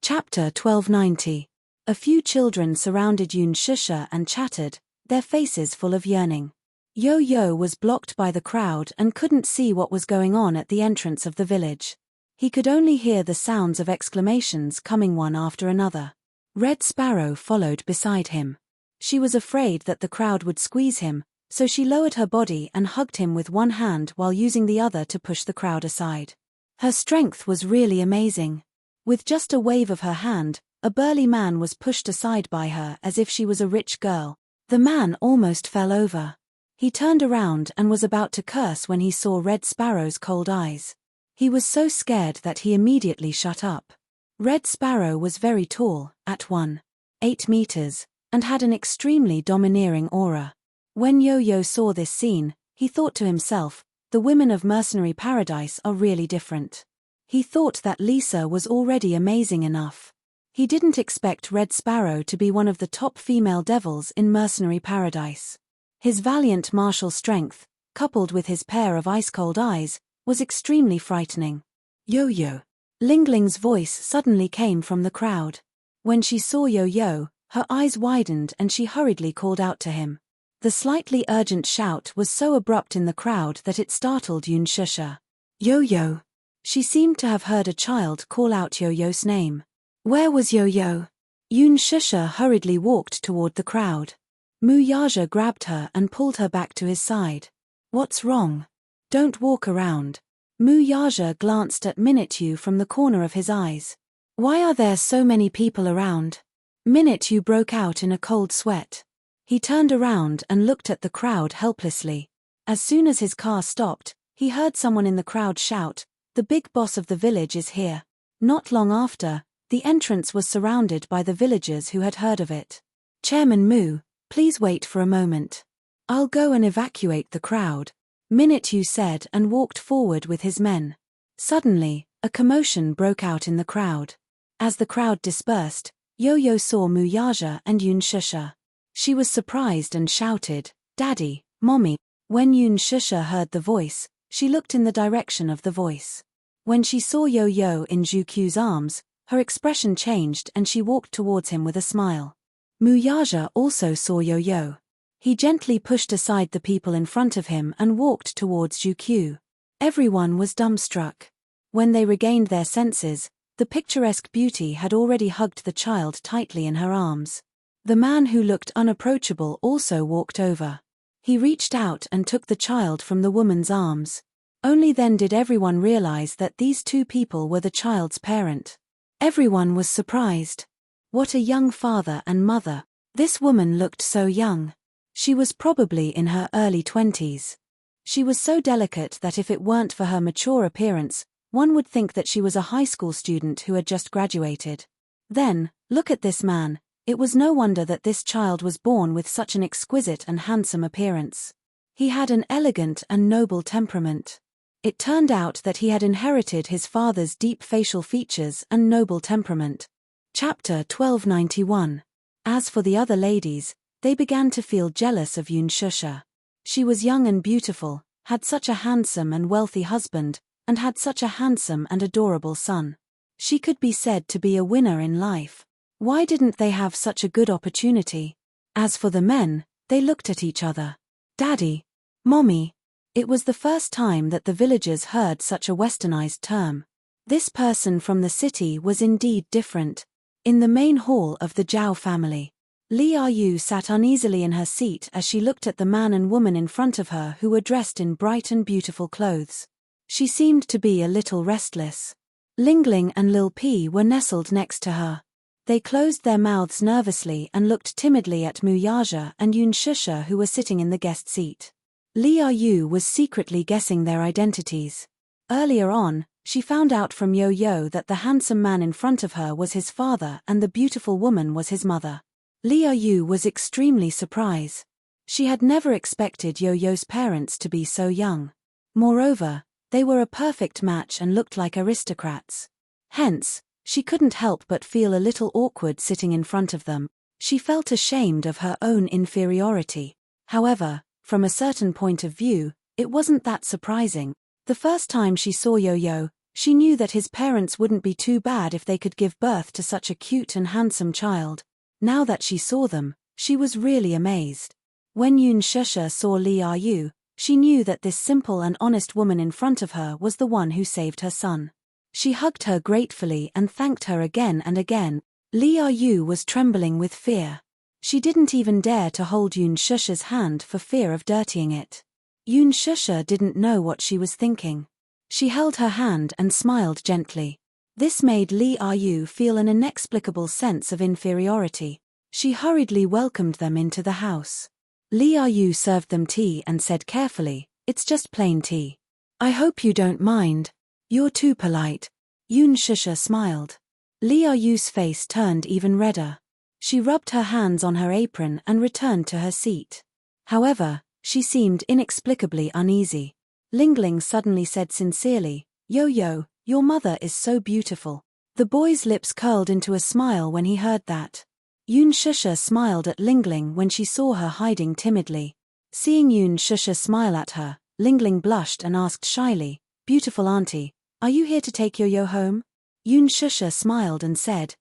Chapter 1290. A few children surrounded Shusha and chattered, their faces full of yearning. Yo-Yo was blocked by the crowd and couldn't see what was going on at the entrance of the village. He could only hear the sounds of exclamations coming one after another. Red Sparrow followed beside him. She was afraid that the crowd would squeeze him, so she lowered her body and hugged him with one hand while using the other to push the crowd aside. Her strength was really amazing. With just a wave of her hand, a burly man was pushed aside by her as if she was a rich girl. The man almost fell over. He turned around and was about to curse when he saw Red Sparrow's cold eyes. He was so scared that he immediately shut up. Red Sparrow was very tall, at 1.8 meters, and had an extremely domineering aura. When Yo-Yo saw this scene, he thought to himself, the women of Mercenary Paradise are really different. He thought that Lisa was already amazing enough. He didn't expect Red Sparrow to be one of the top female devils in Mercenary Paradise. His valiant martial strength, coupled with his pair of ice-cold eyes, was extremely frightening. Yo-Yo. Lingling's voice suddenly came from the crowd. When she saw Yo-Yo, her eyes widened and she hurriedly called out to him. The slightly urgent shout was so abrupt in the crowd that it startled Shusha. Yo-Yo. She seemed to have heard a child call out Yo-Yo's name. Where was Yo-Yo? Shusha hurriedly walked toward the crowd. Muyaja grabbed her and pulled her back to his side. What's wrong? Don't walk around. Muyaja glanced at Minute from the corner of his eyes. Why are there so many people around? Minute broke out in a cold sweat. He turned around and looked at the crowd helplessly. As soon as his car stopped, he heard someone in the crowd shout, "The big boss of the village is here." Not long after, the entrance was surrounded by the villagers who had heard of it. Chairman Mu, please wait for a moment. I'll go and evacuate the crowd, Minute said and walked forward with his men. Suddenly, a commotion broke out in the crowd. As the crowd dispersed, Yo-Yo saw Muyaja and Shusha. She was surprised and shouted, "Daddy, Mommy." When Shusha heard the voice, she looked in the direction of the voice. When she saw Yo-Yo in Jukyu's arms, her expression changed and she walked towards him with a smile. Muyaja also saw Yo-Yo. He gently pushed aside the people in front of him and walked towards Jukyu. Everyone was dumbstruck. When they regained their senses, the picturesque beauty had already hugged the child tightly in her arms. The man who looked unapproachable also walked over. He reached out and took the child from the woman's arms. Only then did everyone realize that these two people were the child's parent. Everyone was surprised. What a young father and mother. This woman looked so young. She was probably in her early 20s. She was so delicate that if it weren't for her mature appearance, one would think that she was a high school student who had just graduated. Then, look at this man. It was no wonder that this child was born with such an exquisite and handsome appearance. He had an elegant and noble temperament. It turned out that he had inherited his father's deep facial features and noble temperament. Chapter 1291. As for the other ladies, they began to feel jealous of Shusha. She was young and beautiful, had such a handsome and wealthy husband, and had such a handsome and adorable son. She could be said to be a winner in life. Why didn't they have such a good opportunity? As for the men, they looked at each other. Daddy, Mommy. It was the first time that the villagers heard such a westernized term. This person from the city was indeed different. In the main hall of the Zhao family, Li Yu sat uneasily in her seat as she looked at the man and woman in front of her who were dressed in bright and beautiful clothes. She seemed to be a little restless. Lingling and Lil P were nestled next to her. They closed their mouths nervously and looked timidly at Muyaja and Shusha who were sitting in the guest seat. Li Yu was secretly guessing their identities. Earlier on, she found out from Yo-Yo that the handsome man in front of her was his father and the beautiful woman was his mother. Li Yu was extremely surprised. She had never expected Yo-Yo's parents to be so young. Moreover, they were a perfect match and looked like aristocrats. Hence, she couldn't help but feel a little awkward sitting in front of them. She felt ashamed of her own inferiority. However, from a certain point of view, it wasn't that surprising. The first time she saw Yo-Yo, She knew that his parents wouldn't be too bad if they could give birth to such a cute and handsome child. Now that she saw them, she was really amazed. When Yoon Shusha saw Lee Ah-yu, she knew that this simple and honest woman in front of her was the one who saved her son. She hugged her gratefully and thanked her again and again. Lee Ah-yu was trembling with fear. She didn't even dare to hold Yoon Shusha's hand for fear of dirtying it. Yoon Shusha didn't know what she was thinking. She held her hand and smiled gently. This made Lee Ah-yu feel an inexplicable sense of inferiority. She hurriedly welcomed them into the house. Lee Ah-yu served them tea and said carefully, "It's just plain tea. I hope you don't mind. You're too polite." Yoon Shusha smiled. Lee Ah-yu's face turned even redder. She rubbed her hands on her apron and returned to her seat. However, she seemed inexplicably uneasy. Lingling suddenly said sincerely, "Yo-yo, your mother is so beautiful." The boy's lips curled into a smile when he heard that. Yoon Shusha smiled at Lingling when she saw her hiding timidly. Seeing Yoon Shusha smile at her, Lingling blushed and asked shyly, "Beautiful auntie, are you here to take Yo-yo home?" Yoon Shusha smiled and said,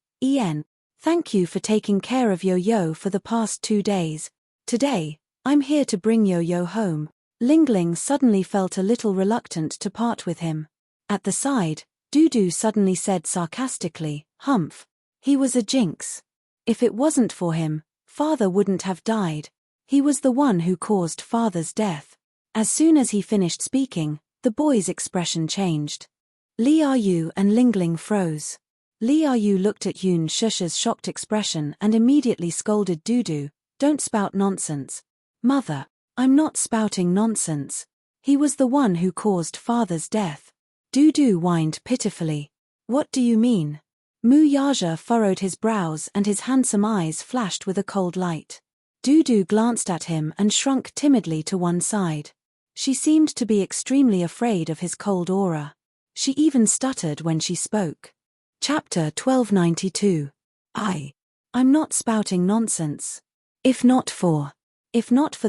Thank you for taking care of Yo-yo for the past 2 days. Today, I'm here to bring Yo-yo home." Lingling suddenly felt a little reluctant to part with him. At the side, Dudu suddenly said sarcastically, "Humph. He was a jinx. If it wasn't for him, father wouldn't have died. He was the one who caused father's death." As soon as he finished speaking, the boy's expression changed. Lee Ah-yu and Lingling froze. Lee Ah-yu looked at Yoon Shusha's shocked expression and immediately scolded Dudu, "Don't spout nonsense." "Mother, I'm not spouting nonsense. He was the one who caused father's death." Dudu whined pitifully. "What do you mean?" Mu Yaja furrowed his brows and his handsome eyes flashed with a cold light. Dudu glanced at him and shrunk timidly to one side. She seemed to be extremely afraid of his cold aura. She even stuttered when she spoke. Chapter 1292. I'm not spouting nonsense. If not for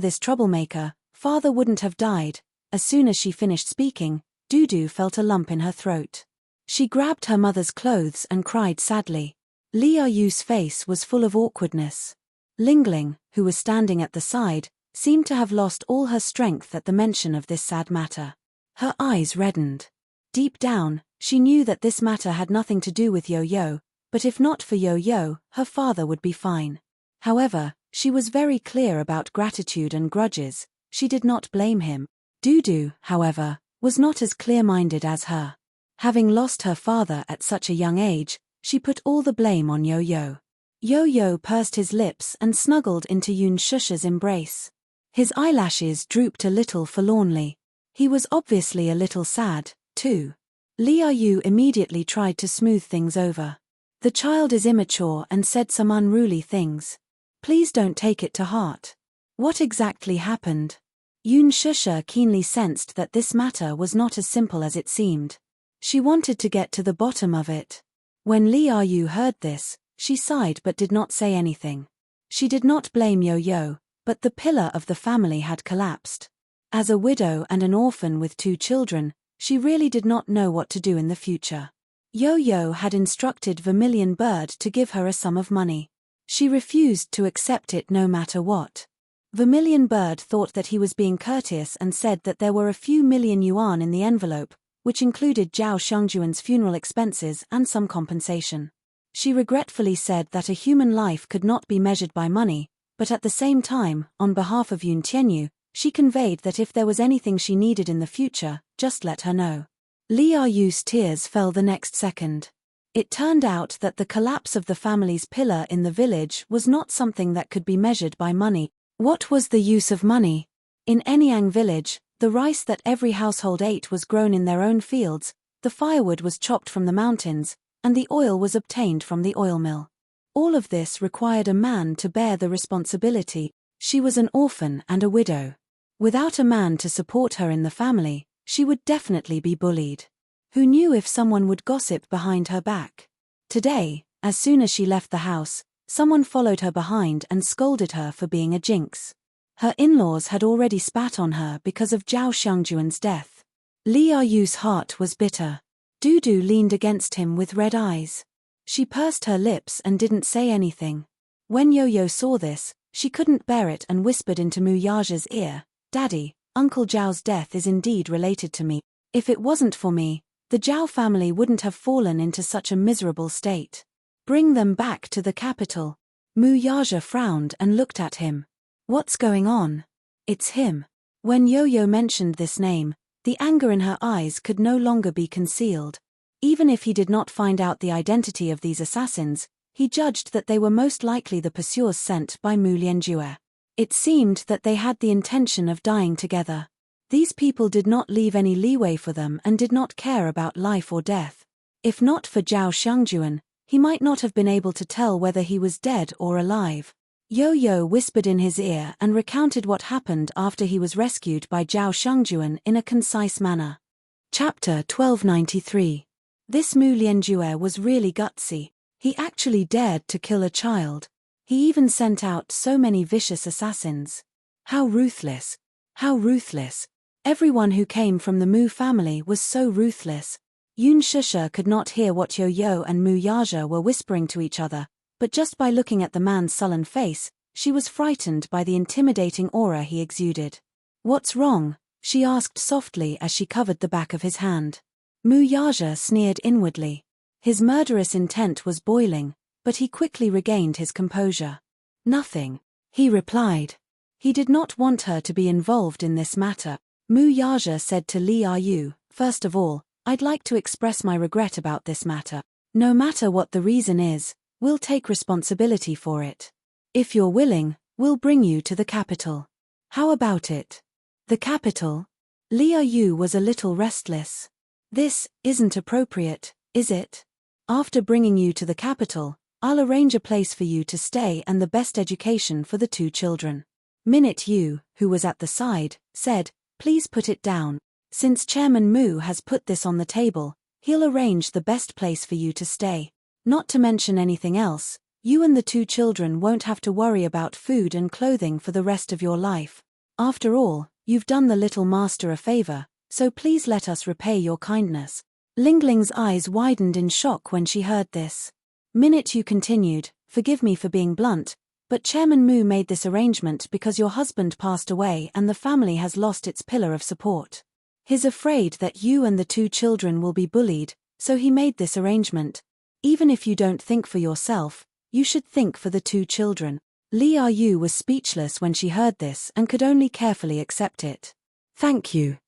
this troublemaker, father wouldn't have died." As soon as she finished speaking, Dudu felt a lump in her throat. She grabbed her mother's clothes and cried sadly. Lee Ah-yu's face was full of awkwardness. Lingling, who was standing at the side, seemed to have lost all her strength at the mention of this sad matter. Her eyes reddened. Deep down, she knew that this matter had nothing to do with Yo-yo, but if not for Yo-yo, her father would be fine. However, she was very clear about gratitude and grudges. She did not blame him. Dudu, however, was not as clear-minded as her. Having lost her father at such a young age, she put all the blame on Yo-yo. Yo-yo pursed his lips and snuggled into Yoon Shusha's embrace. His eyelashes drooped a little forlornly. He was obviously a little sad, too. Lee Ah-yu immediately tried to smooth things over. "The child is immature and said some unruly things. Please don't take it to heart." What exactly happened? Yoon Shusha keenly sensed that this matter was not as simple as it seemed. She wanted to get to the bottom of it. When Lee Ah-yu heard this, she sighed but did not say anything. She did not blame Yo-yo, but the pillar of the family had collapsed. As a widow and an orphan with 2 children, she really did not know what to do in the future. Yo-yo had instructed Vermilion Bird to give her a sum of money. She refused to accept it no matter what. Vermilion Bird thought that he was being courteous and said that there were a few million yuan in the envelope, which included Zhao Xiangjuan's funeral expenses and some compensation. She regretfully said that a human life could not be measured by money, but at the same time, on behalf of Yoon Tianyu, she conveyed that if there was anything she needed in the future, just let her know. Lee Ah-yu's tears fell the next second. It turned out that the collapse of the family's pillar in the village was not something that could be measured by money. What was the use of money? In Anyang village, the rice that every household ate was grown in their own fields, the firewood was chopped from the mountains, and the oil was obtained from the oil mill. All of this required a man to bear the responsibility. She was an orphan and a widow. Without a man to support her in the family, she would definitely be bullied. Who knew if someone would gossip behind her back? Today, as soon as she left the house, someone followed her behind and scolded her for being a jinx. Her in-laws had already spat on her because of Zhao Xiangjuan's death. Lee Ah-yu's heart was bitter. Dudu leaned against him with red eyes. She pursed her lips and didn't say anything. When Yo-Yo saw this, she couldn't bear it and whispered into Muyaja's ear, "Daddy, Uncle Zhao's death is indeed related to me. If it wasn't for me, the Zhao family wouldn't have fallen into such a miserable state. Bring them back to the capital." Muyaja frowned and looked at him. "What's going on?" "It's him." When Yo-Yo mentioned this name, the anger in her eyes could no longer be concealed. Even if he did not find out the identity of these assassins, he judged that they were most likely the pursuers sent by Mu Lianjue. It seemed that they had the intention of dying together. These people did not leave any leeway for them and did not care about life or death. If not for Zhao Xiangjuan, he might not have been able to tell whether he was dead or alive. Yo-Yo whispered in his ear and recounted what happened after he was rescued by Zhao Xiangjuan in a concise manner. Chapter 1293. This Mu Lianjue was really gutsy. He actually dared to kill a child. He even sent out so many vicious assassins. How ruthless! How ruthless! Everyone who came from the Mu family was so ruthless. Yun Shusha could not hear what Yo-Yo and Muyaja were whispering to each other, but just by looking at the man's sullen face, she was frightened by the intimidating aura he exuded. "What's wrong?" she asked softly as she covered the back of his hand. Muyaja sneered inwardly. His murderous intent was boiling, but he quickly regained his composure. "Nothing," he replied. He did not want her to be involved in this matter. Muyaja said to Li Yu, "First of all, I'd like to express my regret about this matter. No matter what the reason is, we'll take responsibility for it. If you're willing, we'll bring you to the capital." "How about it?" "The capital?" Li Yu was a little restless. "This isn't appropriate, is it? After bringing you to the capital, I'll arrange a place for you to stay and the best education for the two children." Minute Yu, who was at the side, said, "Please put it down. Since Chairman Mu has put this on the table, he'll arrange the best place for you to stay. Not to mention anything else, you and the two children won't have to worry about food and clothing for the rest of your life. After all, you've done the little master a favor, so please let us repay your kindness." Lingling's eyes widened in shock when she heard this. Minute Yu continued, "Forgive me for being blunt, but Chairman Mu made this arrangement because your husband passed away and the family has lost its pillar of support. He's afraid that you and the two children will be bullied, so he made this arrangement. Even if you don't think for yourself, you should think for the two children." Li Yu was speechless when she heard this and could only carefully accept it. Thank you,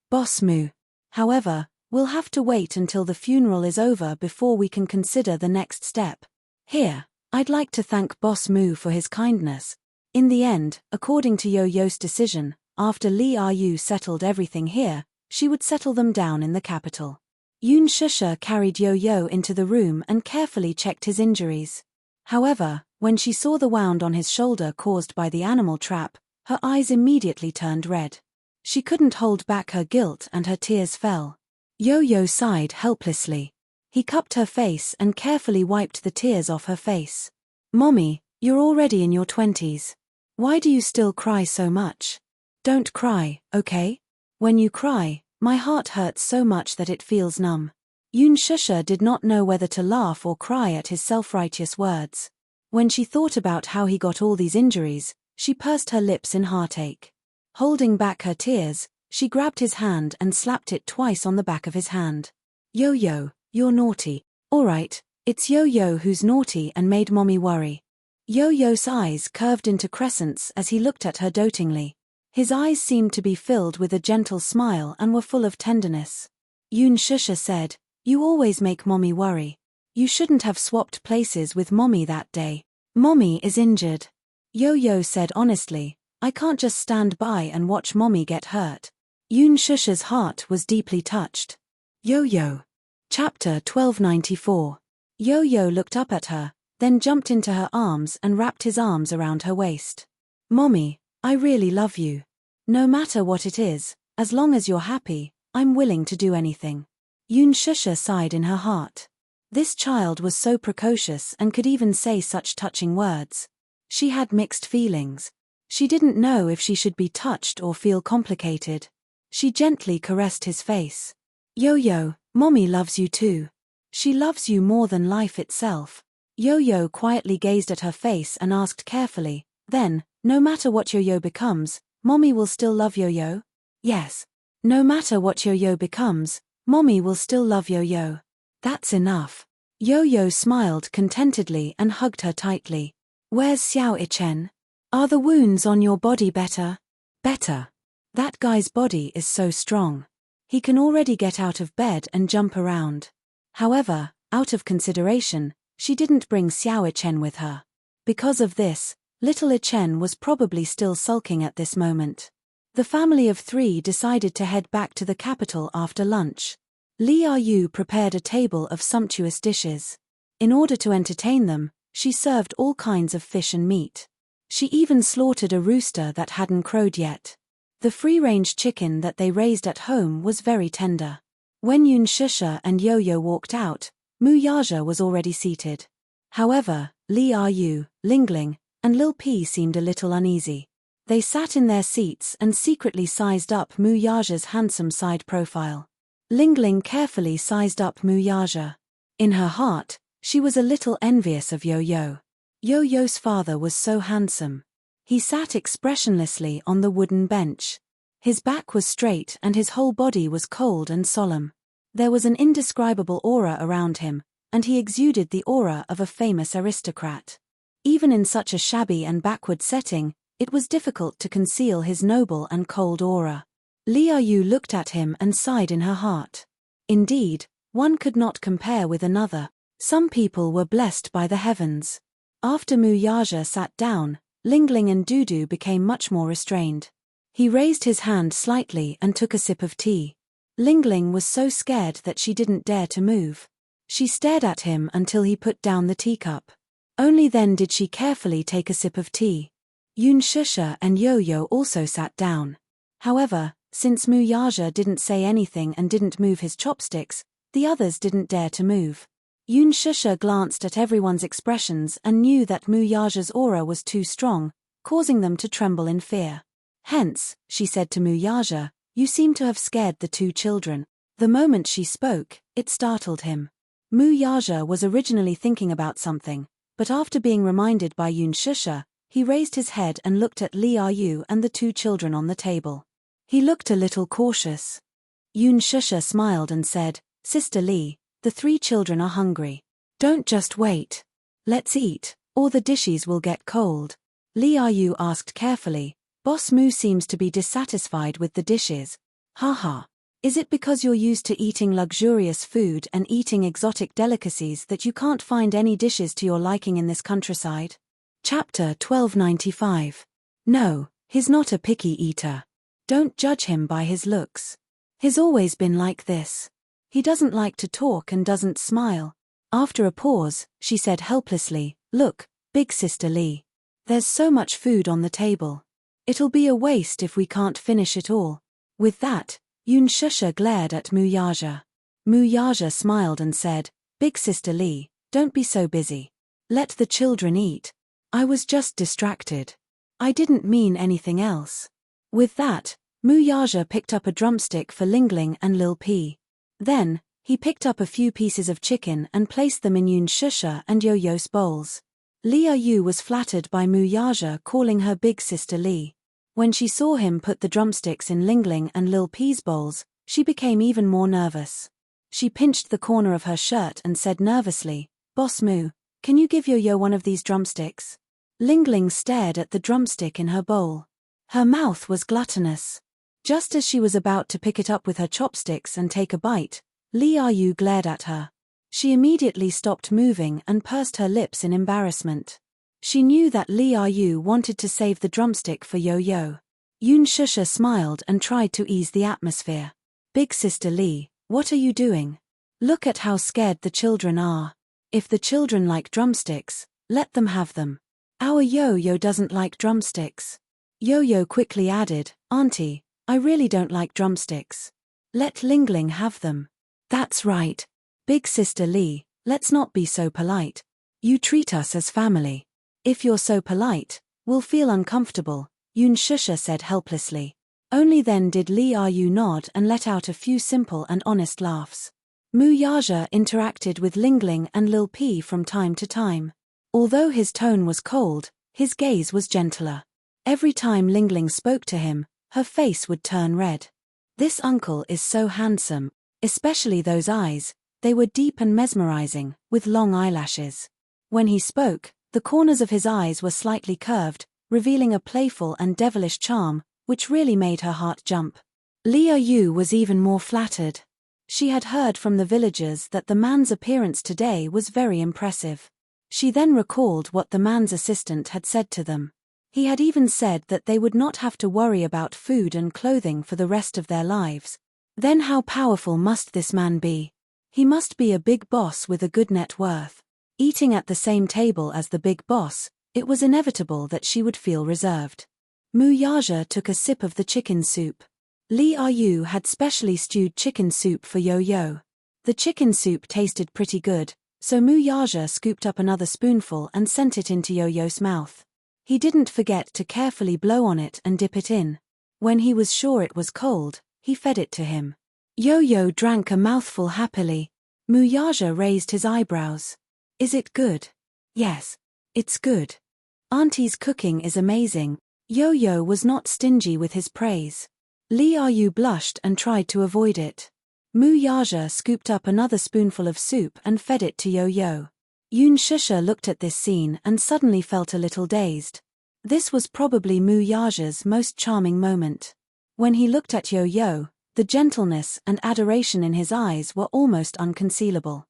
Boss Mu. However, we'll have to wait until the funeral is over before we can consider the next step. Here, I'd like to thank Boss Mu for his kindness." In the end, according to Yo-Yo's decision, after Li Yu settled everything here, she would settle them down in the capital. Yun Shusha carried Yo-Yo into the room and carefully checked his injuries. However, when she saw the wound on his shoulder caused by the animal trap, her eyes immediately turned red. She couldn't hold back her guilt and her tears fell. Yo-Yo sighed helplessly. He cupped her face and carefully wiped the tears off her face. "Mommy, you're already in your 20s. Why do you still cry so much? Don't cry, okay? When you cry, my heart hurts so much that it feels numb." Yun Shusha did not know whether to laugh or cry at his self-righteous words. When she thought about how he got all these injuries, she pursed her lips in heartache. Holding back her tears, she grabbed his hand and slapped it twice on the back of his hand. "Yo-Yo, you're naughty." "Alright, it's Yo-Yo who's naughty and made Mommy worry." Yo-Yo's eyes curved into crescents as he looked at her dotingly. His eyes seemed to be filled with a gentle smile and were full of tenderness. Yun Shusha said, "You always make Mommy worry. You shouldn't have swapped places with Mommy that day. Mommy is injured." Yo-Yo said honestly, "I can't just stand by and watch Mommy get hurt." Yun Shusha's heart was deeply touched. Yo-Yo. Chapter 1294. Yo-Yo looked up at her, then jumped into her arms and wrapped his arms around her waist. "Mommy, I really love you. No matter what it is, as long as you're happy, I'm willing to do anything." Yun Shusha sighed in her heart. This child was so precocious and could even say such touching words. She had mixed feelings. She didn't know if she should be touched or feel complicated. She gently caressed his face. "Yo-Yo, Mommy loves you too. She loves you more than life itself. Yo-Yo quietly gazed at her face and asked carefully, then, no matter what Yo-Yo becomes, Mommy will still love Yo-Yo? Yes. No matter what Yo-Yo becomes, Mommy will still love Yo-Yo. That's enough. Yo-Yo smiled contentedly and hugged her tightly. Where's Xiao Ichen? Are the wounds on your body better? Better. That guy's body is so strong. He can already get out of bed and jump around. However, out of consideration, she didn't bring Xiao Ichen with her. Because of this, little Ichen was probably still sulking at this moment. The family of 3 decided to head back to the capital after lunch. Liu prepared a table of sumptuous dishes. In order to entertain them, she served all kinds of fish and meat. She even slaughtered a rooster that hadn't crowed yet. The free-range chicken that they raised at home was very tender. When Shusha and Yo-Yo walked out, Yaja was already seated. However, Liu, Lingling, and Lil P seemed a little uneasy. They sat in their seats and secretly sized up Yaja's handsome side profile. Lingling carefully sized up Yaja. In her heart, she was a little envious of Yo-Yo. Yo-Yo's father was so handsome. He sat expressionlessly on the wooden bench. His back was straight and his whole body was cold and solemn. There was an indescribable aura around him, and he exuded the aura of a famous aristocrat. Even in such a shabby and backward setting, it was difficult to conceal his noble and cold aura. Liu looked at him and sighed in her heart. Indeed, one could not compare with another. Some people were blessed by the heavens. After Yaja sat down, Lingling and Dudu became much more restrained. He raised his hand slightly and took a sip of tea. Lingling was so scared that she didn't dare to move. She stared at him until he put down the teacup. Only then did she carefully take a sip of tea. Shusha and Yo-Yo also sat down. However, since Yaja didn't say anything and didn't move his chopsticks, the others didn't dare to move. Shusha glanced at everyone's expressions and knew that Yaja's aura was too strong, causing them to tremble in fear. Hence, she said to Yaja, "You seem to have scared the 2 children." The moment she spoke, it startled him. Yaja was originally thinking about something, but after being reminded by Shusha, he raised his head and looked at Liu and the 2 children on the table. He looked a little cautious. Shusha smiled and said, "Sister Li, the 3 children are hungry. Don't just wait. Let's eat, or the dishes will get cold." Liu asked carefully, "Boss Mu seems to be dissatisfied with the dishes. Haha. Is it because you're used to eating luxurious food and eating exotic delicacies that you can't find any dishes to your liking in this countryside?" Chapter 1295. No, he's not a picky eater. Don't judge him by his looks. He's always been like this. He doesn't like to talk and doesn't smile. After a pause, she said helplessly, "Look, big sister Li. There's so much food on the table. It'll be a waste if we can't finish it all." With that, Shusha glared at Yaja. Yaja smiled and said, "Big sister Li, don't be so busy. Let the children eat. I was just distracted. I didn't mean anything else." With that, Yaja picked up a drumstick for Lingling and Lil P. Then, he picked up a few pieces of chicken and placed them in Shusha and Yo-Yo's bowls. Liu was flattered by Yaja calling her big sister Li. When she saw him put the drumsticks in Lingling and Lil P's bowls, she became even more nervous. She pinched the corner of her shirt and said nervously, "Boss Mu, can you give Yo-Yo one of these drumsticks?" Lingling stared at the drumstick in her bowl. Her mouth was gluttonous. Just as she was about to pick it up with her chopsticks and take a bite, Liu glared at her. She immediately stopped moving and pursed her lips in embarrassment. She knew that Liu wanted to save the drumstick for Yo-Yo. Shusha smiled and tried to ease the atmosphere. "Big sister Li, what are you doing? Look at how scared the children are. If the children like drumsticks, let them have them. Our Yo-Yo doesn't like drumsticks." Yo-Yo quickly added, "Auntie, I really don't like drumsticks. Let Lingling have them." "That's right. Big sister Li, let's not be so polite. You treat us as family. If you're so polite, we'll feel uncomfortable," Shusha said helplessly. Only then did Liu nod and let out a few simple and honest laughs. Mu Yaja interacted with Lingling and Lil P from time to time. Although his tone was cold, his gaze was gentler. Every time Lingling spoke to him, her face would turn red. This uncle is so handsome, especially those eyes, they were deep and mesmerizing, with long eyelashes. When he spoke, the corners of his eyes were slightly curved, revealing a playful and devilish charm, which really made her heart jump. Liu Yu was even more flattered. She had heard from the villagers that the man's appearance today was very impressive. She then recalled what the man's assistant had said to them. He had even said that they would not have to worry about food and clothing for the rest of their lives. Then how powerful must this man be? He must be a big boss with a good net worth. Eating at the same table as the big boss, it was inevitable that she would feel reserved. Mu Yaja took a sip of the chicken soup. Liu Yu had specially stewed chicken soup for Yo-Yo. The chicken soup tasted pretty good, so Mu Yaja scooped up another spoonful and sent it into Yo-Yo's mouth. He didn't forget to carefully blow on it and dip it in. When he was sure it was cold, he fed it to him. Yo-Yo drank a mouthful happily. Mu Yaja raised his eyebrows. Is it good? Yes, it's good. Auntie's cooking is amazing. Yo-Yo was not stingy with his praise. Liu Yu blushed and tried to avoid it. Mu Yaja scooped up another spoonful of soup and fed it to Yo-Yo. Yun Shusha looked at this scene and suddenly felt a little dazed. This was probably Mu Yaja's most charming moment. When he looked at Yo-Yo, the gentleness and adoration in his eyes were almost unconcealable.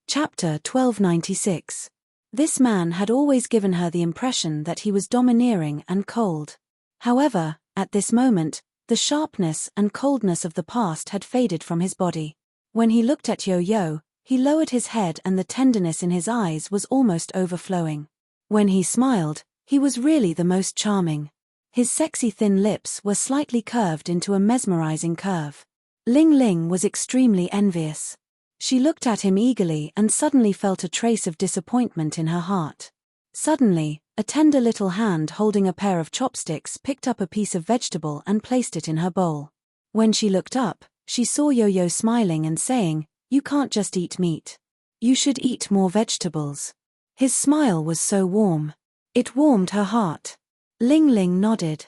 Chapter 1296. This man had always given her the impression that he was domineering and cold. However, at this moment, the sharpness and coldness of the past had faded from his body. When he looked at Yo-Yo, he lowered his head and the tenderness in his eyes was almost overflowing. When he smiled, he was really the most charming. His sexy thin lips were slightly curved into a mesmerizing curve. Ling Ling was extremely envious. She looked at him eagerly and suddenly felt a trace of disappointment in her heart. Suddenly, a tender little hand holding a pair of chopsticks picked up a piece of vegetable and placed it in her bowl. When she looked up, she saw Yo-Yo smiling and saying, "You can't just eat meat. You should eat more vegetables." His smile was so warm. It warmed her heart. Ling Ling nodded.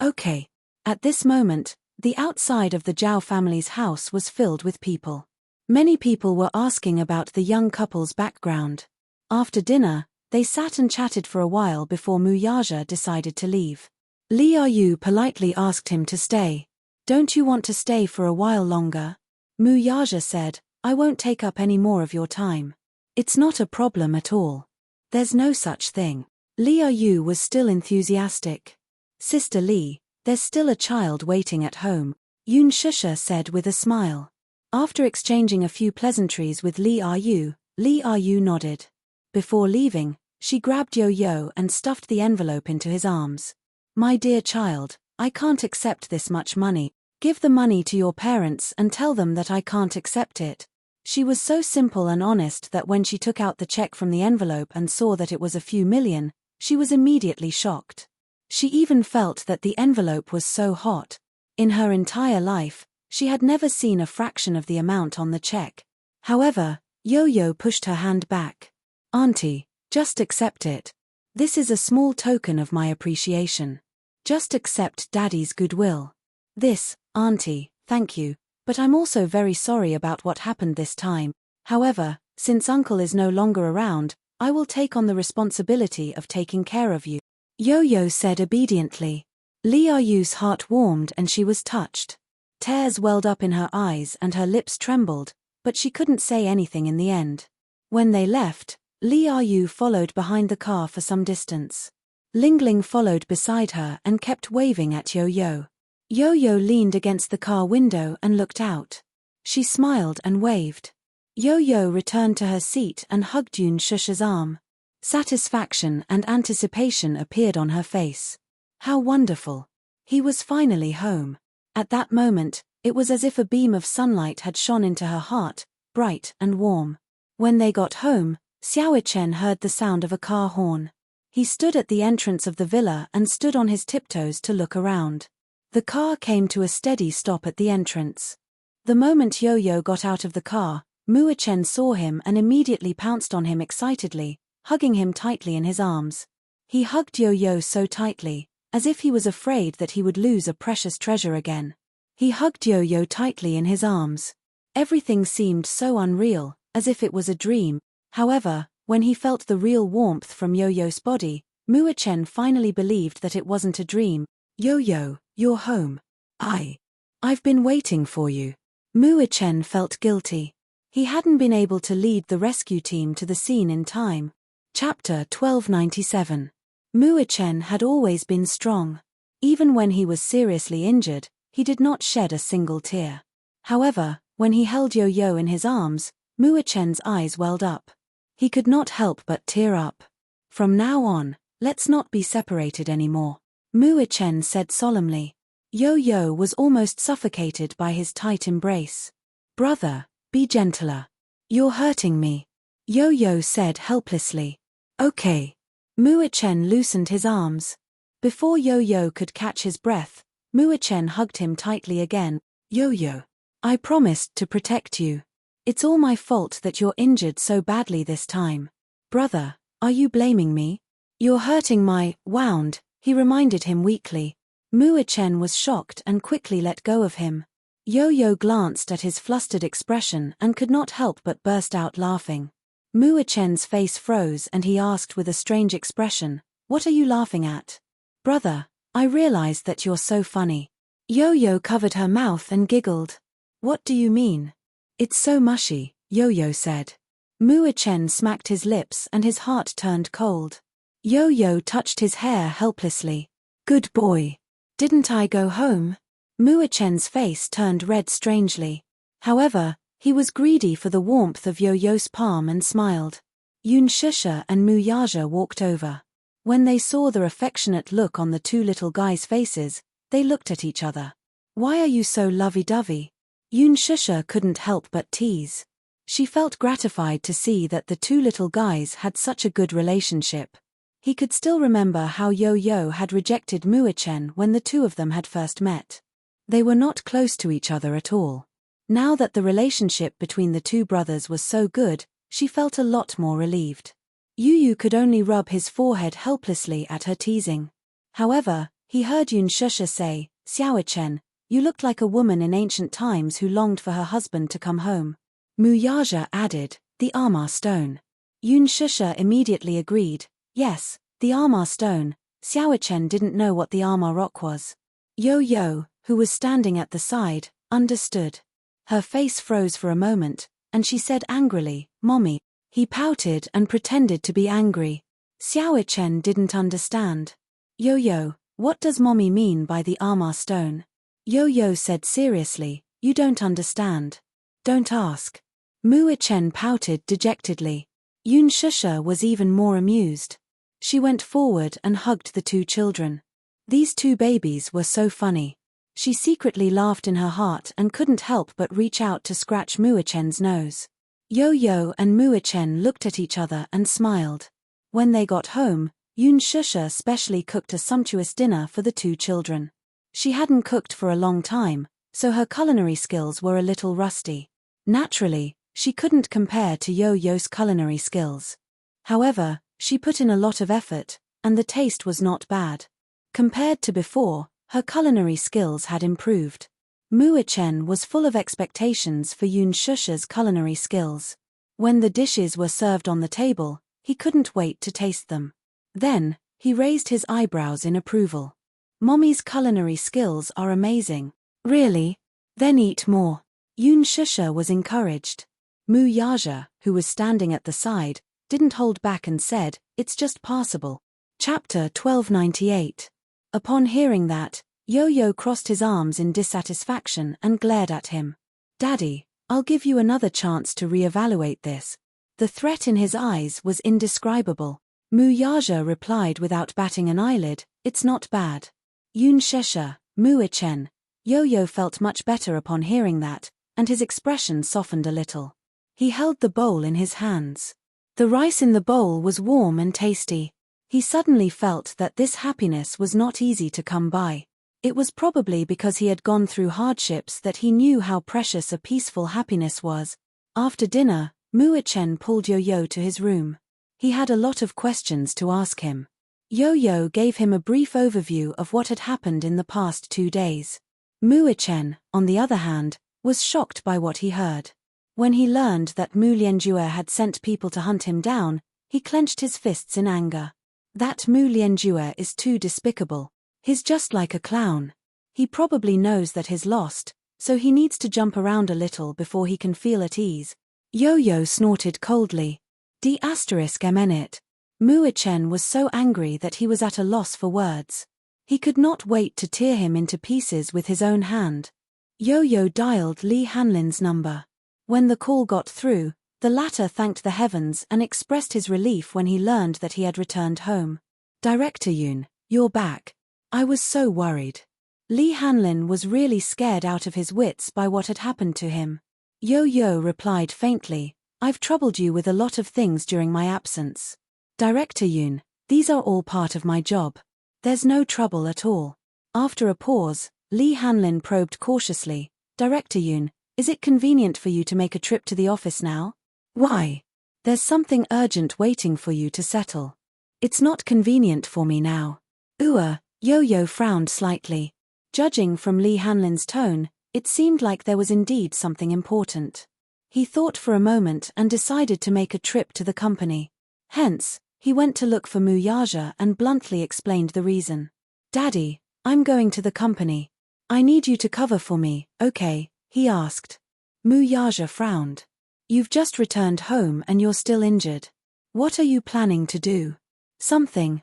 Okay. At this moment, the outside of the Zhao family's house was filled with people. Many people were asking about the young couple's background. After dinner, they sat and chatted for a while before Mu Yaja decided to leave. Liu Yu politely asked him to stay. "Don't you want to stay for a while longer?" Mu Yaja said, "I won't take up any more of your time. It's not a problem at all. There's no such thing." Liu Yu was still enthusiastic. "Sister Li, there's still a child waiting at home," Yun Shusha said with a smile. After exchanging a few pleasantries with Liu Yu nodded. Before leaving, she grabbed Yo-Yo and stuffed the envelope into his arms. "My dear child, I can't accept this much money. Give the money to your parents and tell them that I can't accept it." She was so simple and honest that when she took out the check from the envelope and saw that it was a few million, she was immediately shocked. She even felt that the envelope was so hot. In her entire life, she had never seen a fraction of the amount on the check. However, Yo-Yo pushed her hand back. "Auntie, just accept it. This is a small token of my appreciation. Just accept Daddy's goodwill." "This, Auntie, thank you, but I'm also very sorry about what happened this time. However, since Uncle is no longer around, I will take on the responsibility of taking care of you," Yo-Yo said obediently. Liu Yu's heart warmed and she was touched. Tears welled up in her eyes and her lips trembled, but she couldn't say anything in the end. When they left, Liu Yu followed behind the car for some distance. Ling Ling followed beside her and kept waving at Yo-Yo. Yo-Yo leaned against the car window and looked out. She smiled and waved. Yo-Yo returned to her seat and hugged Yun Shusha's arm. Satisfaction and anticipation appeared on her face. How wonderful. He was finally home. At that moment, it was as if a beam of sunlight had shone into her heart, bright and warm. When they got home, Xiaochen heard the sound of a car horn. He stood at the entrance of the villa and stood on his tiptoes to look around. The car came to a steady stop at the entrance. The moment Yo-Yo got out of the car, Muachen saw him and immediately pounced on him excitedly, hugging him tightly in his arms. He hugged Yo-Yo so tightly, as if he was afraid that he would lose a precious treasure again. He hugged Yo-Yo tightly in his arms. Everything seemed so unreal, as if it was a dream. However, when he felt the real warmth from Yo-Yo's body, Muachen finally believed that it wasn't a dream. "Yo-Yo, you're home. I've been waiting for you." Muachen felt guilty. He hadn't been able to lead the rescue team to the scene in time. Chapter 1297. Muachen had always been strong. Even when he was seriously injured, he did not shed a single tear. However, when he held Yo-Yo in his arms, Muachen's eyes welled up. He could not help but tear up. "From now on, let's not be separated anymore," Muachen said solemnly. Yo-Yo was almost suffocated by his tight embrace. "Brother, be gentler. You're hurting me," Yo-Yo said helplessly. "Okay." Muachen loosened his arms. Before Yo-Yo could catch his breath, Muachen hugged him tightly again. "Yo-Yo, I promised to protect you. It's all my fault that you're injured so badly this time. Brother, are you blaming me? You're hurting my wound," he reminded him weakly. Muachen was shocked and quickly let go of him. Yo-Yo glanced at his flustered expression and could not help but burst out laughing. Muachen's face froze and he asked with a strange expression, "What are you laughing at?" "Brother, I realized that you're so funny." Yo-Yo covered her mouth and giggled. "What do you mean?" "It's so mushy," Yo-Yo said. Muachen smacked his lips and his heart turned cold. Yo-Yo touched his hair helplessly. "Good boy. Didn't I go home?" Muachen's face turned red strangely. However, he was greedy for the warmth of Yo-Yo's palm and smiled. Yunshusha and Muyaja walked over. When they saw the affectionate look on the two little guys' faces, they looked at each other. "Why are you so lovey-dovey?" Yunshusha couldn't help but tease. She felt gratified to see that the two little guys had such a good relationship. He could still remember how Yo-Yo had rejected Muachen when the two of them had first met. They were not close to each other at all. Now that the relationship between the two brothers was so good, she felt a lot more relieved. Yu could only rub his forehead helplessly at her teasing. However, he heard Yunshusha say, "Xiaochen, you looked like a woman in ancient times who longed for her husband to come home." Muyaja added, "The Amar stone." Yunshusha immediately agreed, "Yes, the Amar stone." Xiaochen didn't know what the Amar rock was. Yo-Yo, who was standing at the side, understood. Her face froze for a moment, and she said angrily, "Mommy." He pouted and pretended to be angry. Xiaochen didn't understand. "Yo-Yo, what does Mommy mean by the Amar stone?" Yo-Yo said seriously, "You don't understand. Don't ask." Muachen pouted dejectedly. Yunshusha was even more amused. She went forward and hugged the two children. These two babies were so funny. She secretly laughed in her heart and couldn't help but reach out to scratch Muachen's nose. Yo-Yo and Muachen looked at each other and smiled. When they got home, Yunshusha specially cooked a sumptuous dinner for the two children. She hadn't cooked for a long time, so her culinary skills were a little rusty. Naturally, she couldn't compare to Yo-Yo's culinary skills. However, she put in a lot of effort, and the taste was not bad. Compared to before, her culinary skills had improved. Muachen was full of expectations for Yunshusha's culinary skills. When the dishes were served on the table, he couldn't wait to taste them. Then, he raised his eyebrows in approval. "Mommy's culinary skills are amazing." "Really? Then eat more." Yunshusha was encouraged. Muyaja, who was standing at the side, didn't hold back and said, "It's just passable." Chapter 1298. Upon hearing that, Yo-Yo crossed his arms in dissatisfaction and glared at him. "Daddy, I'll give you another chance to re-evaluate this." The threat in his eyes was indescribable. Muyaja replied without batting an eyelid, "It's not bad." Yunshusha, Muachen, Yo-Yo felt much better upon hearing that, and his expression softened a little. He held the bowl in his hands. The rice in the bowl was warm and tasty. He suddenly felt that this happiness was not easy to come by. It was probably because he had gone through hardships that he knew how precious a peaceful happiness was. After dinner, Muichen pulled Yo-Yo to his room. He had a lot of questions to ask him. Yo-Yo gave him a brief overview of what had happened in the past 2 days. Muichen, on the other hand, was shocked by what he heard. When he learned that Mu Lianjue had sent people to hunt him down, he clenched his fists in anger. That Mu Lianjue is too despicable. He's just like a clown. He probably knows that he's lost, so he needs to jump around a little before he can feel at ease. Yo-Yo snorted coldly. D***it. Muichen was so angry that he was at a loss for words. He could not wait to tear him into pieces with his own hand. Yo-Yo dialed Li Hanlin's number. When the call got through, the latter thanked the heavens and expressed his relief when he learned that he had returned home. Director Yoon, you're back. I was so worried. Li Hanlin was really scared out of his wits by what had happened to him. Yo-Yo replied faintly, I've troubled you with a lot of things during my absence. Director Yoon, these are all part of my job. There's no trouble at all. After a pause, Li Hanlin probed cautiously, Director Yoon, is it convenient for you to make a trip to the office now? Why? There's something urgent waiting for you to settle. It's not convenient for me now. Yo-Yo frowned slightly. Judging from Li Hanlin's tone, it seemed like there was indeed something important. He thought for a moment and decided to make a trip to the company. Hence, he went to look for Mu Yaja and bluntly explained the reason. Daddy, I'm going to the company. I need you to cover for me, okay? He asked. Mu Yaja frowned. You've just returned home and you're still injured. What are you planning to do? Something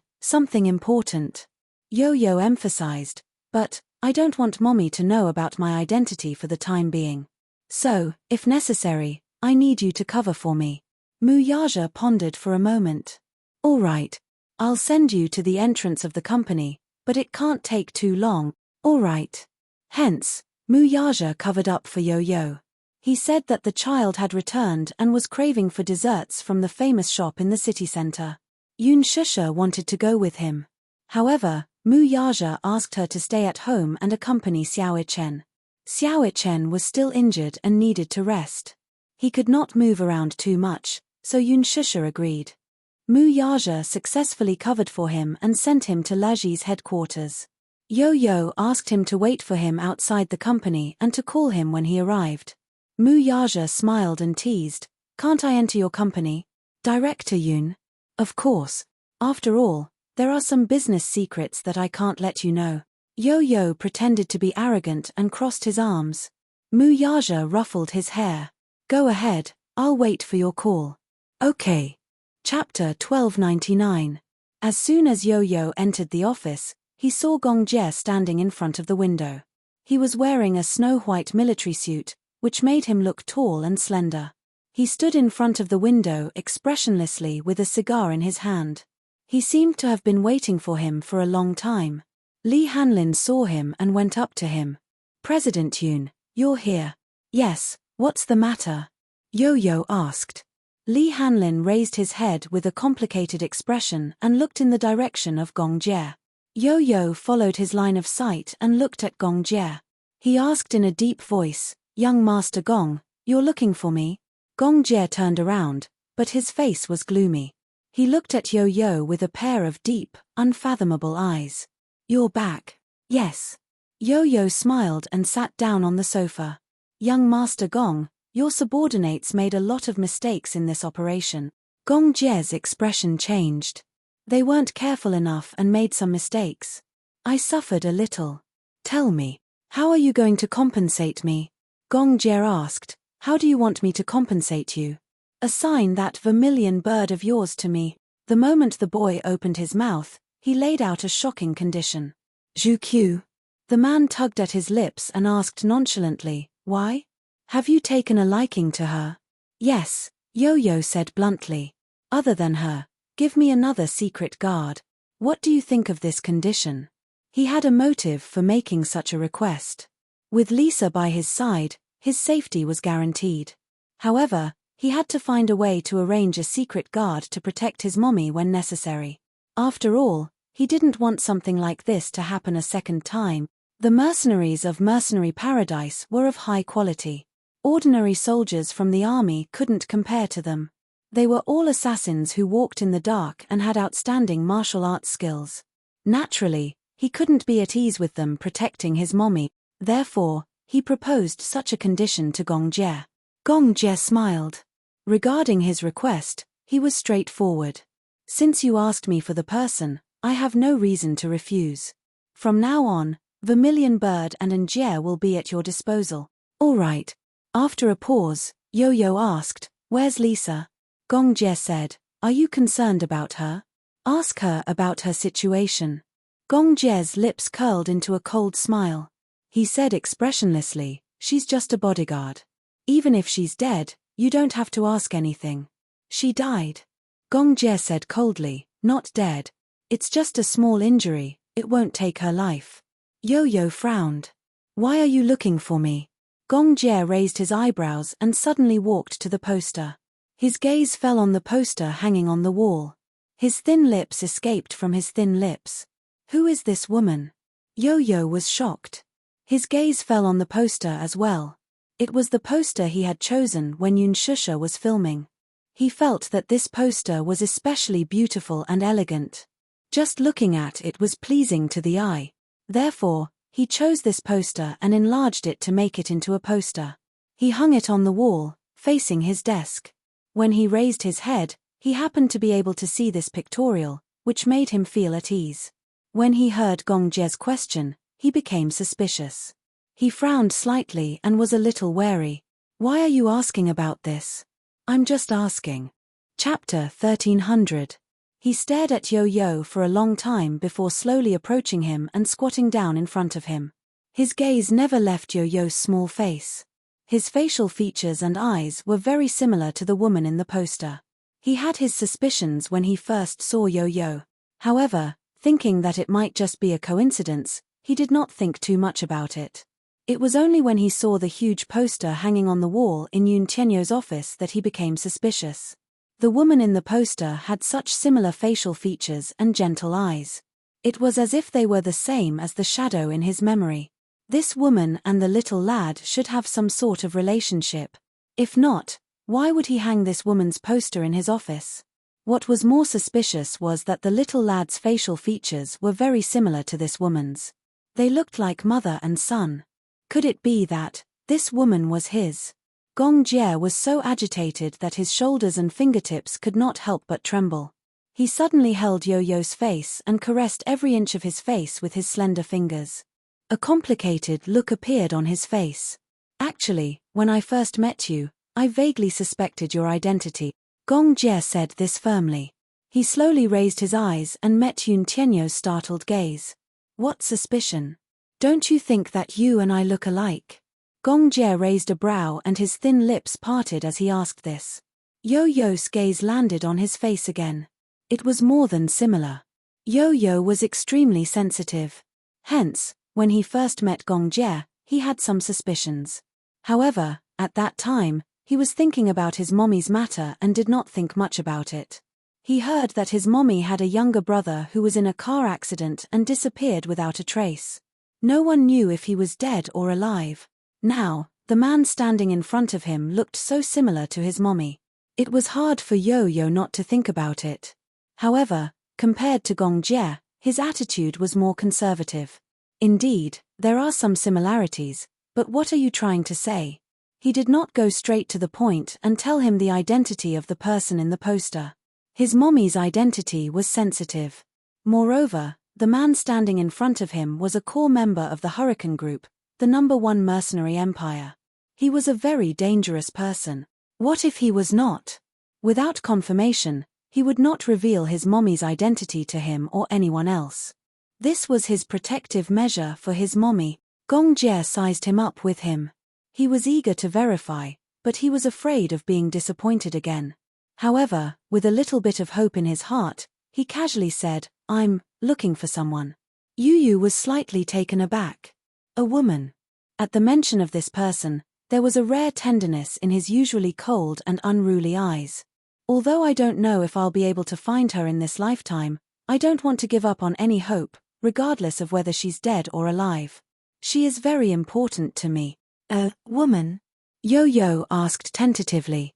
important. Yo-Yo emphasized, but I don't want Mommy to know about my identity for the time being. So, if necessary, I need you to cover for me. Mu Yaja pondered for a moment. All right. I'll send you to the entrance of the company, but it can't take too long. All right. Hence, Mu Yaja covered up for Yo-Yo. He said that the child had returned and was craving for desserts from the famous shop in the city center. Yoon Shusha wanted to go with him. However, Mu Yaja asked her to stay at home and accompany Xiao Chen. Xiao Chen was still injured and needed to rest. He could not move around too much, so Yoon Shusha agreed. Mu Yaja successfully covered for him and sent him to Laji's headquarters. Yo-Yo asked him to wait for him outside the company and to call him when he arrived. Mu Yaja smiled and teased, Can't I enter your company? Director Yoon? Of course. After all, there are some business secrets that I can't let you know. Yo-Yo pretended to be arrogant and crossed his arms. Mu Yaja ruffled his hair. Go ahead, I'll wait for your call. Okay. Chapter 1299. As soon as Yo-Yo entered the office, he saw Gong Jie standing in front of the window. He was wearing a snow-white military suit, which made him look tall and slender. He stood in front of the window expressionlessly with a cigar in his hand. He seemed to have been waiting for him for a long time. Li Hanlin saw him and went up to him. President Yoon, you're here. Yes, what's the matter? Yo-Yo asked. Li Hanlin raised his head with a complicated expression and looked in the direction of Gong Jie. Yo-Yo followed his line of sight and looked at Gong Jie. He asked in a deep voice, Young Master Gong, you're looking for me? Gong Jie turned around, but his face was gloomy. He looked at Yo-Yo with a pair of deep, unfathomable eyes. You're back. Yes. Yo-Yo smiled and sat down on the sofa. Young Master Gong, your subordinates made a lot of mistakes in this operation. Gong Jie's expression changed. They weren't careful enough and made some mistakes. I suffered a little. Tell me, how are you going to compensate me? Gong Jie asked, how do you want me to compensate you? Assign that vermilion bird of yours to me. The moment the boy opened his mouth, he laid out a shocking condition. Zhu. The man tugged at his lips and asked nonchalantly, why? Have you taken a liking to her? Yes, Yo-Yo said bluntly. Other than her, give me another secret guard. What do you think of this condition? He had a motive for making such a request. With Lisa by his side, his safety was guaranteed. However, he had to find a way to arrange a secret guard to protect his mommy when necessary. After all, he didn't want something like this to happen a second time. The mercenaries of Mercenary Paradise were of high quality. Ordinary soldiers from the army couldn't compare to them. They were all assassins who walked in the dark and had outstanding martial arts skills. Naturally, he couldn't be at ease with them protecting his mommy, therefore, he proposed such a condition to Gong Jie. Gong Jie smiled. Regarding his request, he was straightforward. Since you asked me for the person, I have no reason to refuse. From now on, Vermilion Bird and Njie will be at your disposal. All right. After a pause, Yo-Yo asked, "Where's Lisa?" Gong Jie said, "Are you concerned about her? Ask her about her situation." Gong Jie's lips curled into a cold smile. He said expressionlessly, "She's just a bodyguard. Even if she's dead, you don't have to ask anything." "She died." Gong Jie said coldly, "Not dead. It's just a small injury, it won't take her life." Yo-Yo frowned. "Why are you looking for me?" Gong Jie raised his eyebrows and suddenly walked to the poster. His gaze fell on the poster hanging on the wall. His thin lips escaped from his thin lips. "Who is this woman?" Yo-Yo was shocked. His gaze fell on the poster as well. It was the poster he had chosen when Shusha was filming. He felt that this poster was especially beautiful and elegant. Just looking at it was pleasing to the eye. Therefore, he chose this poster and enlarged it to make it into a poster. He hung it on the wall, facing his desk. When he raised his head, he happened to be able to see this pictorial, which made him feel at ease. When he heard Gong Jie's question, he became suspicious. He frowned slightly and was a little wary. "Why are you asking about this?" "I'm just asking." Chapter 1300. He stared at Yo-Yo for a long time before slowly approaching him and squatting down in front of him. His gaze never left Yo-Yo's small face. His facial features and eyes were very similar to the woman in the poster. He had his suspicions when he first saw Yo-Yo. However, thinking that it might just be a coincidence, he did not think too much about it. It was only when he saw the huge poster hanging on the wall in Yun Tianyo's office that he became suspicious. The woman in the poster had such similar facial features and gentle eyes. It was as if they were the same as the shadow in his memory. This woman and the little lad should have some sort of relationship. If not, why would he hang this woman's poster in his office? What was more suspicious was that the little lad's facial features were very similar to this woman's. They looked like mother and son. Could it be that this woman was his? Gong Jie was so agitated that his shoulders and fingertips could not help but tremble. He suddenly held Yo-Yo's face and caressed every inch of his face with his slender fingers. A complicated look appeared on his face. "Actually, when I first met you, I vaguely suspected your identity." Gong Jie said this firmly. He slowly raised his eyes and met Yun Tianyo's startled gaze. "What suspicion? Don't you think that you and I look alike?" Gong Jie raised a brow and his thin lips parted as he asked this. Yo-Yo's gaze landed on his face again. It was more than similar. Yo-Yo was extremely sensitive. Hence, when he first met Gong Jie, he had some suspicions. However, at that time, he was thinking about his mommy's matter and did not think much about it. He heard that his mommy had a younger brother who was in a car accident and disappeared without a trace. No one knew if he was dead or alive. Now, the man standing in front of him looked so similar to his mommy. It was hard for Yo-Yo not to think about it. However, compared to Gong Jie, his attitude was more conservative. "Indeed, there are some similarities, but what are you trying to say?" He did not go straight to the point and tell him the identity of the person in the poster. His mommy's identity was sensitive. Moreover, the man standing in front of him was a core member of the Hurricane Group, the #1 mercenary empire. He was a very dangerous person. What if he was not? Without confirmation, he would not reveal his mommy's identity to him or anyone else. This was his protective measure for his mommy. Gong Jie sized him up with him. He was eager to verify, but he was afraid of being disappointed again. However, with a little bit of hope in his heart, he casually said, "I'm looking for someone." Yu was slightly taken aback. A woman. At the mention of this person, there was a rare tenderness in his usually cold and unruly eyes. "Although I don't know if I'll be able to find her in this lifetime, I don't want to give up on any hope, regardless of whether she's dead or alive. She is very important to me." "A woman?" Yo-Yo asked tentatively.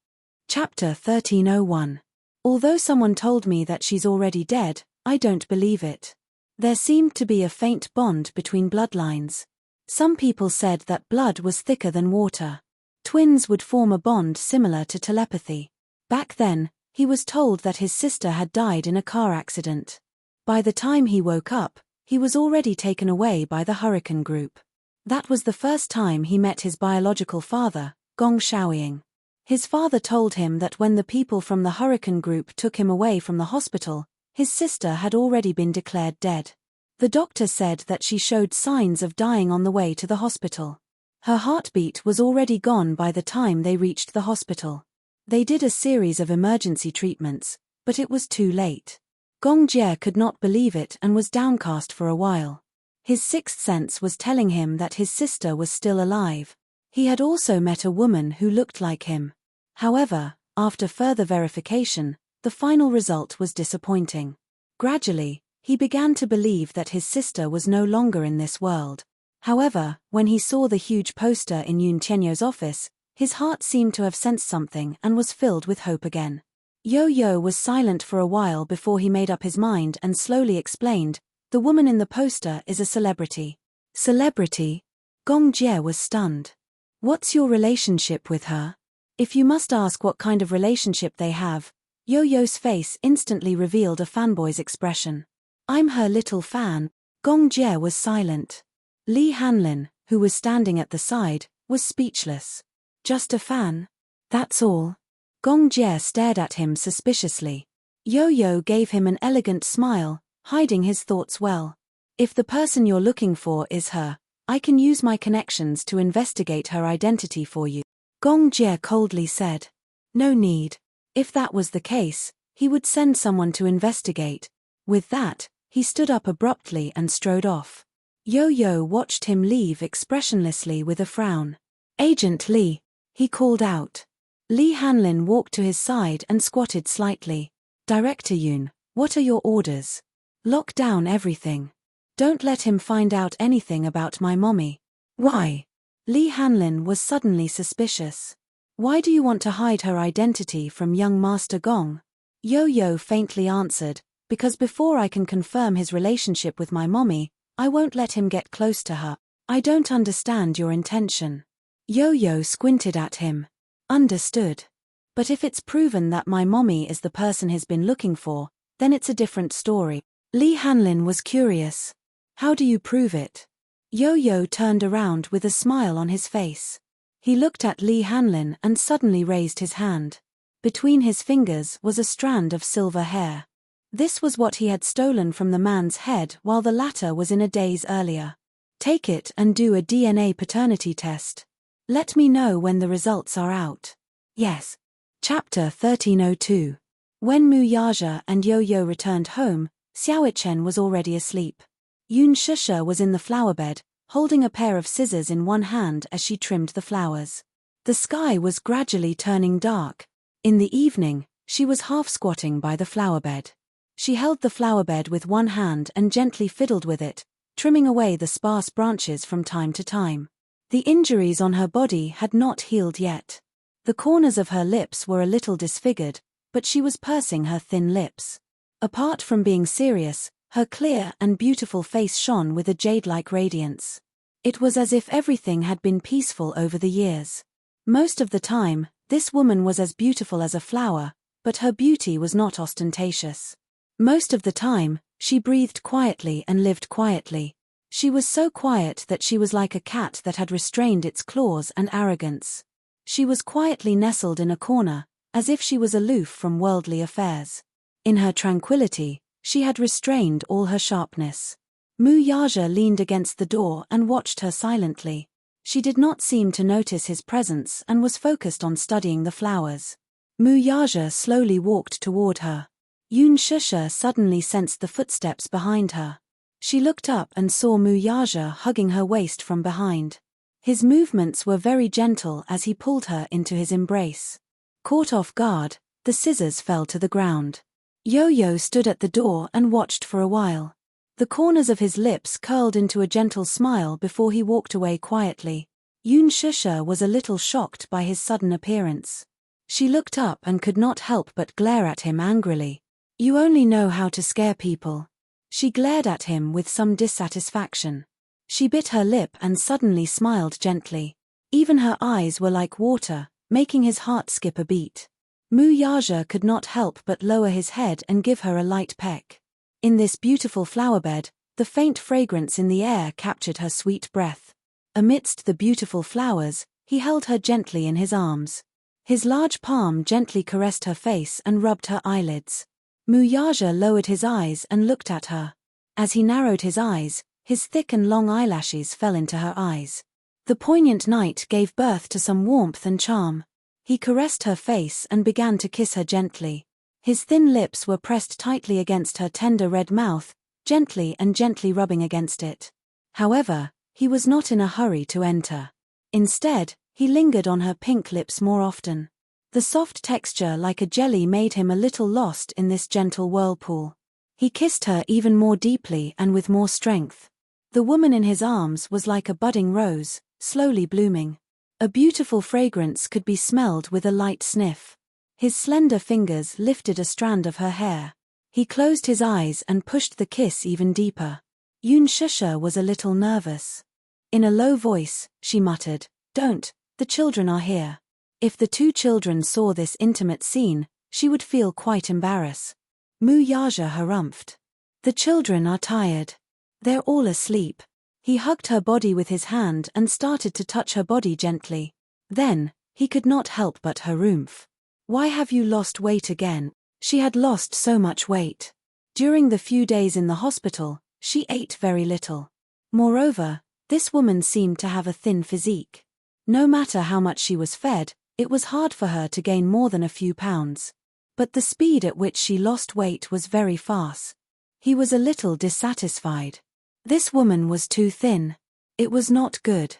Chapter 1301. Although someone told me that she's already dead, I don't believe it. There seemed to be a faint bond between bloodlines. Some people said that blood was thicker than water. Twins would form a bond similar to telepathy. Back then, he was told that his sister had died in a car accident. By the time he woke up, he was already taken away by the Hurricane Group. That was the first time he met his biological father, Gong Xiaoying. His father told him that when the people from the Hurricane Group took him away from the hospital, his sister had already been declared dead. The doctor said that she showed signs of dying on the way to the hospital. Her heartbeat was already gone by the time they reached the hospital. They did a series of emergency treatments, but it was too late. Gong Jie could not believe it and was downcast for a while. His sixth sense was telling him that his sister was still alive. He had also met a woman who looked like him. However, after further verification, the final result was disappointing. Gradually, he began to believe that his sister was no longer in this world. However, when he saw the huge poster in Yun Tianyou's office, his heart seemed to have sensed something and was filled with hope again. Yo-Yo was silent for a while before he made up his mind and slowly explained, "The woman in the poster is a celebrity." Celebrity? Gong Jie was stunned. "What's your relationship with her?" If you must ask what kind of relationship they have, Yo-Yo's face instantly revealed a fanboy's expression. "I'm her little fan." Gong Jie was silent. Li Hanlin, who was standing at the side, was speechless. "Just a fan? That's all?" Gong Jie stared at him suspiciously. Yo-Yo gave him an elegant smile, hiding his thoughts well. "If the person you're looking for is her, I can use my connections to investigate her identity for you," Gong Jie coldly said. "No need. If that was the case, he would send someone to investigate." With that, he stood up abruptly and strode off. Yo-Yo watched him leave expressionlessly with a frown. "Agent Li," he called out. Li Hanlin walked to his side and squatted slightly. "Director Yun, what are your orders?" "Lock down everything. Don't let him find out anything about my mommy." "Why?" Li Hanlin was suddenly suspicious. "Why do you want to hide her identity from young Master Gong?" Yo-Yo faintly answered, "Because before I can confirm his relationship with my mommy, I won't let him get close to her." "I don't understand your intention." Yo-Yo squinted at him. "Understood. But if it's proven that my mommy is the person he's been looking for, then it's a different story." Li Hanlin was curious. "How do you prove it?" Yo-Yo turned around with a smile on his face. He looked at Li Hanlin and suddenly raised his hand. Between his fingers was a strand of silver hair. This was what he had stolen from the man's head while the latter was in a daze earlier. "Take it and do a DNA paternity test. Let me know when the results are out." "Yes." Chapter 1302. When Mu Yaja and Yo-Yo returned home, Xiaochen was already asleep. Yun Shusha was in the flower bed, holding a pair of scissors in one hand as she trimmed the flowers. The sky was gradually turning dark. In the evening, she was half squatting by the flower bed. She held the flower bed with one hand and gently fiddled with it, trimming away the sparse branches from time to time. The injuries on her body had not healed yet. The corners of her lips were a little disfigured, but she was pursing her thin lips. Apart from being serious, her clear and beautiful face shone with a jade-like radiance. It was as if everything had been peaceful over the years. Most of the time, this woman was as beautiful as a flower, but her beauty was not ostentatious. Most of the time, she breathed quietly and lived quietly. She was so quiet that she was like a cat that had restrained its claws and arrogance. She was quietly nestled in a corner, as if she was aloof from worldly affairs. In her tranquility, she had restrained all her sharpness. Mu Yaja leaned against the door and watched her silently. She did not seem to notice his presence and was focused on studying the flowers. Mu Yaja slowly walked toward her. Yun Shusha suddenly sensed the footsteps behind her. She looked up and saw Mu Yaja hugging her waist from behind. His movements were very gentle as he pulled her into his embrace. Caught off guard, the scissors fell to the ground. Yo-Yo stood at the door and watched for a while. The corners of his lips curled into a gentle smile before he walked away quietly. Yoon Shusha was a little shocked by his sudden appearance. She looked up and could not help but glare at him angrily. You only know how to scare people. She glared at him with some dissatisfaction. She bit her lip and suddenly smiled gently. Even her eyes were like water, making his heart skip a beat. Mu Yaja could not help but lower his head and give her a light peck. In this beautiful flowerbed, the faint fragrance in the air captured her sweet breath. Amidst the beautiful flowers, he held her gently in his arms. His large palm gently caressed her face and rubbed her eyelids. Mu Yaja lowered his eyes and looked at her. As he narrowed his eyes, his thick and long eyelashes fell into her eyes. The poignant night gave birth to some warmth and charm. He caressed her face and began to kiss her gently. His thin lips were pressed tightly against her tender red mouth, gently rubbing against it. However, he was not in a hurry to enter. Instead, he lingered on her pink lips more often. The soft texture like a jelly made him a little lost in this gentle whirlpool. He kissed her even more deeply and with more strength. The woman in his arms was like a budding rose, slowly blooming. A beautiful fragrance could be smelled with a light sniff. His slender fingers lifted a strand of her hair. He closed his eyes and pushed the kiss even deeper. Yoon Shusha was a little nervous. In a low voice, she muttered, "Don't, the children are here." If the two children saw this intimate scene, she would feel quite embarrassed. Mu Yaja harumphed. "The children are tired. They're all asleep." He hugged her body with his hand and started to touch her body gently. Then, he could not help but harumph. "Why have you lost weight again?" She had lost so much weight. During the few days in the hospital, she ate very little. Moreover, this woman seemed to have a thin physique. No matter how much she was fed, it was hard for her to gain more than a few pounds. But the speed at which she lost weight was very fast. He was a little dissatisfied. This woman was too thin. It was not good.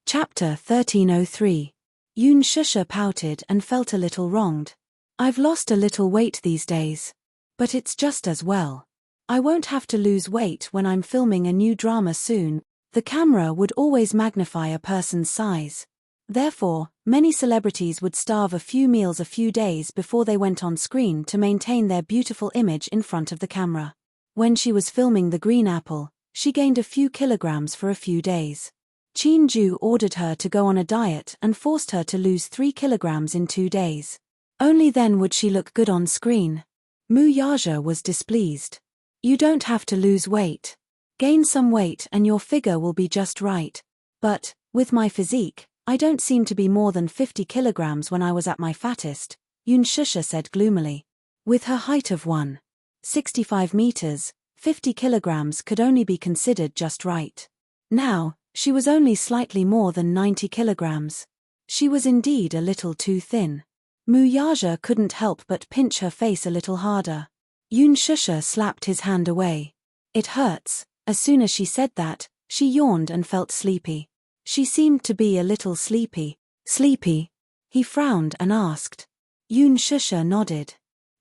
Chapter 1303. Yoon Shusha pouted and felt a little wronged. "I've lost a little weight these days. But it's just as well. I won't have to lose weight when I'm filming a new drama soon." The camera would always magnify a person's size. Therefore, many celebrities would starve a few meals a few days before they went on screen to maintain their beautiful image in front of the camera. When she was filming The Green Apple, she gained a few kilograms for a few days. Chin Ju ordered her to go on a diet and forced her to lose 3 kilograms in 2 days. Only then would she look good on screen. Mu Yaja was displeased. "You don't have to lose weight. Gain some weight and your figure will be just right. But, with my physique, I don't seem to be more than 50 kilograms when I was at my fattest," Yoon Shusha said gloomily. With her height of 1.65 meters, 50 kilograms could only be considered just right. Now, she was only slightly more than 90 kilograms. She was indeed a little too thin. Mu Yaja couldn't help but pinch her face a little harder. Yoon Shusha slapped his hand away. "It hurts." As soon as she said that, she yawned and felt sleepy. She seemed to be a little sleepy. "Sleepy?" He frowned and asked. Yoon Shusha nodded.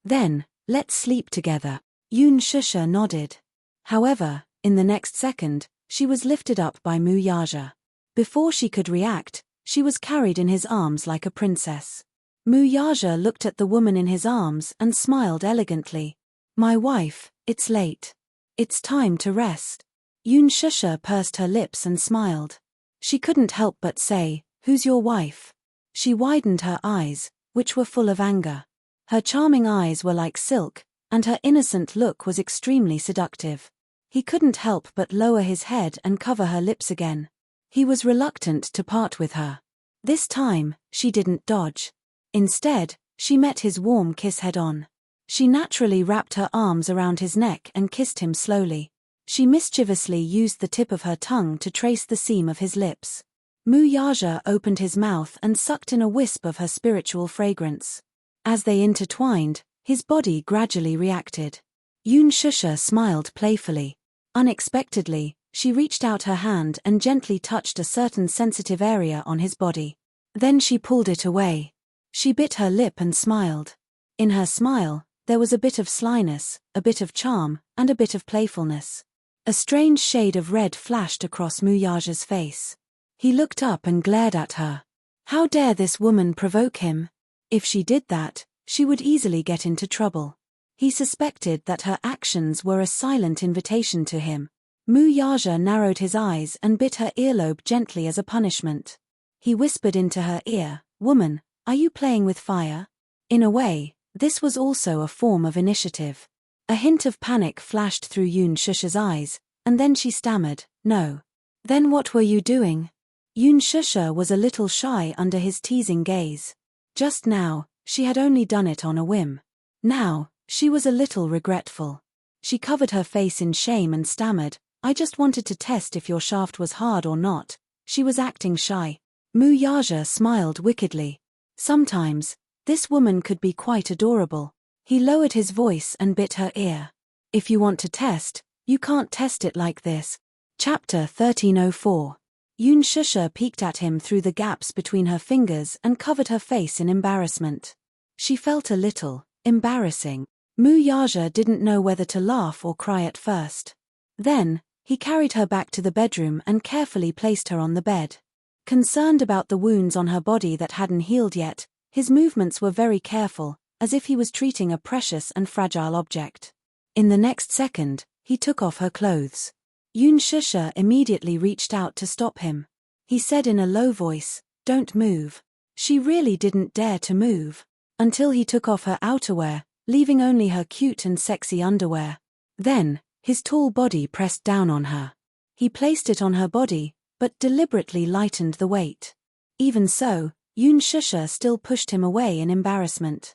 "Then, let's sleep together." Yoon Shusha nodded. However, in the next second, she was lifted up by Mu Yaja. Before she could react, she was carried in his arms like a princess. Mu Yaja looked at the woman in his arms and smiled elegantly. "My wife, it's late. It's time to rest." Yoon Shusha pursed her lips and smiled. She couldn't help but say, "Who's your wife?" She widened her eyes, which were full of anger. Her charming eyes were like silk, and her innocent look was extremely seductive. He couldn't help but lower his head and cover her lips again. He was reluctant to part with her. This time, she didn't dodge. Instead, she met his warm kiss head-on. She naturally wrapped her arms around his neck and kissed him slowly. She mischievously used the tip of her tongue to trace the seam of his lips. Mu Yaja opened his mouth and sucked in a wisp of her spiritual fragrance. As they intertwined, his body gradually reacted. Yoon Shusha smiled playfully. Unexpectedly, she reached out her hand and gently touched a certain sensitive area on his body. Then she pulled it away. She bit her lip and smiled. In her smile, there was a bit of slyness, a bit of charm, and a bit of playfulness. A strange shade of red flashed across Mu Yaja's face. He looked up and glared at her. How dare this woman provoke him? If she did that, she would easily get into trouble. He suspected that her actions were a silent invitation to him. Mu Yaja narrowed his eyes and bit her earlobe gently as a punishment. He whispered into her ear, "Woman, are you playing with fire?" In a way, this was also a form of initiative. A hint of panic flashed through Yun Shusha's eyes, and then she stammered, "No." "Then what were you doing?" Yun Shusha was a little shy under his teasing gaze. Just now, she had only done it on a whim. Now, she was a little regretful. She covered her face in shame and stammered, "I just wanted to test if your shaft was hard or not." She was acting shy. Mu Yaja smiled wickedly. Sometimes, this woman could be quite adorable. He lowered his voice and bit her ear. "If you want to test, you can't test it like this." Chapter 1304. Yun Shusha peeked at him through the gaps between her fingers and covered her face in embarrassment. She felt a little embarrassing. Mu Yaja didn't know whether to laugh or cry at first. Then, he carried her back to the bedroom and carefully placed her on the bed. Concerned about the wounds on her body that hadn't healed yet, his movements were very careful, as if he was treating a precious and fragile object. In the next second, he took off her clothes. Yun Shusha immediately reached out to stop him. He said in a low voice, "Don't move." She really didn't dare to move, until he took off her outerwear, leaving only her cute and sexy underwear. Then, his tall body pressed down on her. He placed it on her body, but deliberately lightened the weight. Even so, Yun Shusha still pushed him away in embarrassment.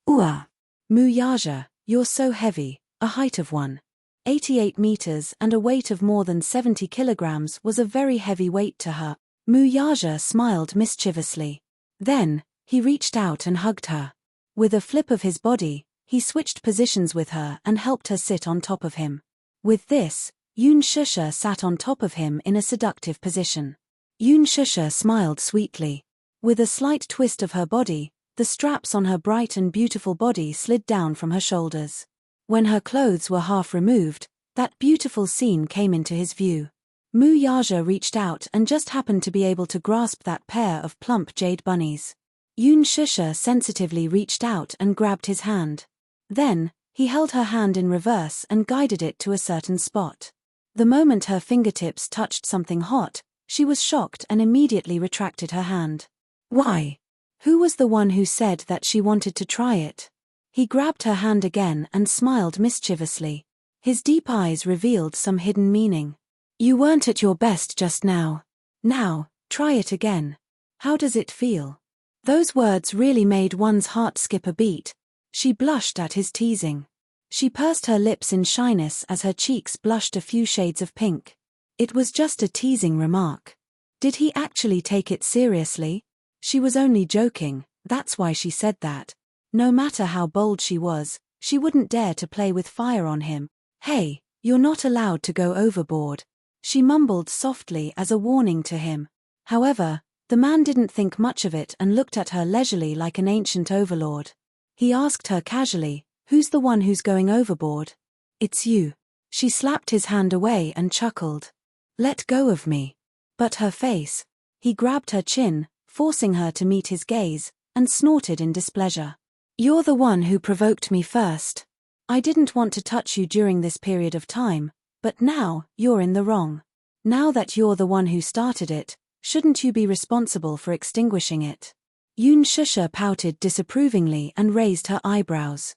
"Ooh. Mu Yaja, you're so heavy." A height of 1.88 meters and a weight of more than 70 kilograms was a very heavy weight to her. Mu Yaja smiled mischievously. Then, he reached out and hugged her. With a flip of his body, he switched positions with her and helped her sit on top of him. With this, Yun Shusha sat on top of him in a seductive position. Yun Shusha smiled sweetly. With a slight twist of her body, the straps on her bright and beautiful body slid down from her shoulders. When her clothes were half removed, that beautiful scene came into his view. Mu Yaja reached out and just happened to be able to grasp that pair of plump jade bunnies. Yun Shusha sensitively reached out and grabbed his hand. Then, he held her hand in reverse and guided it to a certain spot. The moment her fingertips touched something hot, she was shocked and immediately retracted her hand. Why? Who was the one who said that she wanted to try it? He grabbed her hand again and smiled mischievously. His deep eyes revealed some hidden meaning. "You weren't at your best just now. Now, try it again. How does it feel?" Those words really made one's heart skip a beat. She blushed at his teasing. She pursed her lips in shyness as her cheeks blushed a few shades of pink. It was just a teasing remark. Did he actually take it seriously? She was only joking, that's why she said that. No matter how bold she was, she wouldn't dare to play with fire on him. "Hey, you're not allowed to go overboard," she mumbled softly as a warning to him. However, the man didn't think much of it and looked at her leisurely like an ancient overlord. He asked her casually, "Who's the one who's going overboard?" "It's you." She slapped his hand away and chuckled. "Let go of me." But her face. He grabbed her chin, forcing her to meet his gaze, and snorted in displeasure. "You're the one who provoked me first. I didn't want to touch you during this period of time, but now, you're in the wrong. Now that you're the one who started it, shouldn't you be responsible for extinguishing it?" Yun Shusha pouted disapprovingly and raised her eyebrows.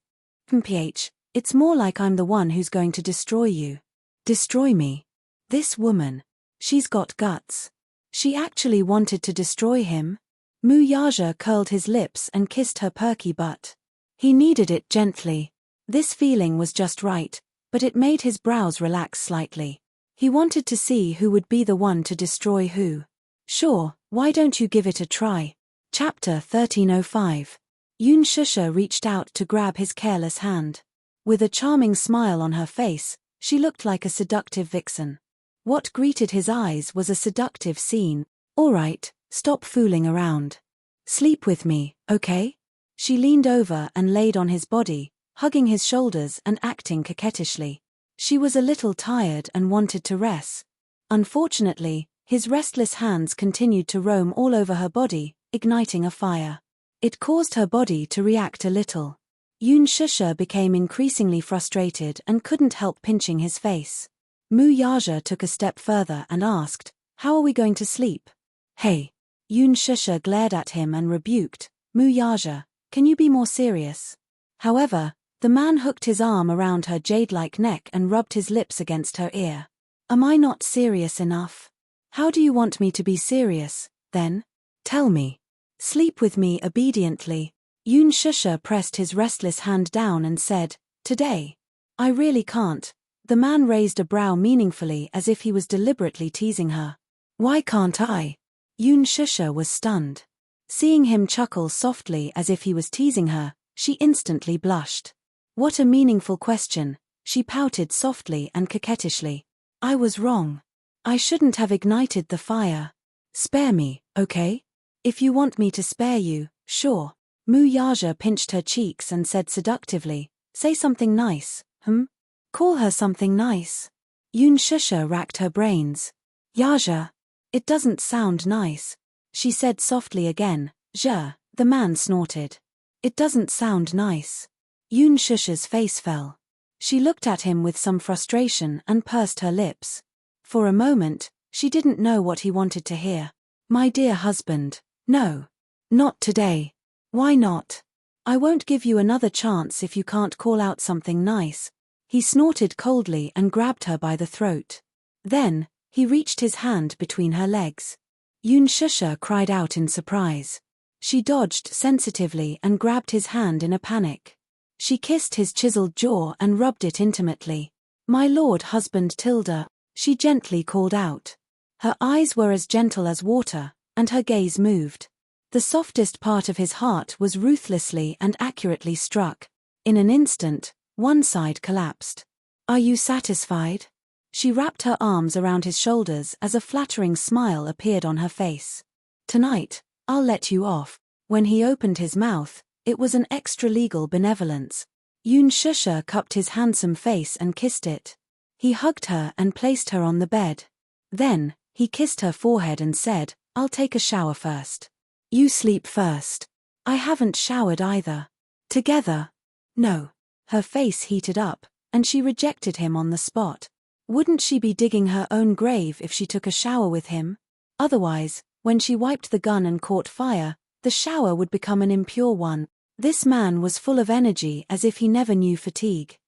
"Mph, it's more like I'm the one who's going to destroy you." "Destroy me?" This woman. She's got guts. She actually wanted to destroy him? Mu Yaja curled his lips and kissed her perky butt. He kneaded it gently. This feeling was just right, but it made his brows relax slightly. He wanted to see who would be the one to destroy who. "Sure, why don't you give it a try?" Chapter 1305. Yun Shusha reached out to grab his careless hand. With a charming smile on her face, she looked like a seductive vixen. What greeted his eyes was a seductive scene. "All right, stop fooling around. Sleep with me, okay?" She leaned over and laid on his body, hugging his shoulders and acting coquettishly. She was a little tired and wanted to rest. Unfortunately, His restless hands continued to roam all over her body, igniting a fire. It caused her body to react a little. Yoon Shusha became increasingly frustrated and couldn't help pinching his face. Mu Yaja took a step further and asked, "How are we going to sleep?" "Hey." Yoon Shusha glared at him and rebuked, "Mu Yaja, can you be more serious?" However, the man hooked his arm around her jade-like neck and rubbed his lips against her ear. "Am I not serious enough? How do you want me to be serious, then? Tell me. Sleep with me obediently." Yoon Shusha pressed his restless hand down and said, "Today. I really can't." The man raised a brow meaningfully as if he was deliberately teasing her. "Why can't I?" Yoon Shusha was stunned. Seeing him chuckle softly as if he was teasing her, she instantly blushed. What a meaningful question, she pouted softly and coquettishly. "I was wrong. I shouldn't have ignited the fire. Spare me, okay? If you want me to spare you, sure." Mu Yaja pinched her cheeks and said seductively, "Say something nice, Call her something nice." Yoon Shusha racked her brains. "Yaja. It doesn't sound nice." She said softly again, "Ja." The man snorted. "It doesn't sound nice." Yoon Shusha's face fell. She looked at him with some frustration and pursed her lips. For a moment, she didn't know what he wanted to hear. "My dear husband, no. Not today." "Why not?" "I won't give you another chance if you can't call out something nice." He snorted coldly and grabbed her by the throat. Then, he reached his hand between her legs. Yoon Shusha cried out in surprise. She dodged sensitively and grabbed his hand in a panic. She kissed his chiseled jaw and rubbed it intimately. "My lord husband Tilda," she gently called out. Her eyes were as gentle as water, and her gaze moved. The softest part of his heart was ruthlessly and accurately struck. In an instant, one side collapsed. "Are you satisfied?" She wrapped her arms around his shoulders as a flattering smile appeared on her face. "Tonight, I'll let you off." When he opened his mouth, it was an extra-legal benevolence. Yoon Shusha cupped his handsome face and kissed it. He hugged her and placed her on the bed. Then, he kissed her forehead and said, "I'll take a shower first." "You sleep first." "I haven't showered either." "Together?" "No." Her face heated up, and she rejected him on the spot. Wouldn't she be digging her own grave if she took a shower with him? Otherwise, when she wiped the gun and caught fire, the shower would become an impure one. This man was full of energy as if he never knew fatigue.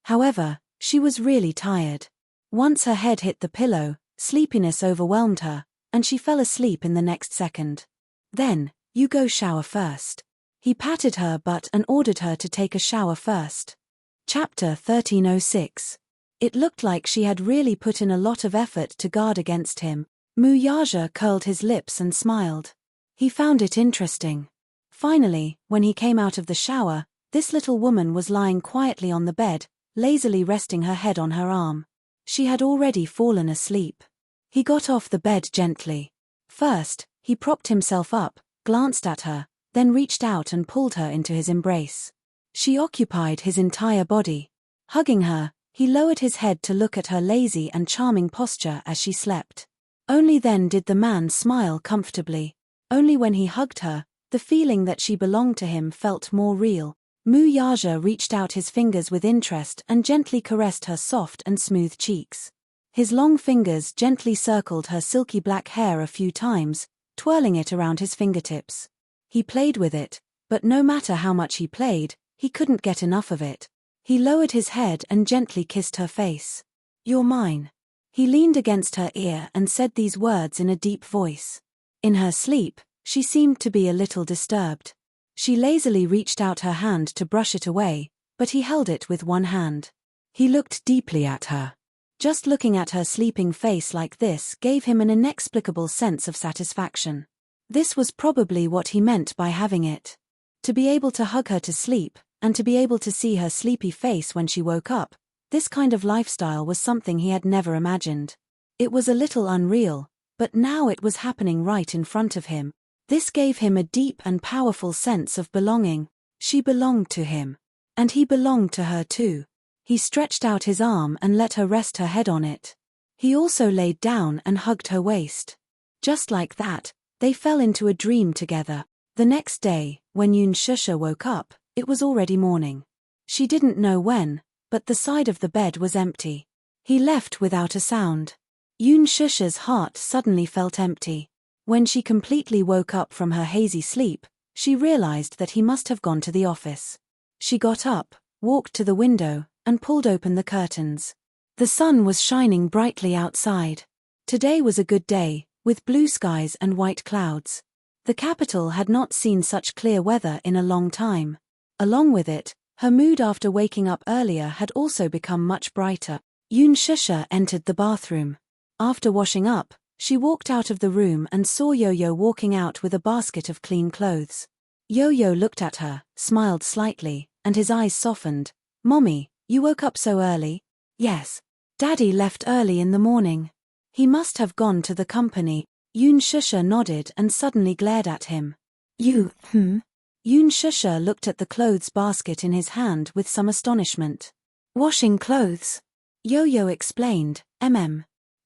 However, she was really tired. Once her head hit the pillow, sleepiness overwhelmed her, and she fell asleep in the next second. "Then, you go shower first." He patted her butt and ordered her to take a shower first. Chapter 1306. It looked like she had really put in a lot of effort to guard against him. Mu Yaja curled his lips and smiled. He found it interesting. Finally, when he came out of the shower, this little woman was lying quietly on the bed, lazily resting her head on her arm. She had already fallen asleep. He got off the bed gently. First, he propped himself up, glanced at her, then reached out and pulled her into his embrace. She occupied his entire body. Hugging her, he lowered his head to look at her lazy and charming posture as she slept. Only then did the man smile comfortably. Only when he hugged her, the feeling that she belonged to him felt more real. Mu Yaja reached out his fingers with interest and gently caressed her soft and smooth cheeks. His long fingers gently circled her silky black hair a few times, twirling it around his fingertips. He played with it, but no matter how much he played, he couldn't get enough of it. He lowered his head and gently kissed her face. "You're mine." He leaned against her ear and said these words in a deep voice. In her sleep, she seemed to be a little disturbed. She lazily reached out her hand to brush it away, but he held it with one hand. He looked deeply at her. Just looking at her sleeping face like this gave him an inexplicable sense of satisfaction. This was probably what he meant by having it. To be able to hug her to sleep, and to be able to see her sleepy face when she woke up, this kind of lifestyle was something he had never imagined. It was a little unreal, but now it was happening right in front of him. This gave him a deep and powerful sense of belonging. She belonged to him. And he belonged to her too. He stretched out his arm and let her rest her head on it. He also laid down and hugged her waist. Just like that, they fell into a dream together. The next day, when Yoon Shusha woke up, it was already morning. She didn't know when, but the side of the bed was empty. He left without a sound. Yoon Shusha's heart suddenly felt empty. When she completely woke up from her hazy sleep, she realized that he must have gone to the office. She got up, walked to the window, and pulled open the curtains. The sun was shining brightly outside. Today was a good day, with blue skies and white clouds. The capital had not seen such clear weather in a long time. Along with it, her mood after waking up earlier had also become much brighter. Yoon Shusha entered the bathroom. After washing up, she walked out of the room and saw Yo-Yo walking out with a basket of clean clothes. Yo-Yo looked at her, smiled slightly, and his eyes softened. "Mommy, you woke up so early?" "Yes. Daddy left early in the morning. He must have gone to the company." Yoon Shusha nodded and suddenly glared at him. Yoon Shusha looked at the clothes basket in his hand with some astonishment. "Washing clothes?" Yo-Yo explained,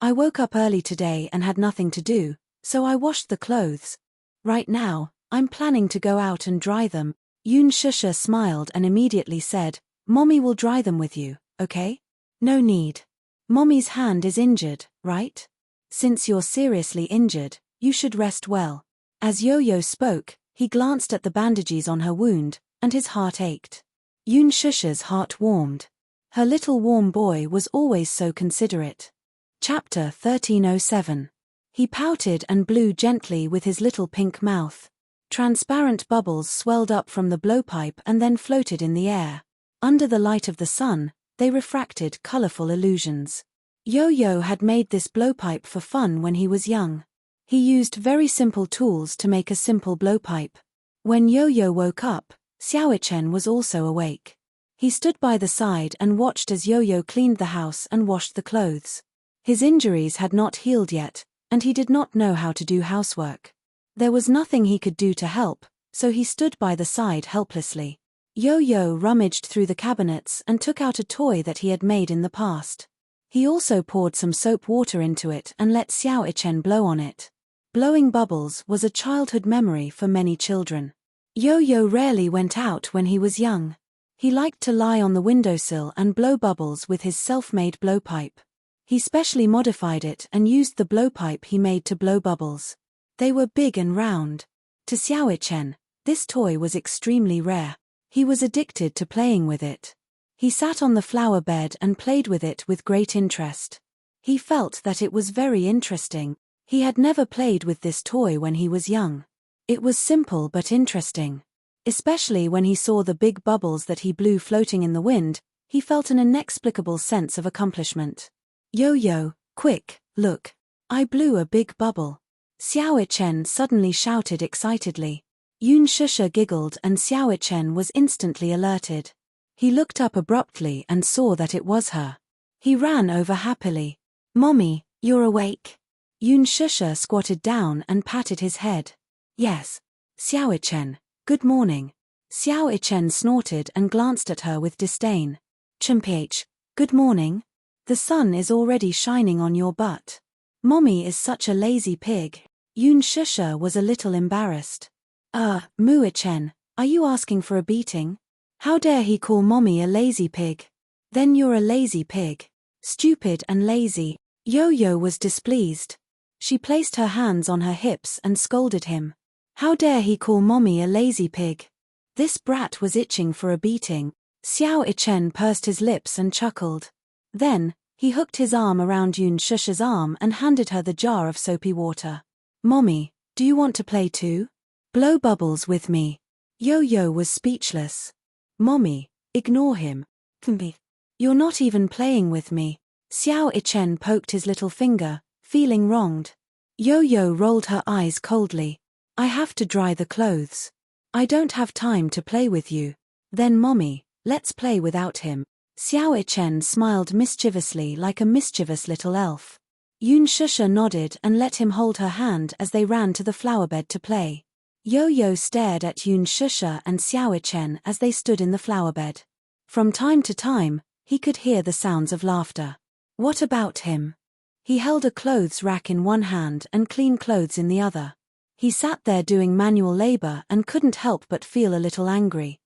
I woke up early today and had nothing to do, so I washed the clothes. Right now, I'm planning to go out and dry them." Yoon Shusha smiled and immediately said, "Mommy will dry them with you, okay?" "No need. Mommy's hand is injured, right? Since you're seriously injured, you should rest well." As Yo-Yo spoke, he glanced at the bandages on her wound, and his heart ached. Yoon Shusha's heart warmed. Her little warm boy was always so considerate. Chapter 1307. He pouted and blew gently with his little pink mouth. Transparent bubbles swelled up from the blowpipe and then floated in the air. Under the light of the sun, they refracted colorful illusions. Yo-Yo had made this blowpipe for fun when he was young. He used very simple tools to make a simple blowpipe. When Yo-Yo woke up, Xiaochen was also awake. He stood by the side and watched as Yo-Yo cleaned the house and washed the clothes. His injuries had not healed yet, and he did not know how to do housework. There was nothing he could do to help, so he stood by the side helplessly. Yo-Yo rummaged through the cabinets and took out a toy that he had made in the past. He also poured some soap water into it and let Xiaochen blow on it. Blowing bubbles was a childhood memory for many children. Yo-Yo rarely went out when he was young. He liked to lie on the windowsill and blow bubbles with his self-made blowpipe. He specially modified it and used the blowpipe he made to blow bubbles. They were big and round. To Xiaochen, this toy was extremely rare. He was addicted to playing with it. He sat on the flower bed and played with it with great interest. He felt that it was very interesting. He had never played with this toy when he was young. It was simple but interesting. Especially when he saw the big bubbles that he blew floating in the wind, he felt an inexplicable sense of accomplishment. "Yo-Yo, quick, look. I blew a big bubble." Xiaochen suddenly shouted excitedly. Yoon Shusha giggled and Xiaochen was instantly alerted. He looked up abruptly and saw that it was her. He ran over happily. "Mommy, you're awake?" Yoon Shusha squatted down and patted his head. "Yes. Xiaochen, good morning." Xiaochen snorted and glanced at her with disdain. "Chimph, good morning. The sun is already shining on your butt. Mommy is such a lazy pig." Yoon Shusha was a little embarrassed. Muichen, are you asking for a beating? How dare he call Mommy a lazy pig? Then you're a lazy pig. Stupid and lazy." Yo-Yo was displeased. She placed her hands on her hips and scolded him. How dare he call Mommy a lazy pig? This brat was itching for a beating. Xiaochen pursed his lips and chuckled. Then, he hooked his arm around Yoon Shusha's arm and handed her the jar of soapy water. "Mommy, do you want to play too? Blow bubbles with me." Yo-Yo was speechless. "Mommy, ignore him. You're not even playing with me." Xiaochen poked his little finger, feeling wronged. Yo-Yo rolled her eyes coldly. "I have to dry the clothes. I don't have time to play with you." "Then Mommy, let's play without him." Xiaochen smiled mischievously like a mischievous little elf. Yoon Shusha nodded and let him hold her hand as they ran to the flowerbed to play. Yo-Yo stared at Yoon Shusha and Xiaochen as they stood in the flowerbed. From time to time, he could hear the sounds of laughter. "What about him? He held a clothes rack in one hand and clean clothes in the other. He sat there doing manual labor and couldn't help but feel a little angry.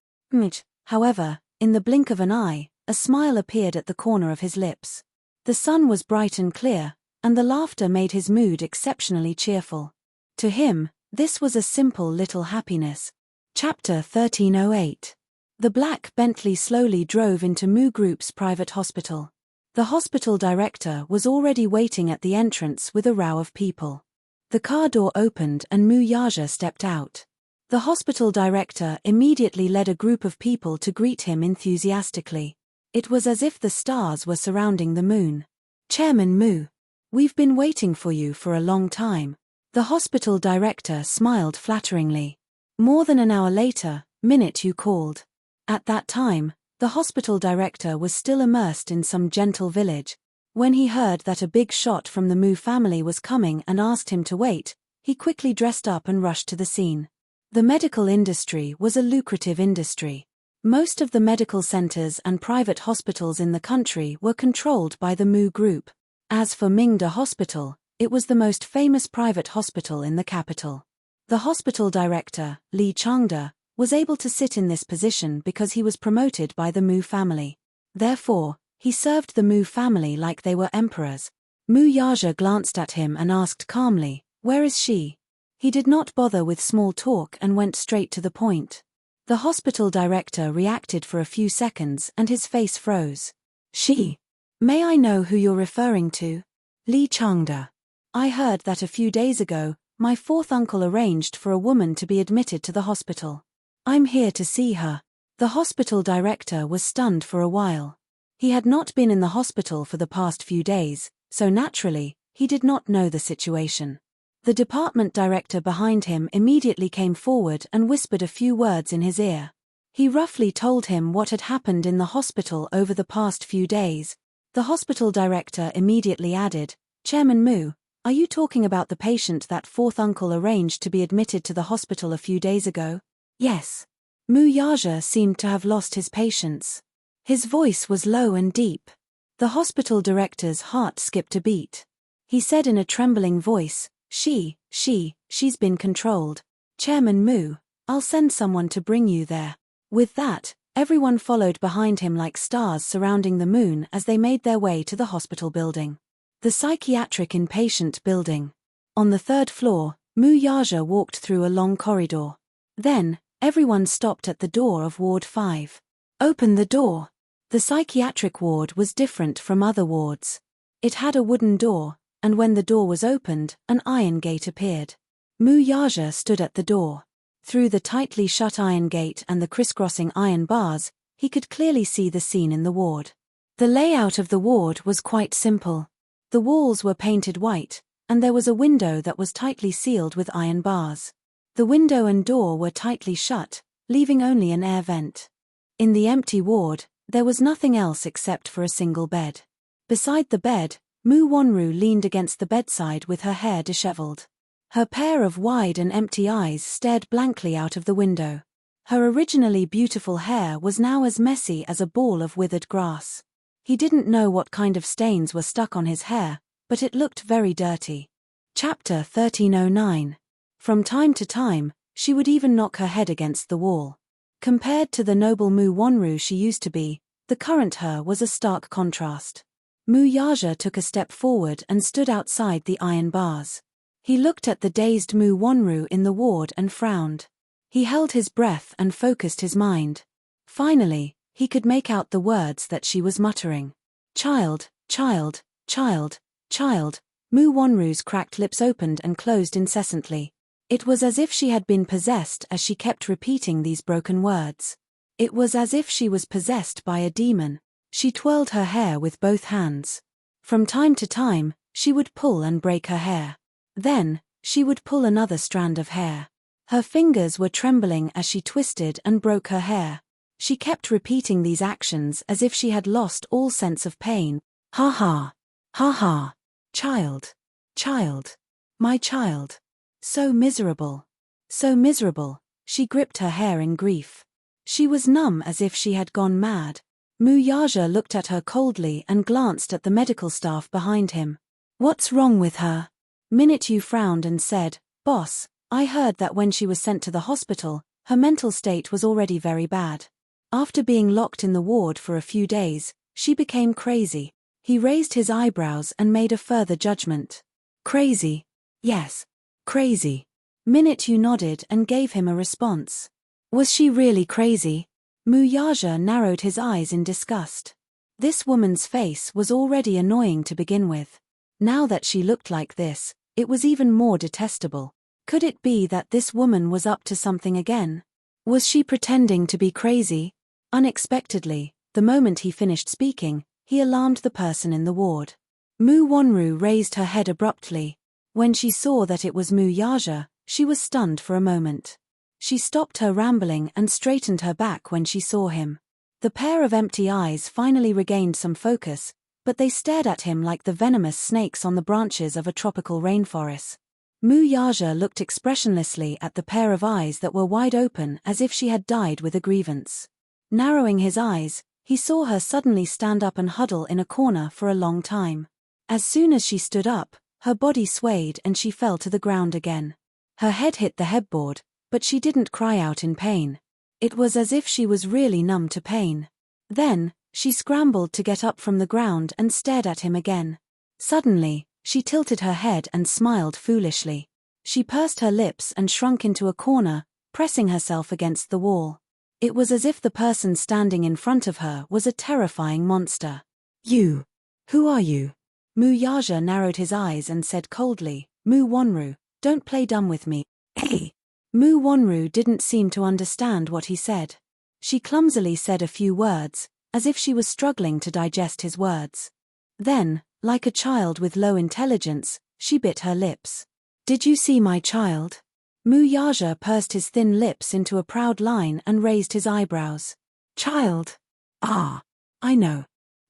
However, in the blink of an eye, a smile appeared at the corner of his lips. The sun was bright and clear, and the laughter made his mood exceptionally cheerful. To him, this was a simple little happiness. Chapter 1308. The black Bentley slowly drove into Moo Group's private hospital. The hospital director was already waiting at the entrance with a row of people. The car door opened and Mu Yaja stepped out. The hospital director immediately led a group of people to greet him enthusiastically. It was as if the stars were surrounding the moon. "Chairman Mu. We've been waiting for you for a long time." The hospital director smiled flatteringly. "More than an hour later, minute you called." At that time, the hospital director was still immersed in some gentle village. When he heard that a big shot from the Mu family was coming and asked him to wait, he quickly dressed up and rushed to the scene. The medical industry was a lucrative industry. Most of the medical centers and private hospitals in the country were controlled by the Mu Group. As for Mingda Hospital, it was the most famous private hospital in the capital. The hospital director, Li Changda, was able to sit in this position because he was promoted by the Mu family. Therefore, he served the Mu family like they were emperors. Mu Yaja glanced at him and asked calmly, "Where is she?" He did not bother with small talk and went straight to the point. The hospital director reacted for a few seconds and his face froze. "She? May I know who you're referring to?" "Li Changda. I heard that a few days ago, my fourth uncle arranged for a woman to be admitted to the hospital. I'm here to see her." The hospital director was stunned for a while. He had not been in the hospital for the past few days, so naturally, he did not know the situation. The department director behind him immediately came forward and whispered a few words in his ear. He roughly told him what had happened in the hospital over the past few days. The hospital director immediately added, "Chairman Mu, are you talking about the patient that fourth uncle arranged to be admitted to the hospital a few days ago?" "Yes." Mu Yaja seemed to have lost his patience. His voice was low and deep. The hospital director's heart skipped a beat. He said in a trembling voice, She's been controlled. Chairman Mu, I'll send someone to bring you there." With that, everyone followed behind him like stars surrounding the moon as they made their way to the hospital building. The psychiatric inpatient building. On the third floor, Mu Yaja walked through a long corridor. Then, everyone stopped at the door of Ward 5. "Open the door." The psychiatric ward was different from other wards. It had a wooden door, and when the door was opened, an iron gate appeared. Mu Yaja stood at the door. Through the tightly shut iron gate and the crisscrossing iron bars, he could clearly see the scene in the ward. The layout of the ward was quite simple. The walls were painted white, and there was a window that was tightly sealed with iron bars. The window and door were tightly shut, leaving only an air vent. In the empty ward, there was nothing else except for a single bed. Beside the bed, Mu Wonru leaned against the bedside with her hair disheveled. Her pair of wide and empty eyes stared blankly out of the window. Her originally beautiful hair was now as messy as a ball of withered grass. He didn't know what kind of stains were stuck on his hair, but it looked very dirty. Chapter 1309. From time to time, she would even knock her head against the wall. Compared to the noble Mu Wonru she used to be, the current her was a stark contrast. Mu Yaja took a step forward and stood outside the iron bars. He looked at the dazed Mu Wonru in the ward and frowned. He held his breath and focused his mind. Finally, he could make out the words that she was muttering. "Child, child, child, child." Mu Wonru's cracked lips opened and closed incessantly. It was as if she had been possessed as she kept repeating these broken words. It was as if she was possessed by a demon. She twirled her hair with both hands. From time to time, she would pull and break her hair. Then, she would pull another strand of hair. Her fingers were trembling as she twisted and broke her hair. She kept repeating these actions as if she had lost all sense of pain. "Ha ha! Ha ha! Child! Child! My child! So miserable! So miserable!" She gripped her hair in grief. She was numb as if she had gone mad. Mu Yaja looked at her coldly and glanced at the medical staff behind him. What's wrong with her? Minute Yu frowned and said, Boss, I heard that when she was sent to the hospital, her mental state was already very bad. After being locked in the ward for a few days, she became crazy. He raised his eyebrows and made a further judgment. Crazy? Yes. Crazy. Minute Yu nodded and gave him a response. Was she really crazy? Mu Yaja narrowed his eyes in disgust. This woman's face was already annoying to begin with. Now that she looked like this, it was even more detestable. Could it be that this woman was up to something again? Was she pretending to be crazy? Unexpectedly, the moment he finished speaking, he alarmed the person in the ward. Mu Wonru raised her head abruptly. When she saw that it was Mu Yaja, she was stunned for a moment. She stopped her rambling and straightened her back when she saw him. The pair of empty eyes finally regained some focus, but they stared at him like the venomous snakes on the branches of a tropical rainforest. Mu Yaja looked expressionlessly at the pair of eyes that were wide open as if she had died with a grievance. Narrowing his eyes, he saw her suddenly stand up and huddle in a corner for a long time. As soon as she stood up, her body swayed and she fell to the ground again. Her head hit the headboard, but she didn't cry out in pain. It was as if she was really numb to pain. Then, she scrambled to get up from the ground and stared at him again. Suddenly, she tilted her head and smiled foolishly. She pursed her lips and shrunk into a corner, pressing herself against the wall. It was as if the person standing in front of her was a terrifying monster. You. Who are you? Mu Yaja narrowed his eyes and said coldly, Mu Wonru, don't play dumb with me. Hey! Mu Wonru didn't seem to understand what he said. She clumsily said a few words, as if she was struggling to digest his words. Then, like a child with low intelligence, she bit her lips. Did you see my child? Mu Yaja pursed his thin lips into a proud line and raised his eyebrows. Child? Ah, I know.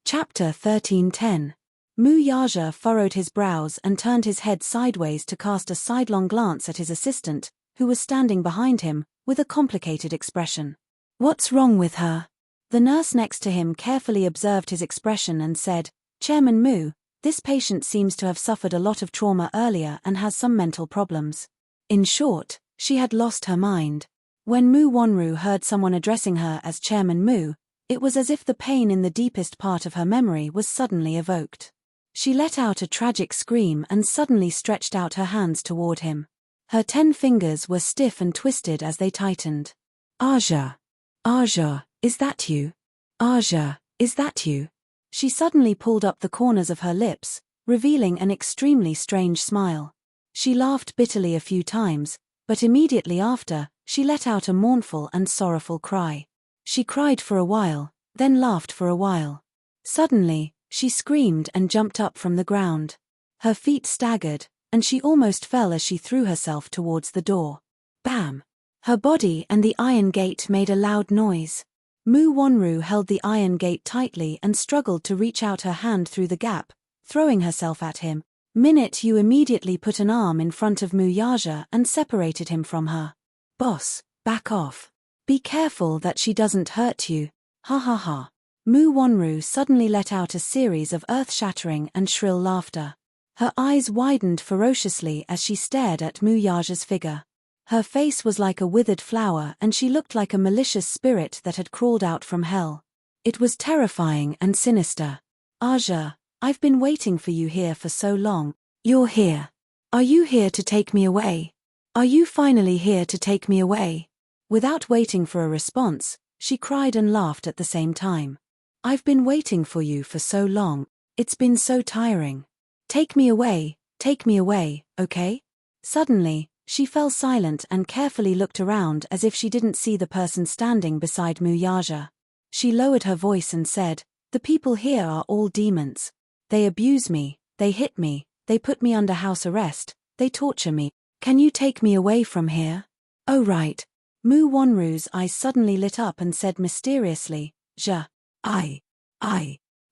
Chapter 13:10. Mu Yaja furrowed his brows and turned his head sideways to cast a sidelong glance at his assistant, who was standing behind him, with a complicated expression. What's wrong with her? The nurse next to him carefully observed his expression and said, Chairman Mu, this patient seems to have suffered a lot of trauma earlier and has some mental problems. In short, she had lost her mind. When Mu Wonru heard someone addressing her as Chairman Mu, it was as if the pain in the deepest part of her memory was suddenly evoked. She let out a tragic scream and suddenly stretched out her hands toward him. Her 10 fingers were stiff and twisted as they tightened. Aja. Aja, is that you? Aja, is that you? She suddenly pulled up the corners of her lips, revealing an extremely strange smile. She laughed bitterly a few times, but immediately after, she let out a mournful and sorrowful cry. She cried for a while, then laughed for a while. Suddenly, she screamed and jumped up from the ground. Her feet staggered, and she almost fell as she threw herself towards the door. Bam! Her body and the iron gate made a loud noise. Mu Wonru held the iron gate tightly and struggled to reach out her hand through the gap, throwing herself at him. Minute Yu immediately put an arm in front of Mu Yaja and separated him from her. Boss, back off. Be careful that she doesn't hurt you. Ha ha ha. Mu Wonru suddenly let out a series of earth-shattering and shrill laughter. Her eyes widened ferociously as she stared at Mu Yaja's figure. Her face was like a withered flower and she looked like a malicious spirit that had crawled out from hell. It was terrifying and sinister. Aja, I've been waiting for you here for so long. You're here. Are you here to take me away? Are you finally here to take me away? Without waiting for a response, she cried and laughed at the same time. I've been waiting for you for so long. It's been so tiring. Take me away, okay? Suddenly, she fell silent and carefully looked around as if she didn't see the person standing beside Mu Yaja. She lowered her voice and said, The people here are all demons. They abuse me, they hit me, they put me under house arrest, they torture me. Can you take me away from here? Oh right. Mu Wonru's eyes suddenly lit up and said mysteriously,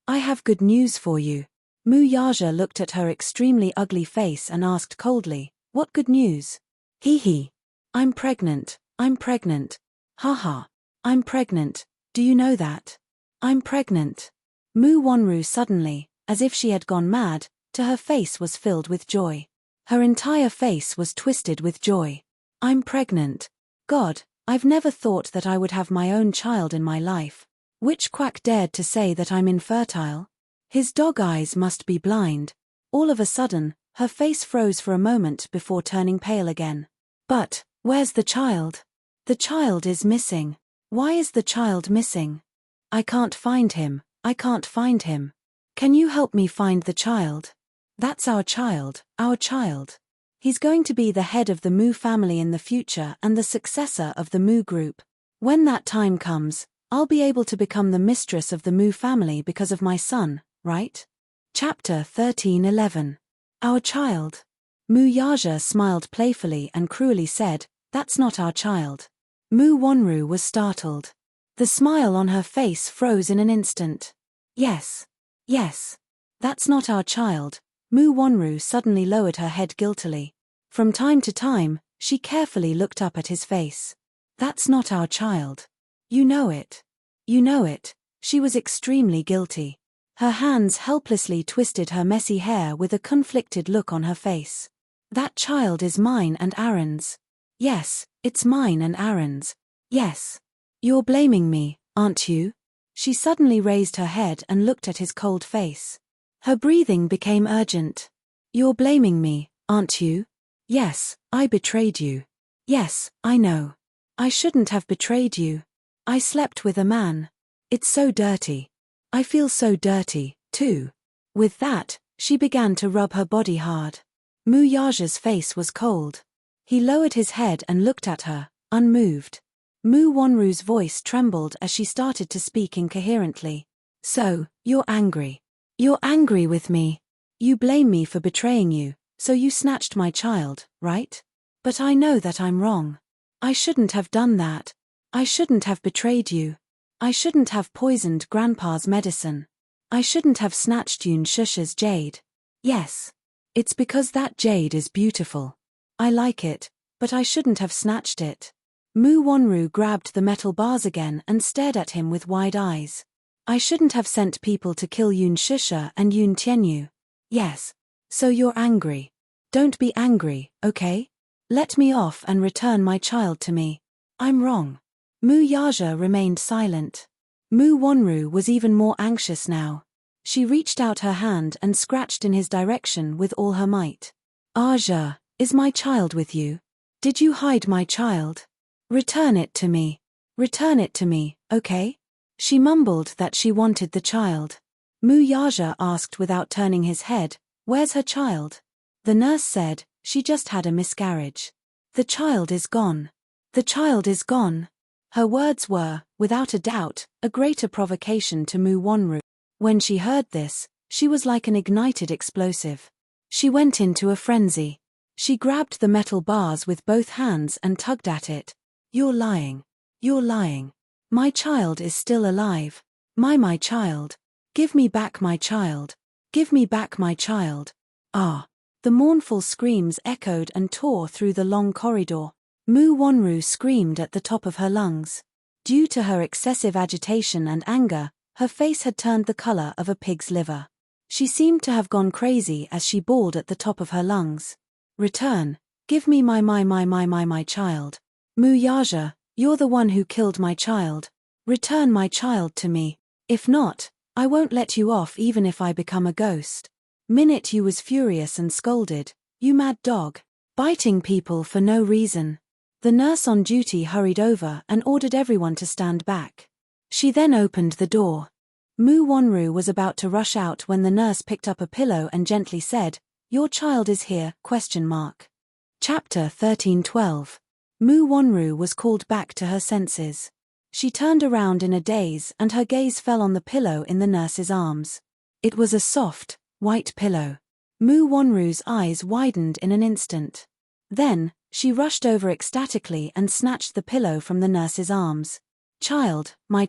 I have good news for you. Mu Yaja looked at her extremely ugly face and asked coldly, What good news? Hee. I'm pregnant. Haha. I'm pregnant, do you know that? I'm pregnant. Mu Wonru suddenly, as if she had gone mad, to her face was filled with joy. Her entire face was twisted with joy. I'm pregnant. God, I've never thought that I would have my own child in my life. Which quack dared to say that I'm infertile? His dog eyes must be blind. All of a sudden, her face froze for a moment before turning pale again. But, where's the child? The child is missing. Why is the child missing? I can't find him. I can't find him. Can you help me find the child? That's our child, our child. He's going to be the head of the Moo family in the future and the successor of the Moo group. When that time comes, I'll be able to become the mistress of the Moo family because of my son, right? Chapter 13:11. Our child. Moo Yaja smiled playfully and cruelly said, "That's not our child." Moo Wonru was startled. The smile on her face froze in an instant. Yes. Yes. That's not our child. Moo Wonru suddenly lowered her head guiltily. From time to time, she carefully looked up at his face. That's not our child. You know it. You know it. She was extremely guilty. Her hands helplessly twisted her messy hair with a conflicted look on her face. That child is mine and Aaron's. Yes, it's mine and Aaron's. Yes. You're blaming me, aren't you? She suddenly raised her head and looked at his cold face. Her breathing became urgent. You're blaming me, aren't you? Yes, I betrayed you. Yes, I know. I shouldn't have betrayed you. I slept with a man. It's so dirty. I feel so dirty, too. With that, she began to rub her body hard. Moo Yaja's face was cold. He lowered his head and looked at her, unmoved. Moo Wonru's voice trembled as she started to speak incoherently. So, you're angry. You're angry with me. You blame me for betraying you, so you snatched my child, right? But I know that I'm wrong. I shouldn't have done that. I shouldn't have betrayed you. I shouldn't have poisoned Grandpa's medicine. I shouldn't have snatched Yoon Shusha's jade. Yes. It's because that jade is beautiful. I like it, but I shouldn't have snatched it. Moo Wonru grabbed the metal bars again and stared at him with wide eyes. I shouldn't have sent people to kill Yoon Shusha and Yoon Tianyu. Yes. So you're angry. Don't be angry, okay? Let me off and return my child to me. I'm wrong. Moo Yaja remained silent. Moo Wonru was even more anxious now. She reached out her hand and scratched in his direction with all her might. Aja, is my child with you? Did you hide my child? Return it to me. Return it to me, okay? She mumbled that she wanted the child. Moo Yaja asked without turning his head, "Where's her child?" The nurse said, "She just had a miscarriage." The child is gone. The child is gone. Her words were, without a doubt, a greater provocation to Moo Wonru. When she heard this, she was like an ignited explosive. She went into a frenzy. She grabbed the metal bars with both hands and tugged at it. You're lying. You're lying. My child is still alive. My child. Give me back my child. Give me back my child. Ah. The mournful screams echoed and tore through the long corridor. Moo Wonru screamed at the top of her lungs. Due to her excessive agitation and anger, her face had turned the color of a pig's liver. She seemed to have gone crazy as she bawled at the top of her lungs. Return. Give me my child. Moo Yaja, you're the one who killed my child. Return my child to me. If not, I won't let you off even if I become a ghost. Minute you was furious and scolded, "You mad dog. Biting people for no reason." The nurse on duty hurried over and ordered everyone to stand back. She then opened the door. Moo Wonru was about to rush out when the nurse picked up a pillow and gently said, "Your child is here?" Chapter 13:12. Moo Wonru was called back to her senses. She turned around in a daze and her gaze fell on the pillow in the nurse's arms. It was a soft, white pillow. Moo Wonru's eyes widened in an instant. Then, she rushed over ecstatically and snatched the pillow from the nurse's arms. Child, my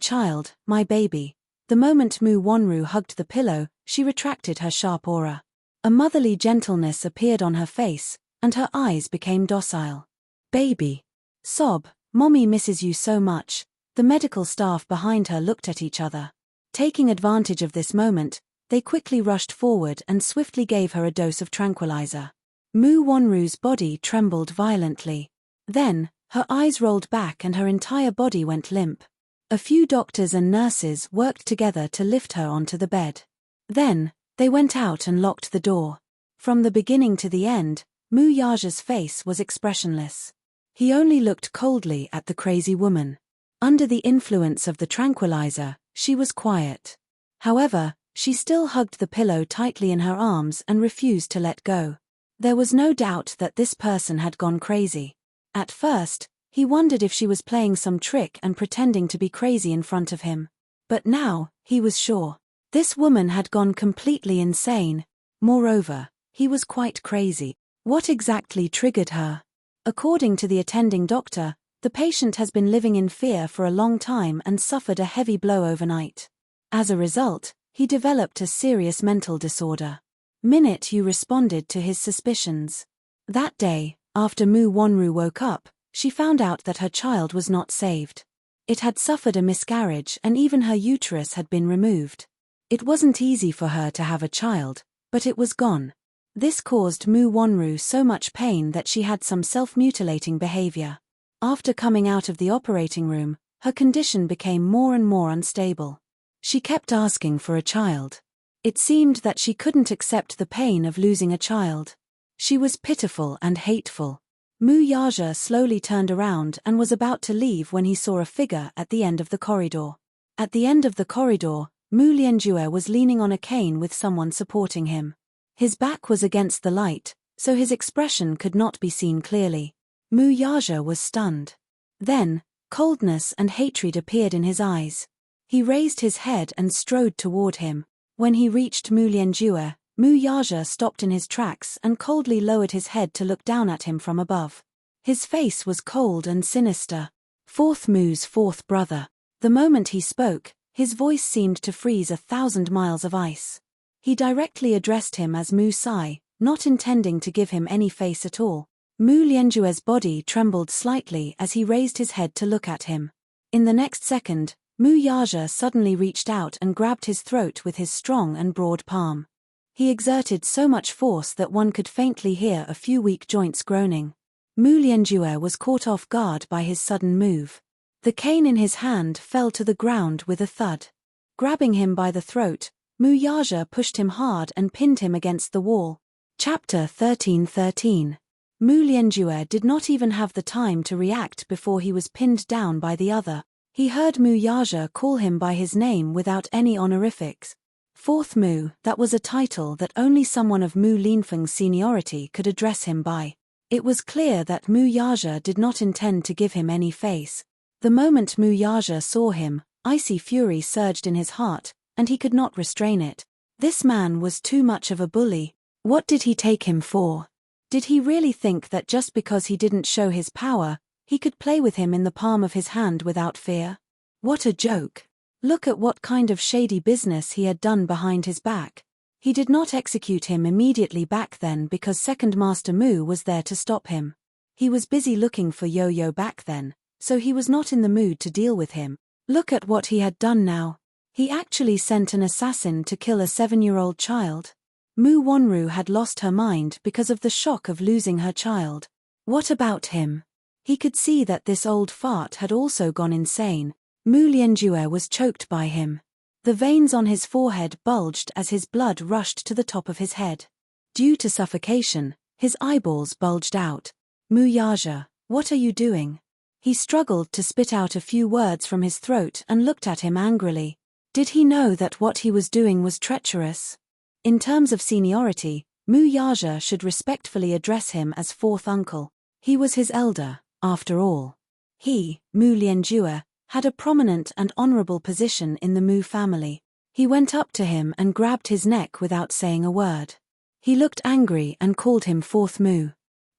baby." The moment Moo Wonru hugged the pillow, she retracted her sharp aura. A motherly gentleness appeared on her face, and her eyes became docile. "Baby." Sob, "Mommy misses you so much." The medical staff behind her looked at each other. Taking advantage of this moment, they they quickly rushed forward and swiftly gave her a dose of tranquilizer. Mu Wonru's body trembled violently. Then, her eyes rolled back and her entire body went limp. A few doctors and nurses worked together to lift her onto the bed. Then, they went out and locked the door. From the beginning to the end, Mu Yaja's face was expressionless. He only looked coldly at the crazy woman. Under the influence of the tranquilizer, she was quiet. However, she still hugged the pillow tightly in her arms and refused to let go. There was no doubt that this person had gone crazy. At first, he wondered if she was playing some trick and pretending to be crazy in front of him. But now, he was sure. This woman had gone completely insane. Moreover, he was quite crazy. What exactly triggered her? According to the attending doctor, the patient has been living in fear for a long time and suffered a heavy blow overnight. As a result, he developed a serious mental disorder. Minute Yu responded to his suspicions. That day, after Mu Wonru woke up, she found out that her child was not saved. It had suffered a miscarriage and even her uterus had been removed. It wasn't easy for her to have a child, but it was gone. This caused Mu Wonru so much pain that she had some self-mutilating behavior. After coming out of the operating room, her condition became more and more unstable. She kept asking for a child. It seemed that she couldn't accept the pain of losing a child. She was pitiful and hateful. Mu Yaja slowly turned around and was about to leave when he saw a figure at the end of the corridor. At the end of the corridor, Mu Lianjue was leaning on a cane with someone supporting him. His back was against the light, so his expression could not be seen clearly. Mu Yaja was stunned. Then, coldness and hatred appeared in his eyes. He raised his head and strode toward him. When he reached Mu Lianjue, Mu Yaja stopped in his tracks and coldly lowered his head to look down at him from above. His face was cold and sinister. Fourth Mu's fourth brother. The moment he spoke, his voice seemed to freeze 1,000 miles of ice. He directly addressed him as Mu Sai, not intending to give him any face at all. Mu Lianjue's body trembled slightly as he raised his head to look at him. In the next second, Mu Yaja suddenly reached out and grabbed his throat with his strong and broad palm. He exerted so much force that one could faintly hear a few weak joints groaning. Mu Lianjue was caught off guard by his sudden move. The cane in his hand fell to the ground with a thud. Grabbing him by the throat, Mu Yaja pushed him hard and pinned him against the wall. Chapter 13:13. Mu Lianjue did not even have the time to react before he was pinned down by the other. He heard Mu Yaja call him by his name without any honorifics. Fourth Mu, that was a title that only someone of Mu Linfeng's seniority could address him by. It was clear that Mu Yaja did not intend to give him any face. The moment Mu Yaja saw him, icy fury surged in his heart, and he could not restrain it. This man was too much of a bully. What did he take him for? Did he really think that just because he didn't show his power, he could play with him in the palm of his hand without fear? What a joke. Look at what kind of shady business he had done behind his back. He did not execute him immediately back then because Second Master Mu was there to stop him. He was busy looking for Yo-Yo back then, so he was not in the mood to deal with him. Look at what he had done now. He actually sent an assassin to kill a 7-year-old child. Mu Wonru had lost her mind because of the shock of losing her child. What about him? He could see that this old fart had also gone insane. Mu Lianjue was choked by him. The veins on his forehead bulged as his blood rushed to the top of his head. Due to suffocation, his eyeballs bulged out. Mu Yaja, what are you doing? He struggled to spit out a few words from his throat and looked at him angrily. Did he know that what he was doing was treacherous? In terms of seniority, Mu Yaja should respectfully address him as fourth uncle. He was his elder, after all. He, Mu Lianjue, had a prominent and honorable position in the Mu family. He went up to him and grabbed his neck without saying a word. He looked angry and called him Fourth Mu.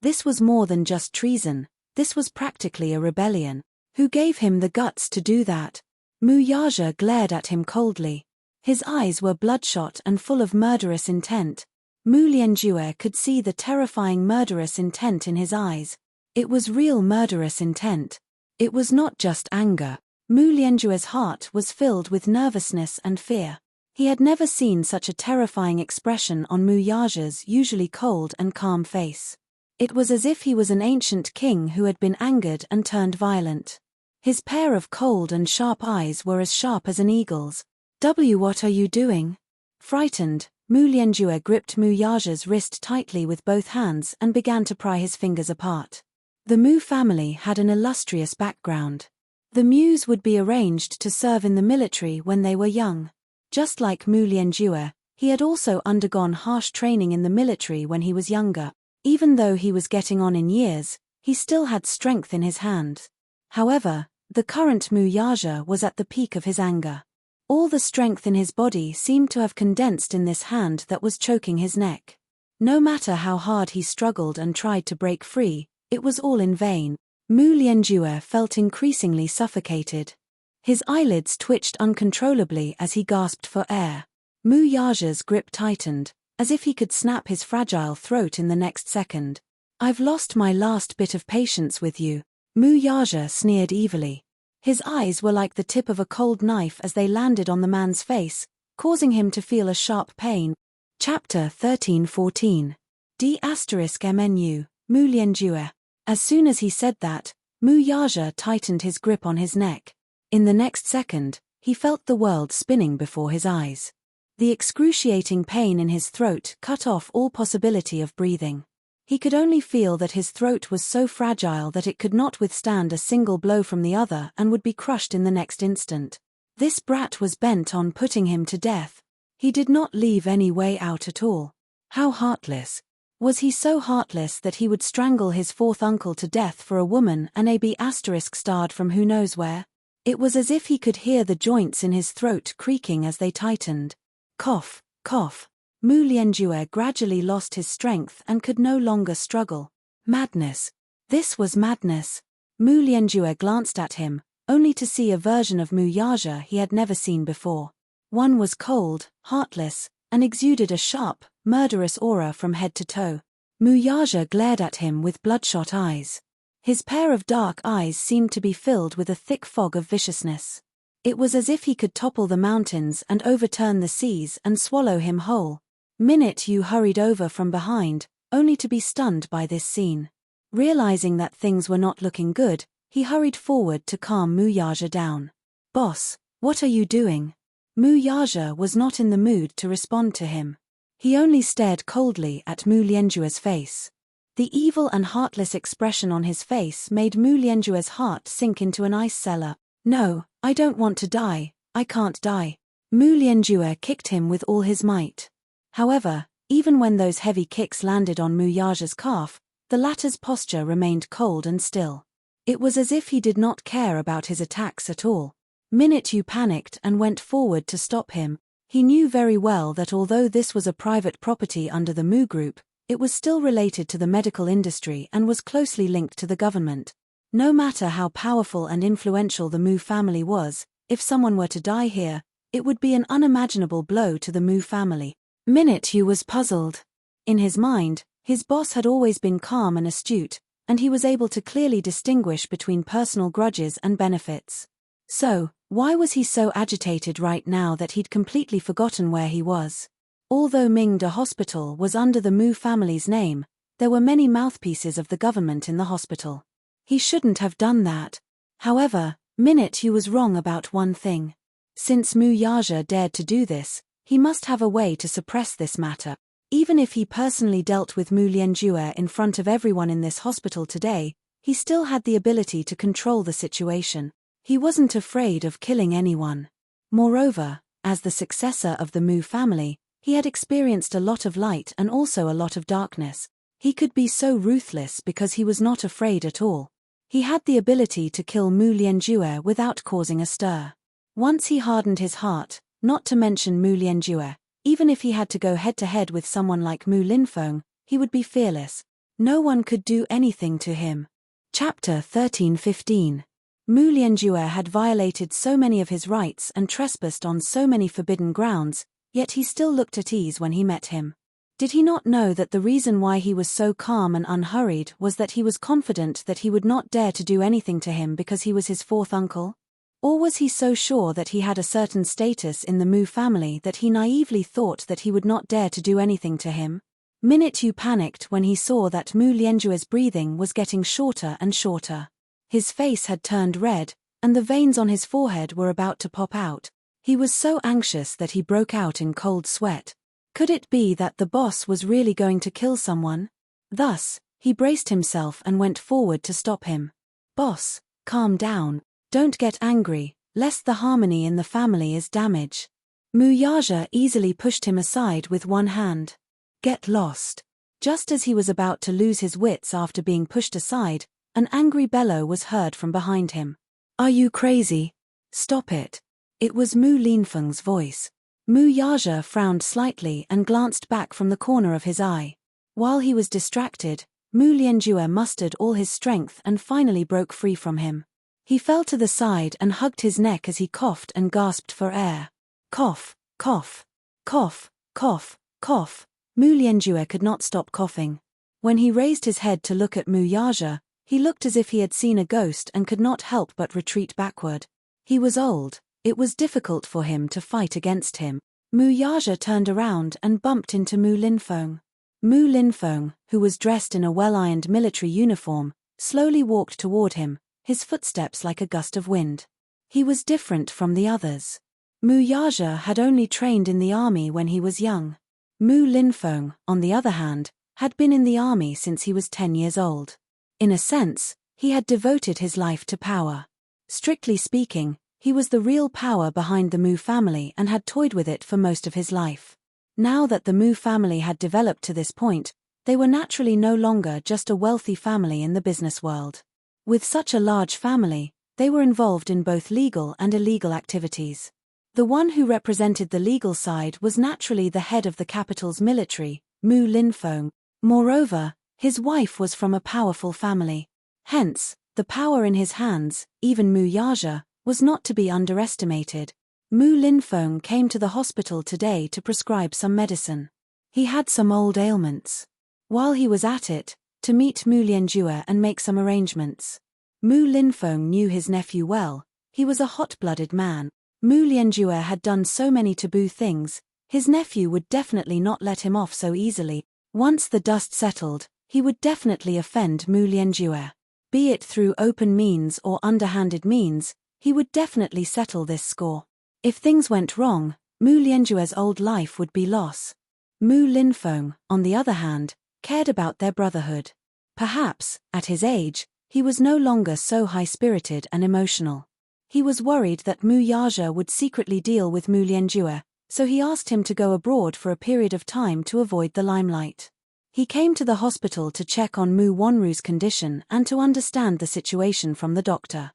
This was more than just treason, this was practically a rebellion. Who gave him the guts to do that? Mu Yaja glared at him coldly. His eyes were bloodshot and full of murderous intent. Mu Lianjue could see the terrifying murderous intent in his eyes. It was real murderous intent. It was not just anger. Mu Lianjue's heart was filled with nervousness and fear. He had never seen such a terrifying expression on Mu Yaja's usually cold and calm face. It was as if he was an ancient king who had been angered and turned violent. His pair of cold and sharp eyes were as sharp as an eagle's. What are you doing? Frightened, Mu Lianjue gripped Mu Yaja's wrist tightly with both hands and began to pry his fingers apart. The Mu family had an illustrious background. The Mus would be arranged to serve in the military when they were young. Just like Mu Lianjue, he had also undergone harsh training in the military when he was younger. Even though he was getting on in years, he still had strength in his hands. However, the current Mu Yaja was at the peak of his anger. All the strength in his body seemed to have condensed in this hand that was choking his neck. No matter how hard he struggled and tried to break free, it was all in vain. Mu Lianjue felt increasingly suffocated. His eyelids twitched uncontrollably as he gasped for air. Mu Yaja's grip tightened, as if he could snap his fragile throat in the next second. I've lost my last bit of patience with you, Mu Yaja sneered evilly. His eyes were like the tip of a cold knife as they landed on the man's face, causing him to feel a sharp pain. Chapter 13-14. D*MNU, Mu Lianjue. As soon as he said that, Mu Yaja tightened his grip on his neck. In the next second, he felt the world spinning before his eyes. The excruciating pain in his throat cut off all possibility of breathing. He could only feel that his throat was so fragile that it could not withstand a single blow from the other and would be crushed in the next instant. This brat was bent on putting him to death. He did not leave any way out at all. How heartless. Was he so heartless that he would strangle his fourth uncle to death for a woman and a B** starred from who knows where? It was as if he could hear the joints in his throat creaking as they tightened. Cough, cough. Mu Lianjue gradually lost his strength and could no longer struggle. Madness. This was madness. Mu Lianjue glanced at him, only to see a version of Mu Yaja he had never seen before. One was cold, heartless, and exuded a sharp, murderous aura from head to toe. Mu Yaja glared at him with bloodshot eyes. His pair of dark eyes seemed to be filled with a thick fog of viciousness. It was as if he could topple the mountains and overturn the seas and swallow him whole. Yu hurried over from behind, only to be stunned by this scene. Realizing that things were not looking good, he hurried forward to calm Mu Yaja down. Boss, what are you doing? Mu Yaja was not in the mood to respond to him. He only stared coldly at Mu Lianjue's face. The evil and heartless expression on his face made Mu Lianjue's heart sink into an ice cellar. No, I don't want to die, I can't die. Mu Lianjue kicked him with all his might. However, even when those heavy kicks landed on Mu Yaja's calf, the latter's posture remained cold and still. It was as if he did not care about his attacks at all. Yu panicked and went forward to stop him. He knew very well that although this was a private property under the Mu Group, it was still related to the medical industry and was closely linked to the government. No matter how powerful and influential the Mu family was, if someone were to die here, it would be an unimaginable blow to the Mu family. Yu was puzzled. In his mind, his boss had always been calm and astute, and he was able to clearly distinguish between personal grudges and benefits. So, why was he so agitated right now that he'd completely forgotten where he was? Although Mingde Hospital was under the Mu family's name, there were many mouthpieces of the government in the hospital. He shouldn't have done that. However, Yu was wrong about one thing. Since Mu Yaja dared to do this, he must have a way to suppress this matter. Even if he personally dealt with Mu Lianjue in front of everyone in this hospital today, he still had the ability to control the situation. He wasn't afraid of killing anyone. Moreover, as the successor of the Mu family, he had experienced a lot of light and also a lot of darkness. He could be so ruthless because he was not afraid at all. He had the ability to kill Mu Lianjue without causing a stir. Once he hardened his heart, not to mention Mu Lianjue, even if he had to go head-to-head with someone like Mu Linfeng, he would be fearless. No one could do anything to him. Chapter 13-15. Mu Lianjue had violated so many of his rights and trespassed on so many forbidden grounds, yet he still looked at ease when he met him. Did he not know that the reason why he was so calm and unhurried was that he was confident that he would not dare to do anything to him because he was his fourth uncle? Or was he so sure that he had a certain status in the Mu family that he naively thought that he would not dare to do anything to him? Minute Yu panicked when he saw that Mu Lianjue's breathing was getting shorter and shorter. His face had turned red, and the veins on his forehead were about to pop out. He was so anxious that he broke out in cold sweat. Could it be that the boss was really going to kill someone? Thus, he braced himself and went forward to stop him. "Boss, calm down. Don't get angry, lest the harmony in the family is damaged." Mu Yaja easily pushed him aside with one hand. "Get lost." Just as he was about to lose his wits after being pushed aside, an angry bellow was heard from behind him. "Are you crazy? Stop it." It was Mu Linfeng's voice. Mu Yaja frowned slightly and glanced back from the corner of his eye. While he was distracted, Mu Lianjue mustered all his strength and finally broke free from him. He fell to the side and hugged his neck as he coughed and gasped for air. Cough, cough, cough, cough, cough. Mu Lianjue could not stop coughing. When he raised his head to look at Mu Yaja, he looked as if he had seen a ghost and could not help but retreat backward. He was old. It was difficult for him to fight against him. Mu Yaja turned around and bumped into Mu Linfeng. Mu Linfeng, who was dressed in a well-ironed military uniform, slowly walked toward him, his footsteps like a gust of wind. He was different from the others. Mu Yaja had only trained in the army when he was young. Mu Linfeng, on the other hand, had been in the army since he was 10 years old. In a sense, he had devoted his life to power. Strictly speaking, he was the real power behind the Mu family and had toyed with it for most of his life. Now that the Mu family had developed to this point, they were naturally no longer just a wealthy family in the business world. With such a large family, they were involved in both legal and illegal activities. The one who represented the legal side was naturally the head of the capital's military, Mu Linfeng. Moreover, his wife was from a powerful family. Hence, the power in his hands, even Mu Yaja, was not to be underestimated. Mu Linfeng came to the hospital today to prescribe some medicine. He had some old ailments. While he was at it, to meet Mu Lianjue and make some arrangements. Mu Linfeng knew his nephew well. He was a hot-blooded man. Mu Lianjue had done so many taboo things, his nephew would definitely not let him off so easily. Once the dust settled, he would definitely offend Mu Lianjue. Be it through open means or underhanded means, he would definitely settle this score. If things went wrong, Mu Lianjue's old life would be loss. Mu Linfeng, on the other hand, cared about their brotherhood. Perhaps, at his age, he was no longer so high-spirited and emotional. He was worried that Mu Yaja would secretly deal with Mu Lianjue, so he asked him to go abroad for a period of time to avoid the limelight. He came to the hospital to check on Mu Wanru's condition and to understand the situation from the doctor.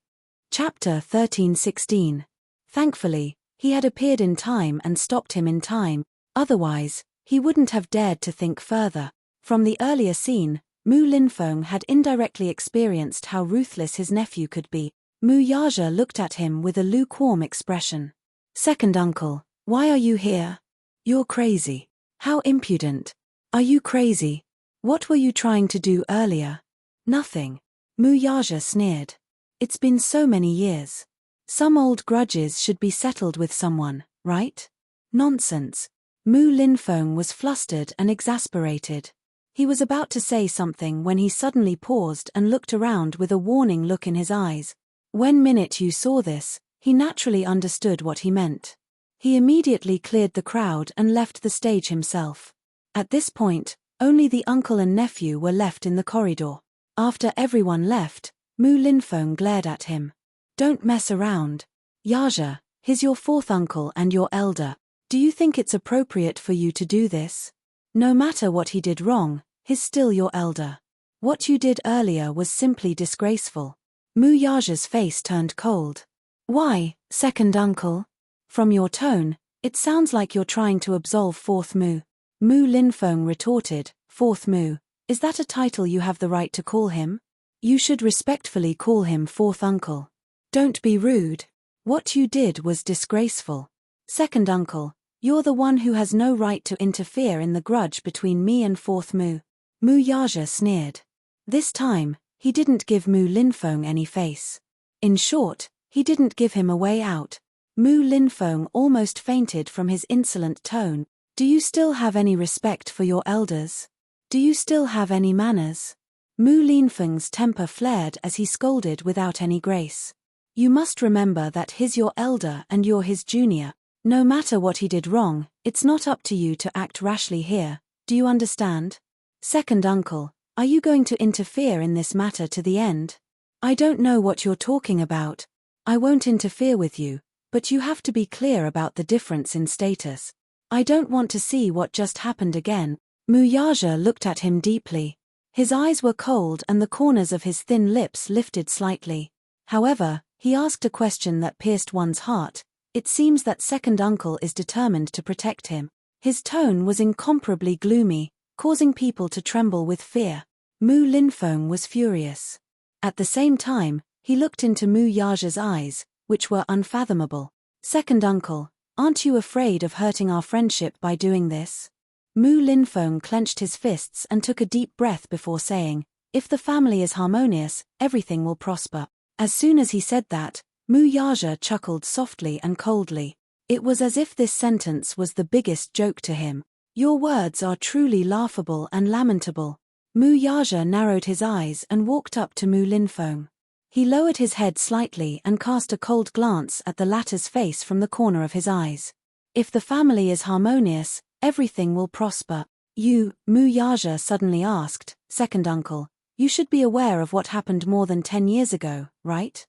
Chapter 13:16. Thankfully, he had appeared in time and stopped him in time, otherwise, he wouldn't have dared to think further. From the earlier scene, Mu Linfeng had indirectly experienced how ruthless his nephew could be. Mu Yaja looked at him with a lukewarm expression. "Second uncle, why are you here? You're crazy. How impudent. Are you crazy? What were you trying to do earlier?" "Nothing." Mu Yaja sneered. "It's been so many years. Some old grudges should be settled with someone, right?" "Nonsense." Mu Linfeng was flustered and exasperated. He was about to say something when he suddenly paused and looked around with a warning look in his eyes. When Minute Yu saw this, he naturally understood what he meant. He immediately cleared the crowd and left the stage himself. At this point, only the uncle and nephew were left in the corridor. After everyone left, Mu Linfeng glared at him. "Don't mess around. Yaja, he's your fourth uncle and your elder. Do you think it's appropriate for you to do this? No matter what he did wrong, he's still your elder. What you did earlier was simply disgraceful." Mu Yaja's face turned cold. "Why, second uncle? From your tone, it sounds like you're trying to absolve fourth Mu." Mu Linfeng retorted, "Fourth Mu, is that a title you have the right to call him? You should respectfully call him fourth uncle. Don't be rude. What you did was disgraceful. Second uncle, you're the one who has no right to interfere in the grudge between me and fourth Mu." Mu Yaja sneered. This time, he didn't give Mu Linfeng any face. In short, He didn't give him a way out. Mu Linfeng almost fainted from his insolent tone. Do you still have any respect for your elders? Do you still have any manners? Mu Linfeng's temper flared as he scolded without any grace. You must remember that he's your elder and you're his junior. No matter what he did wrong, it's not up to you to act rashly here. Do you understand? Second uncle, are you going to interfere in this matter to the end? I don't know what you're talking about. I won't interfere with you, but you have to be clear about the difference in status. I don't want to see what just happened again. Mu Yaja looked at him deeply. His eyes were cold and the corners of his thin lips lifted slightly. However, he asked a question that pierced one's heart. It seems that second uncle is determined to protect him. His tone was incomparably gloomy, causing people to tremble with fear. Mu Linfeng was furious. At the same time, he looked into Mu Yaja's eyes, which were unfathomable. Second uncle, aren't you afraid of hurting our friendship by doing this? Mu Linfeng clenched his fists and took a deep breath before saying, if the family is harmonious, everything will prosper. As soon as he said that, Mu Yaja chuckled softly and coldly. It was as if this sentence was the biggest joke to him. Your words are truly laughable and lamentable. Mu Yaja narrowed his eyes and walked up to Mu Linfeng. He lowered his head slightly and cast a cold glance at the latter's face from the corner of his eyes. If the family is harmonious, everything will prosper. You, Mu Yaja suddenly asked, second uncle, you should be aware of what happened more than 10 years ago, right?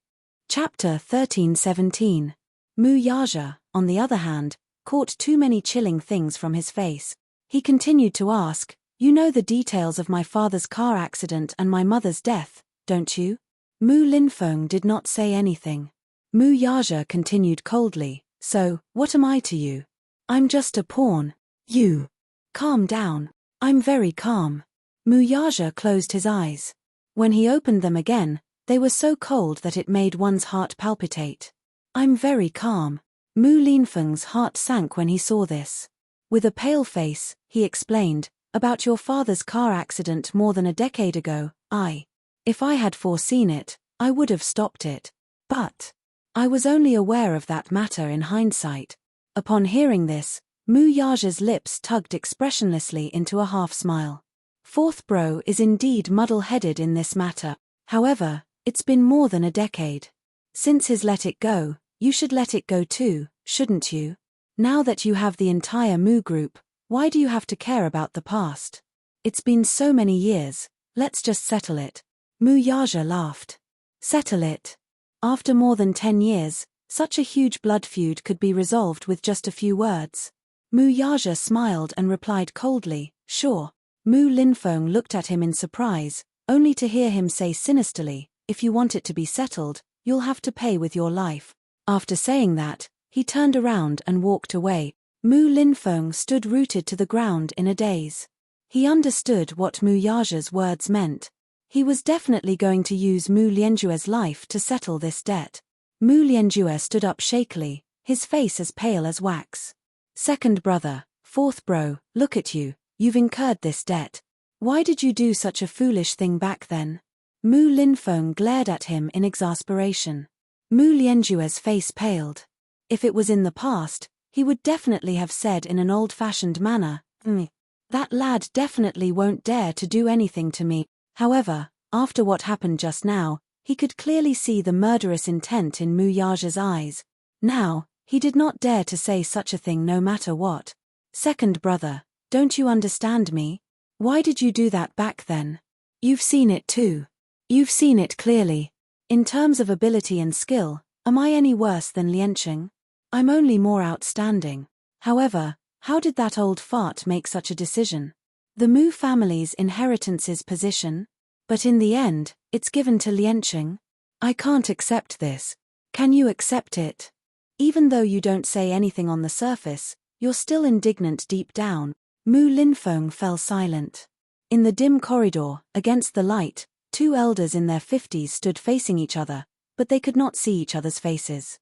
Chapter 13:17. Mu Yaja, on the other hand, caught too many chilling things from his face. He continued to ask, you know the details of my father's car accident and my mother's death, don't you? Mu Linfeng did not say anything. Mu Yaja continued coldly, so, what am I to you? I'm just a pawn. You. Calm down. I'm very calm. Mu Yaja closed his eyes. When he opened them again, they were so cold that it made one's heart palpitate. I'm very calm. Mu Linfeng's heart sank when he saw this. With a pale face, he explained, about your father's car accident more than a decade ago, if I had foreseen it, I would have stopped it. But I was only aware of that matter in hindsight. Upon hearing this, Mu Yaja's lips tugged expressionlessly into a half-smile. Fourth bro is indeed muddle-headed in this matter. However, it's been more than a decade. Since his let it go, you should let it go too, shouldn't you? Now that you have the entire Mu group, why do you have to care about the past? It's been so many years, let's just settle it. Mu Yaja laughed. Settle it. After more than 10 years, such a huge blood feud could be resolved with just a few words. Mu Yaja smiled and replied coldly, sure. Mu Linfeng looked at him in surprise, only to hear him say sinisterly, if you want it to be settled, you'll have to pay with your life. After saying that, he turned around and walked away. Mu Linfeng stood rooted to the ground in a daze. He understood what Mu Yaja's words meant. He was definitely going to use Mu Lianjue's life to settle this debt. Mu Lianjue stood up shakily, his face as pale as wax. Second brother, fourth bro, look at you, you've incurred this debt. Why did you do such a foolish thing back then? Mu Linfeng glared at him in exasperation. Mu Lianjue's face paled. If it was in the past, he would definitely have said in an old-fashioned manner, that lad definitely won't dare to do anything to me. However, after what happened just now, he could clearly see the murderous intent in Mu Yaja's eyes. Now, he did not dare to say such a thing no matter what. Second brother, don't you understand me? Why did you do that back then? You've seen it too. You've seen it clearly. In terms of ability and skill, am I any worse than Liancheng? I'm only more outstanding. However, how did that old fart make such a decision? The Mu family's inheritance's position? But in the end, it's given to Liancheng. I can't accept this. Can you accept it? Even though you don't say anything on the surface, you're still indignant deep down. Mu Linfeng fell silent. In the dim corridor, against the light, two elders in their 50s stood facing each other, but they could not see each other's faces.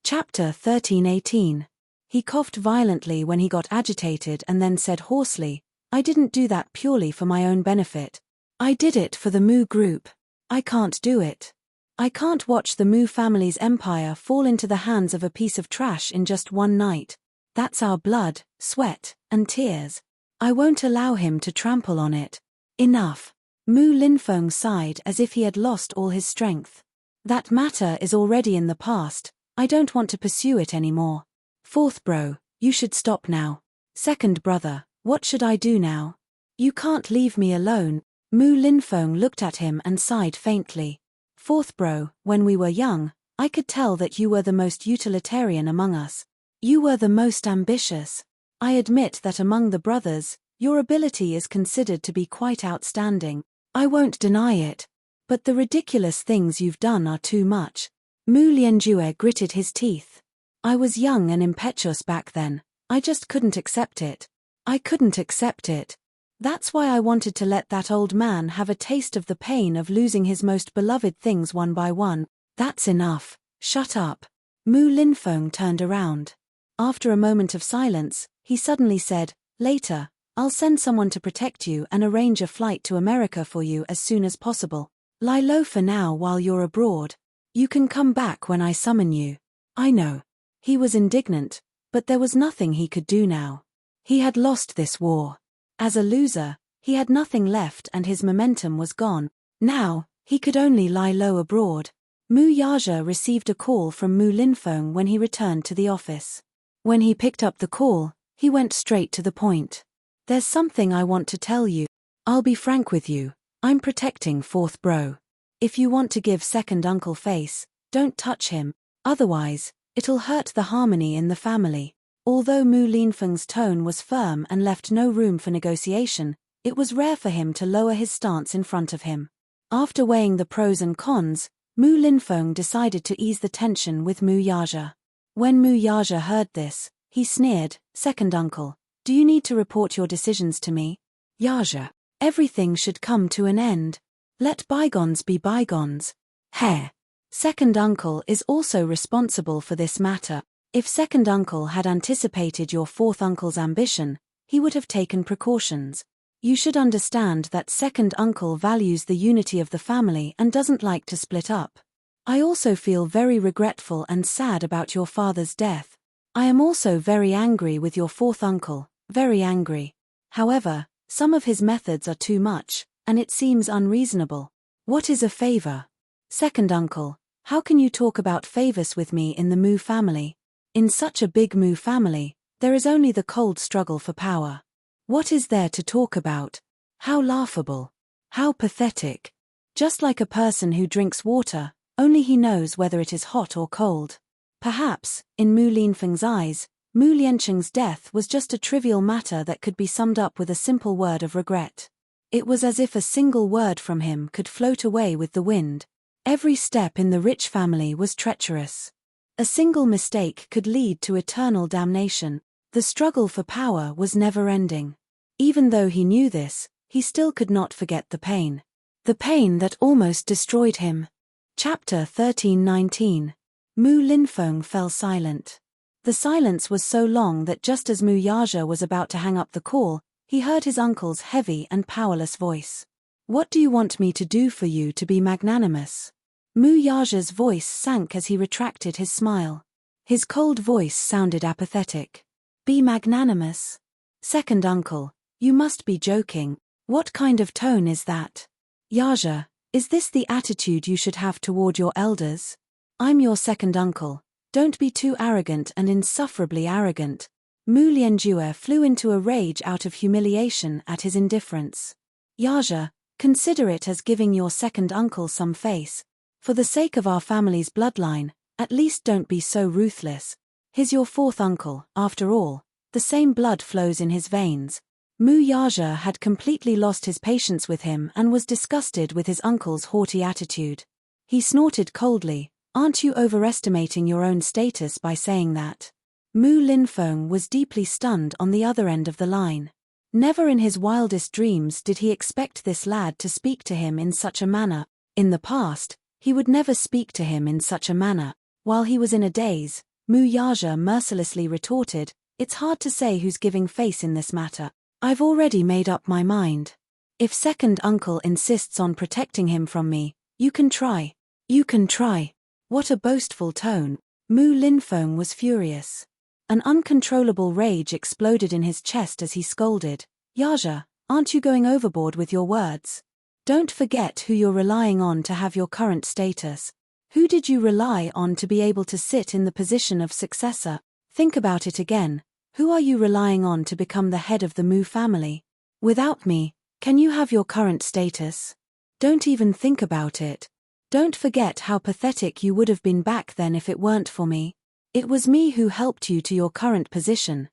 Chapter 13:18. He coughed violently when he got agitated and then said hoarsely, I didn't do that purely for my own benefit. I did it for the Mu group. I can't do it. I can't watch the Mu family's empire fall into the hands of a piece of trash in just one night. That's our blood, sweat, and tears. I won't allow him to trample on it. Enough. Mu Linfeng sighed as if he had lost all his strength. That matter is already in the past. I don't want to pursue it anymore. Fourth bro, you should stop now. Second brother, what should I do now? You can't leave me alone. Mu Linfeng looked at him and sighed faintly. Fourth bro, when we were young, I could tell that you were the most utilitarian among us. You were the most ambitious. I admit that among the brothers, your ability is considered to be quite outstanding. I won't deny it. But the ridiculous things you've done are too much. Mu Lianjue gritted his teeth. I was young and impetuous back then. I just couldn't accept it. I couldn't accept it. That's why I wanted to let that old man have a taste of the pain of losing his most beloved things one by one. That's enough. Shut up. Mu Linfeng turned around. After a moment of silence, he suddenly said, later, I'll send someone to protect you and arrange a flight to America for you as soon as possible. Lie low for now while you're abroad. You can come back when I summon you. I know. He was indignant, but there was nothing he could do now. He had lost this war. As a loser, he had nothing left and his momentum was gone. Now, he could only lie low abroad. Mu Yaja received a call from Mu Linfeng when he returned to the office. When he picked up the call, he went straight to the point. There's something I want to tell you. I'll be frank with you. I'm protecting fourth bro. If you want to give second uncle face, don't touch him. Otherwise, it'll hurt the harmony in the family. Although Mu Linfeng's tone was firm and left no room for negotiation, it was rare for him to lower his stance in front of him. After weighing the pros and cons, Mu Linfeng decided to ease the tension with Mu Yaja. When Mu Yaja heard this, he sneered, second uncle, do you need to report your decisions to me? Yaja, everything should come to an end. Let bygones be bygones. Heh. Second uncle is also responsible for this matter. If second uncle had anticipated your fourth uncle's ambition, he would have taken precautions. You should understand that second uncle values the unity of the family and doesn't like to split up. I also feel very regretful and sad about your father's death. I am also very angry with your fourth uncle, very angry. However, some of his methods are too much, and it seems unreasonable. What is a favor? Second uncle, how can you talk about favors with me in the Mu family? In such a big Mu family, there is only the cold struggle for power. What is there to talk about? How laughable. How pathetic. Just like a person who drinks water, only he knows whether it is hot or cold. Perhaps, in Mu Linfeng's eyes, Mu Liancheng's death was just a trivial matter that could be summed up with a simple word of regret. It was as if a single word from him could float away with the wind. Every step in the rich family was treacherous. A single mistake could lead to eternal damnation. The struggle for power was never-ending. Even though he knew this, he still could not forget the pain. The pain that almost destroyed him. Chapter 13:19. Mu Linfeng fell silent. The silence was so long that just as Mu Yaja was about to hang up the call, he heard his uncle's heavy and powerless voice. What do you want me to do for you to be magnanimous? Mu Yaja's voice sank as he retracted his smile. His cold voice sounded apathetic. Be magnanimous? Second uncle, you must be joking. What kind of tone is that? Yaja, is this the attitude you should have toward your elders? I'm your second uncle. Don't be too arrogant and insufferably arrogant. Mu Lianjue flew into a rage out of humiliation at his indifference. Yaja, consider it as giving your second uncle some face. For the sake of our family's bloodline, at least don't be so ruthless. He's your fourth uncle, after all. The same blood flows in his veins. Mu Yaja had completely lost his patience with him and was disgusted with his uncle's haughty attitude. He snorted coldly, aren't you overestimating your own status by saying that? Mu Linfeng was deeply stunned on the other end of the line. Never in his wildest dreams did he expect this lad to speak to him in such a manner. In the past, he would never speak to him in such a manner. While he was in a daze, Mu Yaja mercilessly retorted, it's hard to say who's giving face in this matter. I've already made up my mind. If second uncle insists on protecting him from me, you can try. You can try. What a boastful tone. Mu Linfeng was furious. An uncontrollable rage exploded in his chest as he scolded. Yaja, aren't you going overboard with your words? Don't forget who you're relying on to have your current status. Who did you rely on to be able to sit in the position of successor? Think about it again. Who are you relying on to become the head of the Mu family? Without me, can you have your current status? Don't even think about it. Don't forget how pathetic you would have been back then if it weren't for me. It was me who helped you to your current position.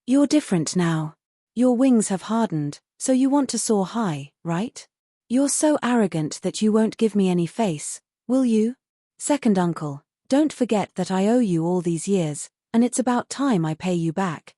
You're different now. Your wings have hardened, so you want to soar high, right? You're so arrogant that you won't give me any face, will you? Second uncle, don't forget that I owe you all these years, and it's about time I pay you back.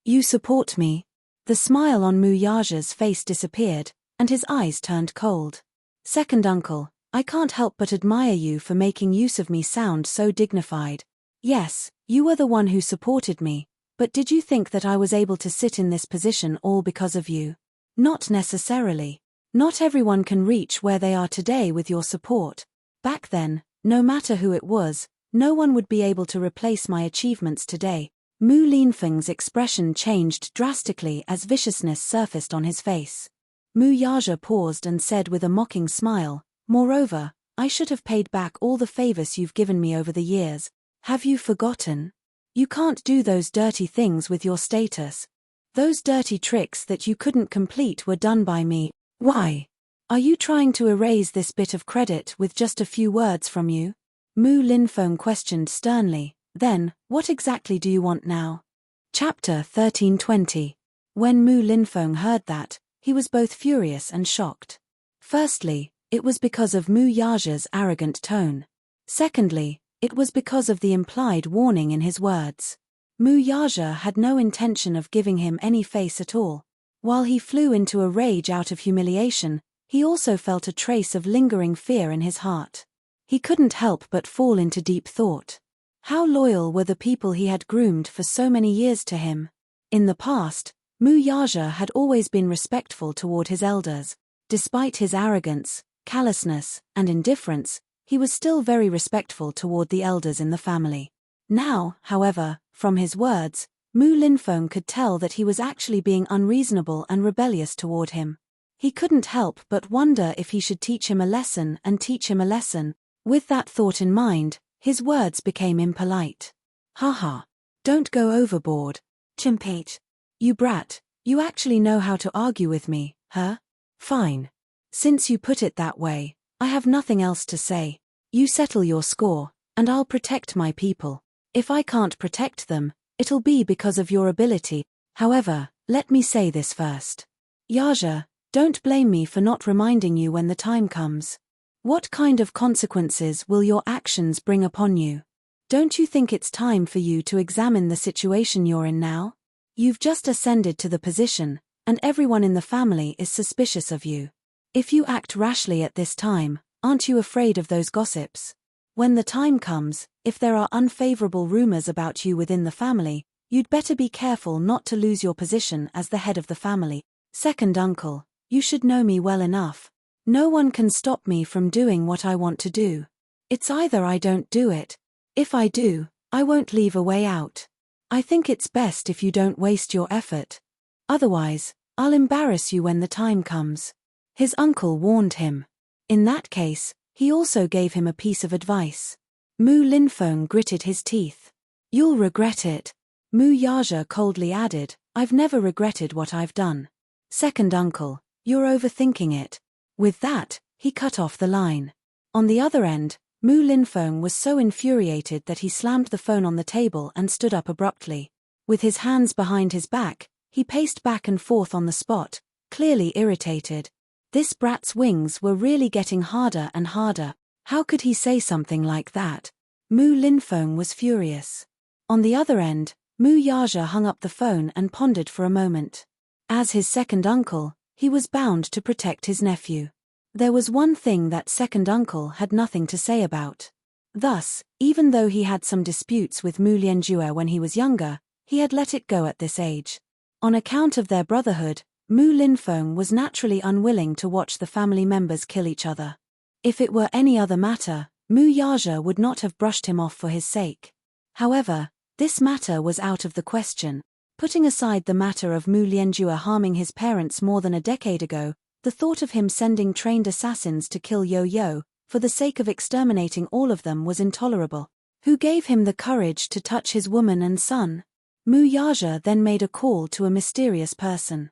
You support me. The smile on Mu Yaja's face disappeared, and his eyes turned cold. Second uncle, I can't help but admire you for making use of me sound so dignified. Yes, you were the one who supported me, but did you think that I was able to sit in this position all because of you? Not necessarily. Not everyone can reach where they are today with your support. Back then, no matter who it was, no one would be able to replace my achievements today. Mu Linfeng's expression changed drastically as viciousness surfaced on his face. Mu Yaja paused and said with a mocking smile, moreover, I should have paid back all the favors you've given me over the years. Have you forgotten? You can't do those dirty things with your status. Those dirty tricks that you couldn't complete were done by me. Why? Are you trying to erase this bit of credit with just a few words from you? Mu Linfeng questioned sternly. Then, what exactly do you want now? Chapter 1320. When Mu Linfeng heard that, he was both furious and shocked. Firstly, it was because of Mu Yaja's arrogant tone. Secondly, it was because of the implied warning in his words. Mu Yaja had no intention of giving him any face at all. While he flew into a rage out of humiliation, he also felt a trace of lingering fear in his heart. He couldn't help but fall into deep thought. How loyal were the people he had groomed for so many years to him? In the past, Mu Yaja had always been respectful toward his elders. Despite his arrogance, callousness, and indifference, he was still very respectful toward the elders in the family. Now, however, from his words, Mu Linfeng could tell that he was actually being unreasonable and rebellious toward him. He couldn't help but wonder if he should teach him a lesson and teach him a lesson. With that thought in mind, his words became impolite. Haha. Don't go overboard. Chimpate. You brat, you actually know how to argue with me, huh? Fine. Since you put it that way, I have nothing else to say. You settle your score, and I'll protect my people. If I can't protect them, it'll be because of your ability. However, let me say this first. Yaja, don't blame me for not reminding you when the time comes. What kind of consequences will your actions bring upon you? Don't you think it's time for you to examine the situation you're in now? You've just ascended to the position, and everyone in the family is suspicious of you. If you act rashly at this time, aren't you afraid of those gossips? When the time comes, if there are unfavorable rumors about you within the family, you'd better be careful not to lose your position as the head of the family. Second uncle, you should know me well enough. No one can stop me from doing what I want to do. It's either I don't do it. If I do, I won't leave a way out. I think it's best if you don't waste your effort. Otherwise, I'll embarrass you when the time comes. His uncle warned him. In that case, he also gave him a piece of advice. Mu Linfeng gritted his teeth. You'll regret it. Mu Yaja coldly added, I've never regretted what I've done. Second uncle, you're overthinking it. With that, he cut off the line. On the other end, Mu Linfeng was so infuriated that he slammed the phone on the table and stood up abruptly. With his hands behind his back, he paced back and forth on the spot, clearly irritated. This brat's wings were really getting harder and harder. How could he say something like that? Mu Linfeng was furious. On the other end, Mu Yaja hung up the phone and pondered for a moment. As his second uncle, he was bound to protect his nephew. There was one thing that second uncle had nothing to say about. Thus, even though he had some disputes with Mu Lianjue when he was younger, he had let it go at this age. On account of their brotherhood, Mu Linfeng was naturally unwilling to watch the family members kill each other. If it were any other matter, Mu Yaja would not have brushed him off for his sake. However, this matter was out of the question. Putting aside the matter of Mu Lianjue harming his parents more than a decade ago, the thought of him sending trained assassins to kill Yo-Yo, for the sake of exterminating all of them, was intolerable. Who gave him the courage to touch his woman and son? Mu Yaja then made a call to a mysterious person.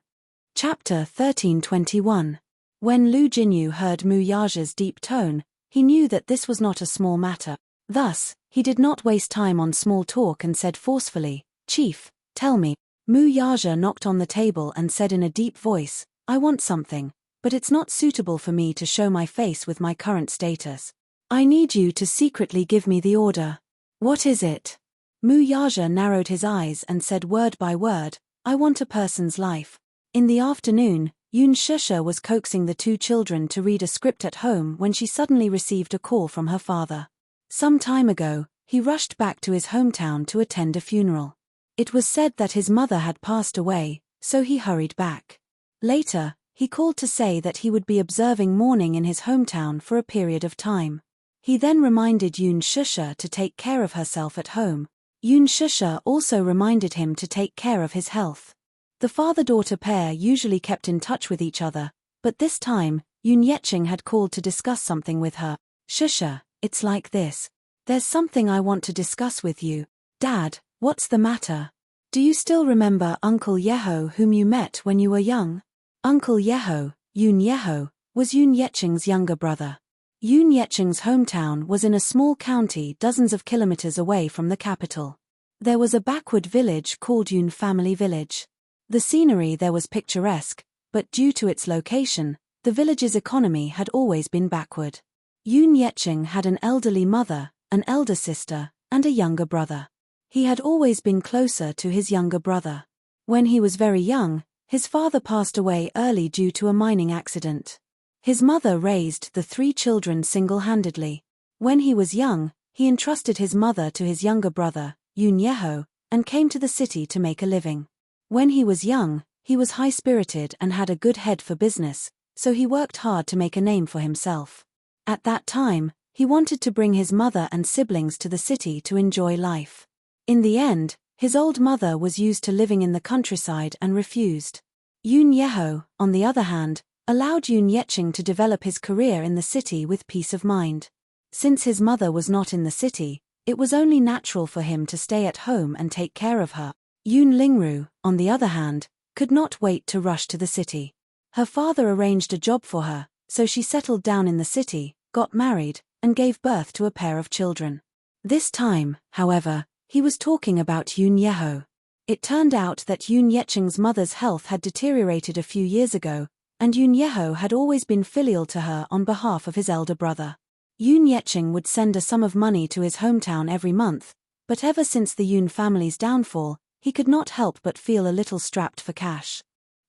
Chapter 1321. When Lu Jinyu heard Mu Yaja's deep tone, he knew that this was not a small matter. Thus, he did not waste time on small talk and said forcefully, "Chief, tell me." Mu Yaja knocked on the table and said in a deep voice, "I want something, but it's not suitable for me to show my face with my current status. I need you to secretly give me the order." "What is it?" Mu Yaja narrowed his eyes and said word by word, "I want a person's life." In the afternoon, Yun Shusha was coaxing the two children to read a script at home when she suddenly received a call from her father. Some time ago, he rushed back to his hometown to attend a funeral. It was said that his mother had passed away, so he hurried back. Later, he called to say that he would be observing mourning in his hometown for a period of time. He then reminded Yun Shusha to take care of herself at home. Yun Shusha also reminded him to take care of his health. The father-daughter pair usually kept in touch with each other, but this time, Yun Yeqing had called to discuss something with her. "Shusha, it's like this. There's something I want to discuss with you." "Dad, what's the matter? Do you still remember Uncle Yeho whom you met when you were young?" Uncle Yeho, Yun Yeho, was Yun Yeqing's younger brother. Yun Yeqing's hometown was in a small county dozens of kilometers away from the capital. There was a backward village called Yun Family Village. The scenery there was picturesque, but due to its location, the village's economy had always been backward. Yun Yeqing had an elderly mother, an elder sister, and a younger brother. He had always been closer to his younger brother. When he was very young, his father passed away early due to a mining accident. His mother raised the three children single-handedly. When he was young, he entrusted his mother to his younger brother, Yun Yeho, and came to the city to make a living. When he was young, he was high-spirited and had a good head for business, so he worked hard to make a name for himself. At that time, he wanted to bring his mother and siblings to the city to enjoy life. In the end, his old mother was used to living in the countryside and refused. Yun Yeho, on the other hand, allowed Yun Yeqing to develop his career in the city with peace of mind. Since his mother was not in the city, it was only natural for him to stay at home and take care of her. Yun Lingru, on the other hand, could not wait to rush to the city. Her father arranged a job for her, so she settled down in the city, got married, and gave birth to a pair of children. This time, however, he was talking about Yun Yeho. It turned out that Yun Yeqing's mother's health had deteriorated a few years ago, and Yun Yeho had always been filial to her on behalf of his elder brother. Yun Yeqing would send a sum of money to his hometown every month, but ever since the Yun family's downfall, he could not help but feel a little strapped for cash.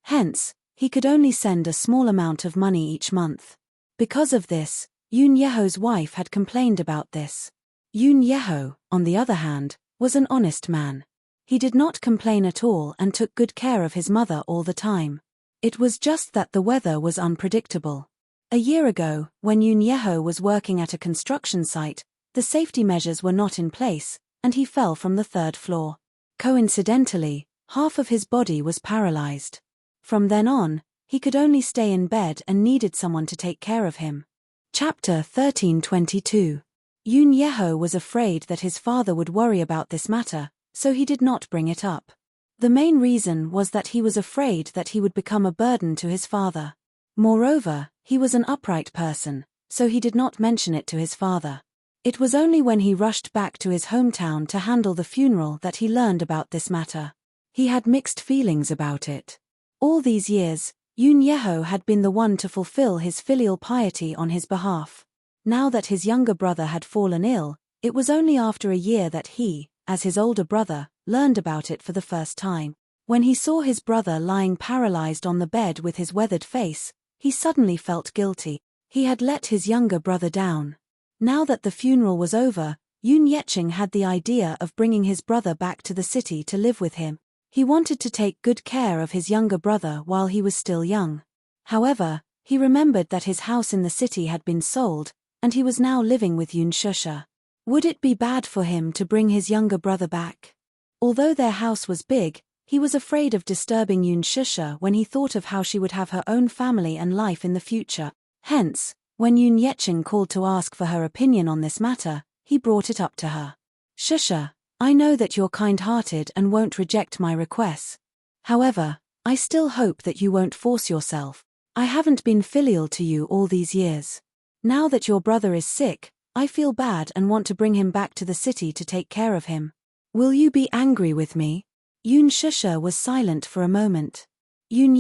Hence, he could only send a small amount of money each month. Because of this, Yun Yeho's wife had complained about this. Yun Yeho, on the other hand, was an honest man. He did not complain at all and took good care of his mother all the time. It was just that the weather was unpredictable. A year ago, when Yun Yeho was working at a construction site, the safety measures were not in place, and he fell from the third floor. Coincidentally, half of his body was paralyzed. From then on, he could only stay in bed and needed someone to take care of him. Chapter 1322. Yun Yeho was afraid that his father would worry about this matter, so he did not bring it up. The main reason was that he was afraid that he would become a burden to his father. Moreover, he was an upright person, so he did not mention it to his father. It was only when he rushed back to his hometown to handle the funeral that he learned about this matter. He had mixed feelings about it. All these years, Yun Yeho had been the one to fulfill his filial piety on his behalf. Now that his younger brother had fallen ill, it was only after a year that he, as his older brother, learned about it for the first time. When he saw his brother lying paralyzed on the bed with his weathered face, he suddenly felt guilty. He had let his younger brother down. Now that the funeral was over, Yun Yeqing had the idea of bringing his brother back to the city to live with him. He wanted to take good care of his younger brother while he was still young. However, He remembered that his house in the city had been sold, and he was now living with Yoon Shusha. Would it be bad for him to bring his younger brother back? Although their house was big, he was afraid of disturbing Yoon Shusha when he thought of how she would have her own family and life in the future. Hence, when Yoon Yecheng called to ask for her opinion on this matter, he brought it up to her. Shusha, I know that you're kind-hearted and won't reject my requests. However, I still hope that you won't force yourself. I haven't been filial to you all these years. Now that your brother is sick, I feel bad and want to bring him back to the city to take care of him. Will you be angry with me? Yoon Shusha was silent for a moment. Yoon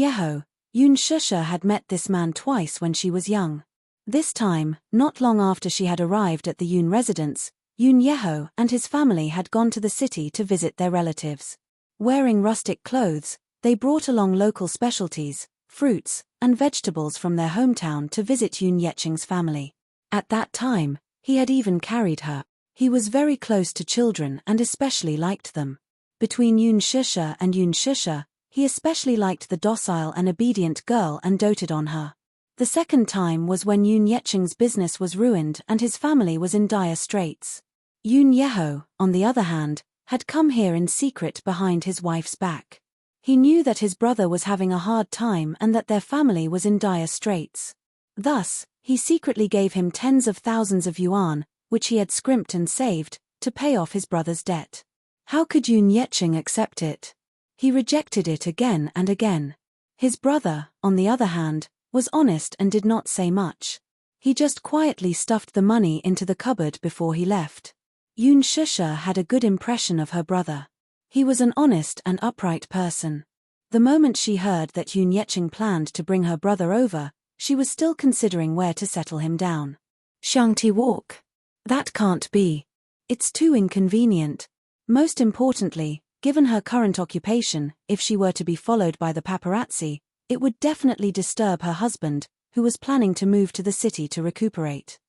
Shusha had met this man twice when she was young. This time, not long after she had arrived at the Yoon residence, Yoon Yeho and his family had gone to the city to visit their relatives. Wearing rustic clothes, they brought along local specialties, fruits, and vegetables from their hometown to visit Yoon Yecheng's family. At that time, he had even carried her. He was very close to children and especially liked them. Between Yoon Shusha and Yoon Shusha, he especially liked the docile and obedient girl and doted on her. The second time was when Yoon Yecheng's business was ruined and his family was in dire straits. Yoon Yeho, on the other hand, had come here in secret behind his wife's back. He knew that his brother was having a hard time and that their family was in dire straits. Thus, he secretly gave him tens of thousands of yuan, which he had scrimped and saved, to pay off his brother's debt. How could Yoon Yecheng accept it? He rejected it again and again. His brother, on the other hand, was honest and did not say much. He just quietly stuffed the money into the cupboard before he left. Yoon Shusha had a good impression of her brother. He was an honest and upright person. The moment she heard that Yoon Yecheng planned to bring her brother over, she was still considering where to settle him down. Shangti Walk. That can't be. It's too inconvenient. Most importantly, given her current occupation, if she were to be followed by the paparazzi, it would definitely disturb her husband, who was planning to move to the city to recuperate.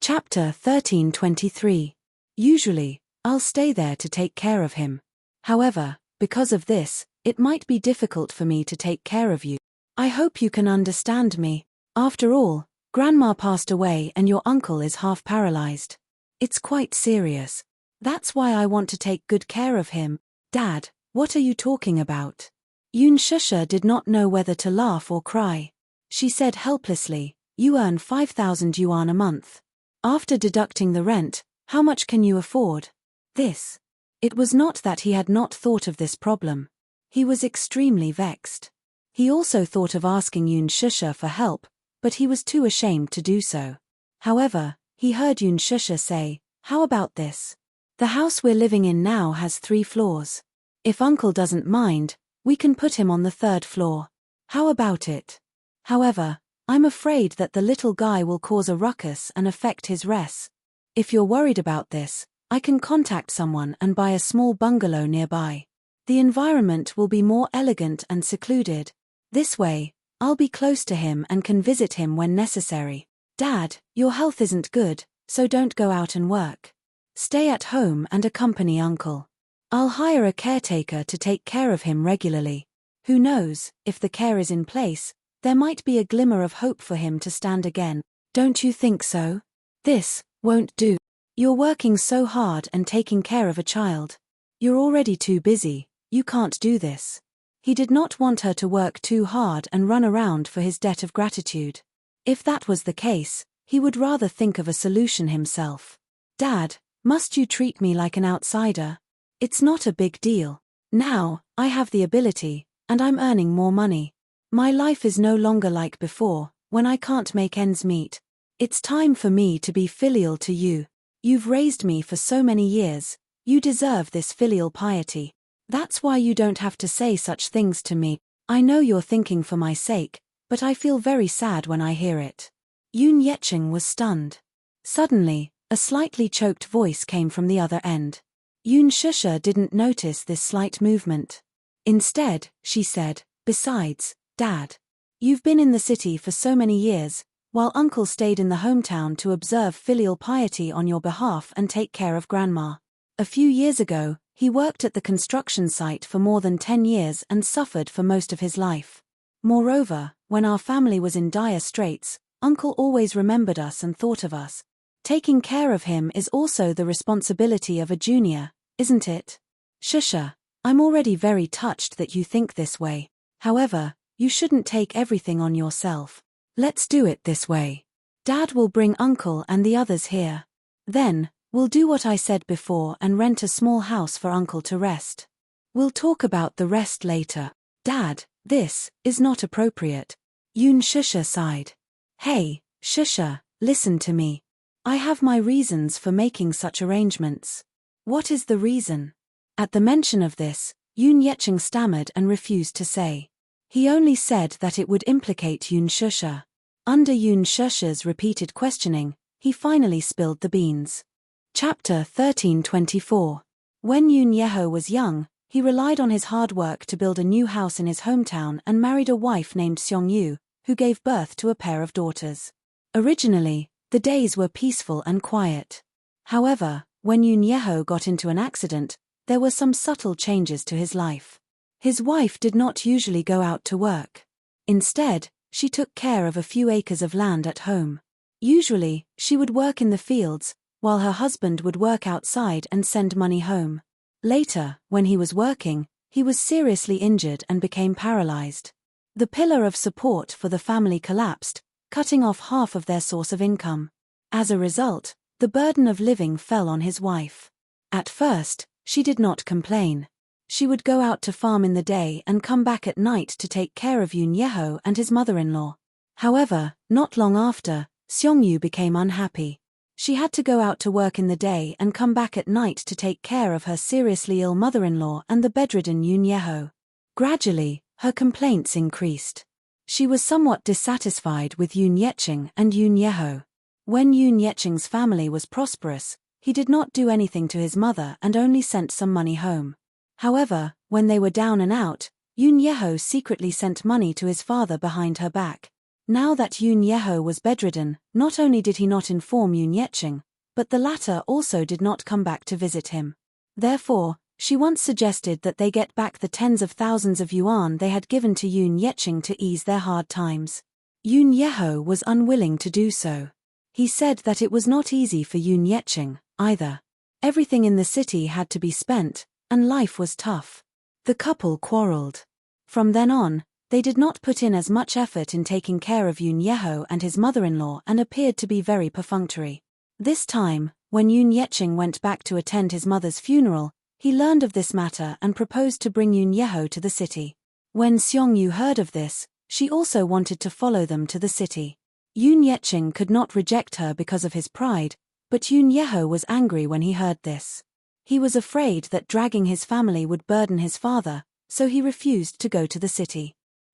Chapter 1323. Usually, I'll stay there to take care of him. However, because of this, it might be difficult for me to take care of you. I hope you can understand me. After all, Grandma passed away and your uncle is half paralyzed. It's quite serious. That's why I want to take good care of him. Dad, what are you talking about? Yoon Shusha did not know whether to laugh or cry. She said helplessly, you earn 5,000 yuan a month. After deducting the rent, how much can you afford? This. It was not that he had not thought of this problem. He was extremely vexed. He also thought of asking Yoon Shusha for help, but he was too ashamed to do so. However, he heard Yoon Shusha say, how about this? The house we're living in now has 3 floors. If Uncle doesn't mind, we can put him on the 3rd floor. How about it? However, I'm afraid that the little guy will cause a ruckus and affect his rest. If you're worried about this, I can contact someone and buy a small bungalow nearby. The environment will be more elegant and secluded. This way, I'll be close to him and can visit him when necessary. Dad, your health isn't good, so don't go out and work. Stay at home and accompany Uncle. I'll hire a caretaker to take care of him regularly. Who knows, if the care is in place, there might be a glimmer of hope for him to stand again. Don't you think so? This won't do. You're working so hard and taking care of a child. You're already too busy, you can't do this. He did not want her to work too hard and run around for his debt of gratitude. If that was the case, he would rather think of a solution himself. Dad, must you treat me like an outsider? It's not a big deal. Now, I have the ability, and I'm earning more money. My life is no longer like before, when I can't make ends meet. It's time for me to be filial to you. You've raised me for so many years, you deserve this filial piety. That's why you don't have to say such things to me. I know you're thinking for my sake, but I feel very sad when I hear it. Yoon Yecheng was stunned. Suddenly, a slightly choked voice came from the other end. Yoon Shusha didn't notice this slight movement. Instead, she said, besides, Dad, you've been in the city for so many years, while Uncle stayed in the hometown to observe filial piety on your behalf and take care of Grandma. A few years ago, he worked at the construction site for more than 10 years and suffered for most of his life. Moreover, when our family was in dire straits, Uncle always remembered us and thought of us. Taking care of him is also the responsibility of a junior, isn't it? Shusha, I'm already very touched that you think this way. However, you shouldn't take everything on yourself. Let's do it this way. Dad will bring Uncle and the others here. Then, we'll do what I said before and rent a small house for Uncle to rest. We'll talk about the rest later. Dad, this is not appropriate. Yoon Shusha sighed. Hey, Shusha, listen to me. I have my reasons for making such arrangements. What is the reason? At the mention of this, Yoon Yeching stammered and refused to say. He only said that it would implicate Yoon Shusha. Under Yoon Shusha's repeated questioning, he finally spilled the beans. Chapter 1324. When Yoon Yeho was young, he relied on his hard work to build a new house in his hometown and married a wife named Seong Yu, who gave birth to a pair of daughters. Originally, the days were peaceful and quiet. However, when Yoon Yeho got into an accident, there were some subtle changes to his life. His wife did not usually go out to work. Instead, she took care of a few acres of land at home. Usually, she would work in the fields, while her husband would work outside and send money home. Later, when he was working, he was seriously injured and became paralyzed. The pillar of support for the family collapsed, cutting off half of their source of income. As a result, the burden of living fell on his wife. At first, she did not complain. She would go out to farm in the day and come back at night to take care of Yoon Yeho and his mother-in-law. However, not long after, Seong Yu became unhappy. She had to go out to work in the day and come back at night to take care of her seriously ill mother-in-law and the bedridden Yoon Yeho. Gradually, her complaints increased. She was somewhat dissatisfied with Yoon Yeching and Yoon Yeho. When Yoon Yeching's family was prosperous, he did not do anything to his mother and only sent some money home. However, when they were down and out, Yoon Yeho secretly sent money to his father behind her back. Now that Yoon Yeho was bedridden, not only did he not inform Yoon Yeching, but the latter also did not come back to visit him. Therefore, she once suggested that they get back the tens of thousands of yuan they had given to Yoon Yeching to ease their hard times. Yoon Yeho was unwilling to do so. He said that it was not easy for Yoon Yeching, either. Everything in the city had to be spent, and life was tough. The couple quarreled. From then on, they did not put in as much effort in taking care of Yoon Yeho and his mother-in-law and appeared to be very perfunctory. This time, when Yoon Yeching went back to attend his mother's funeral, he learned of this matter and proposed to bring Yoon Yeho to the city. When Seong Yu heard of this, she also wanted to follow them to the city. Yoon Yeching could not reject her because of his pride, but Yoon Yeho was angry when he heard this. He was afraid that dragging his family would burden his father, so he refused to go to the city.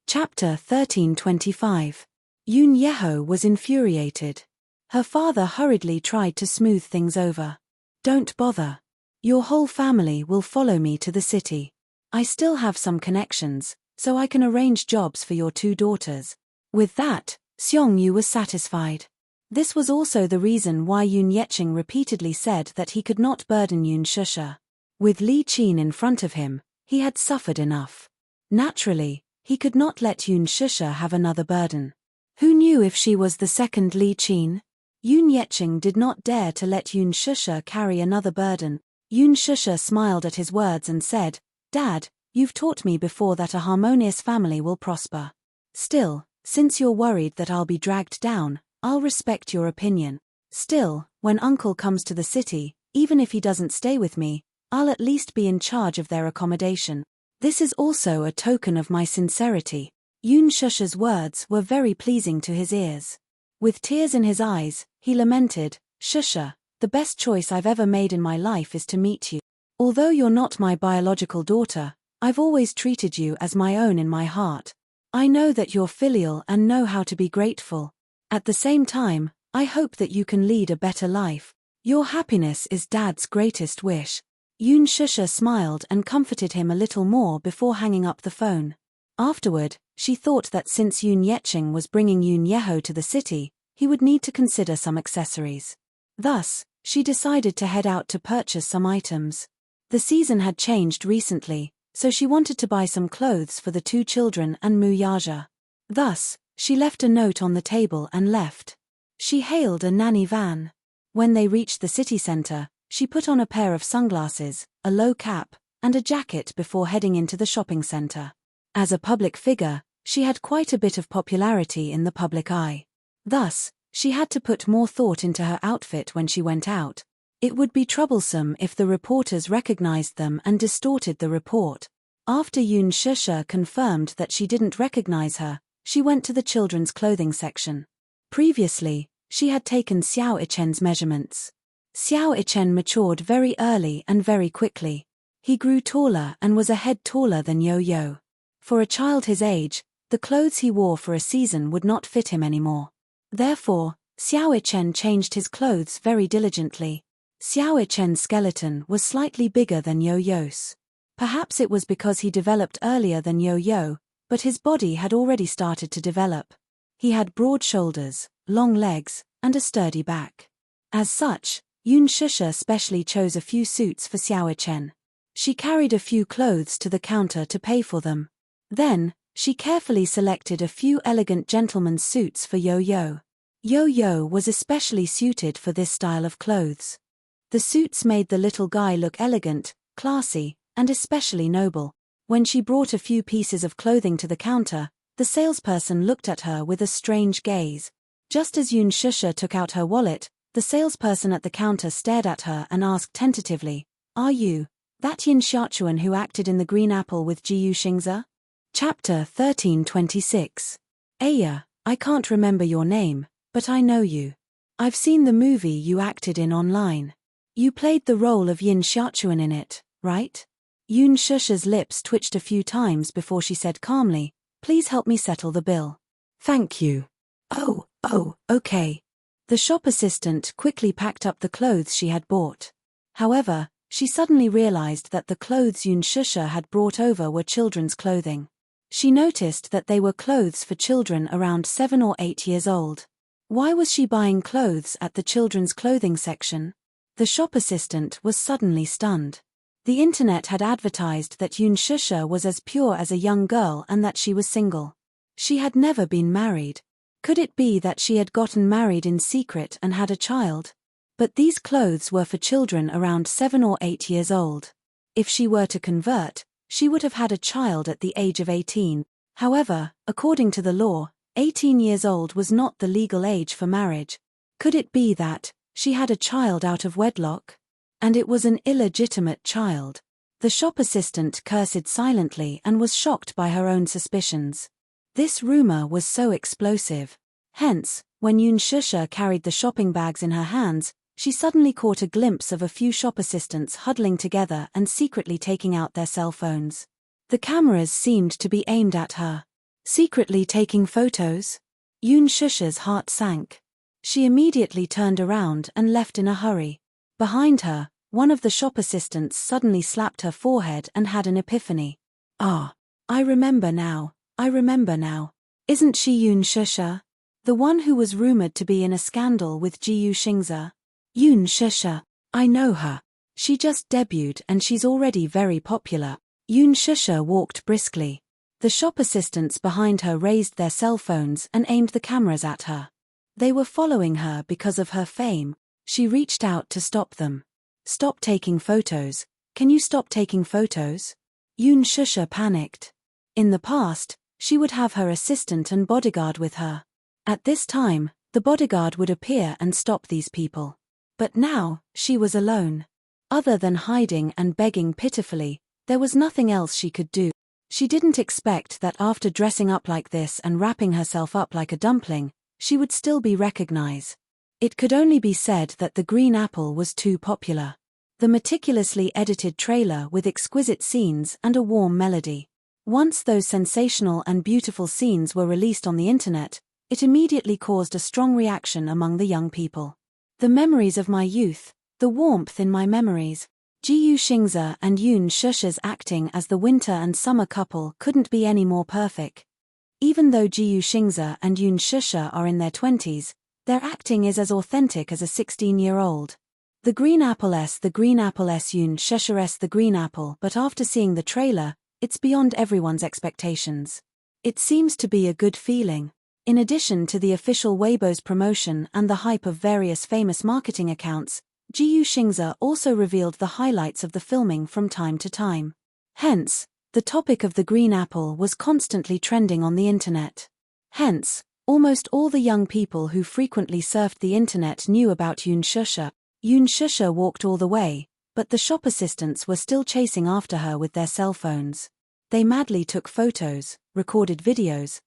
Chapter 1325. Yoon Yeho was infuriated. Her father hurriedly tried to smooth things over. Don't bother. Your whole family will follow me to the city. I still have some connections, so I can arrange jobs for your two daughters. With that, Seong Yu was satisfied. This was also the reason why Yoon Yeching repeatedly said that he could not burden Yoon Shusha. With Li Qin in front of him, he had suffered enough. Naturally, he could not let Yoon Shusha have another burden. Who knew if she was the second Li Qin? Yoon Yeching did not dare to let Yoon Shusha carry another burden. Yoon Shusha smiled at his words and said, Dad, you've taught me before that a harmonious family will prosper. Still, since you're worried that I'll be dragged down, I'll respect your opinion. Still, when Uncle comes to the city, even if he doesn't stay with me, I'll at least be in charge of their accommodation. This is also a token of my sincerity. Yoon Shusha's words were very pleasing to his ears. With tears in his eyes, he lamented, Shusha, the best choice I've ever made in my life is to meet you. Although you're not my biological daughter, I've always treated you as my own in my heart. I know that you're filial and know how to be grateful. At the same time, I hope that you can lead a better life. Your happiness is Dad's greatest wish. Yoon Shusha smiled and comforted him a little more before hanging up the phone. Afterward, she thought that since Yoon Yeching was bringing Yoon Yeho to the city, he would need to consider some accessories. Thus, she decided to head out to purchase some items. The season had changed recently, so she wanted to buy some clothes for the two children and Mu Yaja. Thus, She left a note on the table and left. She hailed a nanny van. When they reached the city center, she put on a pair of sunglasses, a low cap, and a jacket before heading into the shopping center. As a public figure, she had quite a bit of popularity in the public eye. Thus, she had to put more thought into her outfit when she went out. It would be troublesome if the reporters recognized them and distorted the report. After Yoon Shusha confirmed that she didn't recognize her, she went to the children's clothing section. Previously, she had taken Xiao Ichen's measurements. Xiao Ichen matured very early and very quickly. He grew taller and was a head taller than Yo-Yo. For a child his age, the clothes he wore for a season would not fit him anymore. Therefore, Xiao Ichen changed his clothes very diligently. Xiao Ichen's skeleton was slightly bigger than Yo-Yo's. Perhaps it was because he developed earlier than Yo-Yo, but his body had already started to develop. He had broad shoulders, long legs, and a sturdy back. As such, Yoon Shusha specially chose a few suits for Xiao Ichen. She carried a few clothes to the counter to pay for them. Then, she carefully selected a few elegant gentlemen's suits for Yo-Yo. Yo-Yo was especially suited for this style of clothes. The suits made the little guy look elegant, classy, and especially noble. When she brought a few pieces of clothing to the counter, the salesperson looked at her with a strange gaze. Just as Yoon Shusha took out her wallet, the salesperson at the counter stared at her and asked tentatively, "Are you that Yin Xiaochuan who acted in The Green Apple with Jiyu Xingze?" Chapter 1326. Aya, I can't remember your name, but I know you. I've seen the movie you acted in online. You played the role of Yin Xiaochuan in it, right? Yoon Shusha's lips twitched a few times before she said calmly, "Please help me settle the bill." "Thank you." Oh, okay. The shop assistant quickly packed up the clothes she had bought. However, she suddenly realized that the clothes Yoon Shusha had brought over were children's clothing. She noticed that they were clothes for children around 7 or 8 years old. Why was she buying clothes at the children's clothing section? The shop assistant was suddenly stunned. The internet had advertised that Yoon Shusha was as pure as a young girl and that she was single. She had never been married. Could it be that she had gotten married in secret and had a child? But these clothes were for children around 7 or 8 years old. If she were to convert, she would have had a child at the age of 18. However, according to the law, 18 years old was not the legal age for marriage. Could it be that she had a child out of wedlock? And it was an illegitimate child. The shop assistant cursed silently and was shocked by her own suspicions. This rumor was so explosive. Hence, when Yoon Shusha carried the shopping bags in her hands, she suddenly caught a glimpse of a few shop assistants huddling together and secretly taking out their cell phones. The cameras seemed to be aimed at her. Secretly taking photos? Yoon Shusha's heart sank. She immediately turned around and left in a hurry. Behind her, one of the shop assistants suddenly slapped her forehead and had an epiphany. "Ah, I remember now. Isn't she Yoon Shusha? The one who was rumored to be in a scandal with Jiyu Xingze? Yoon Shusha. I know her. She just debuted and she's already very popular." Yoon Shusha walked briskly. The shop assistants behind her raised their cell phones and aimed the cameras at her. They were following her because of her fame. She reached out to stop them. "Stop taking photos. Can you stop taking photos?" Yoon Shusha panicked. In the past, she would have her assistant and bodyguard with her. At this time, the bodyguard would appear and stop these people. But now, she was alone. Other than hiding and begging pitifully, there was nothing else she could do. She didn't expect that after dressing up like this and wrapping herself up like a dumpling, she would still be recognized. It could only be said that The Green Apple was too popular. The meticulously edited trailer with exquisite scenes and a warm melody. Once those sensational and beautiful scenes were released on the internet, it immediately caused a strong reaction among the young people. The memories of my youth, the warmth in my memories. Jiyu Xingze and Yoon Shusha's acting as the winter and summer couple couldn't be any more perfect. Even though Jiyu Xingze and Yoon Shusha are in their 20s, their acting is as authentic as a 16-year-old. The Green Apple S Yoon Shusha S The Green Apple, but after seeing the trailer, it's beyond everyone's expectations. It seems to be a good feeling. In addition to the official Weibo's promotion and the hype of various famous marketing accounts, Jiyu Xingze also revealed the highlights of the filming from time to time. Hence, the topic of the green apple was constantly trending on the internet. Hence, almost all the young people who frequently surfed the internet knew about Yun Shusha. Yun Shusha walked all the way, but the shop assistants were still chasing after her with their cell phones. They madly took photos, recorded videos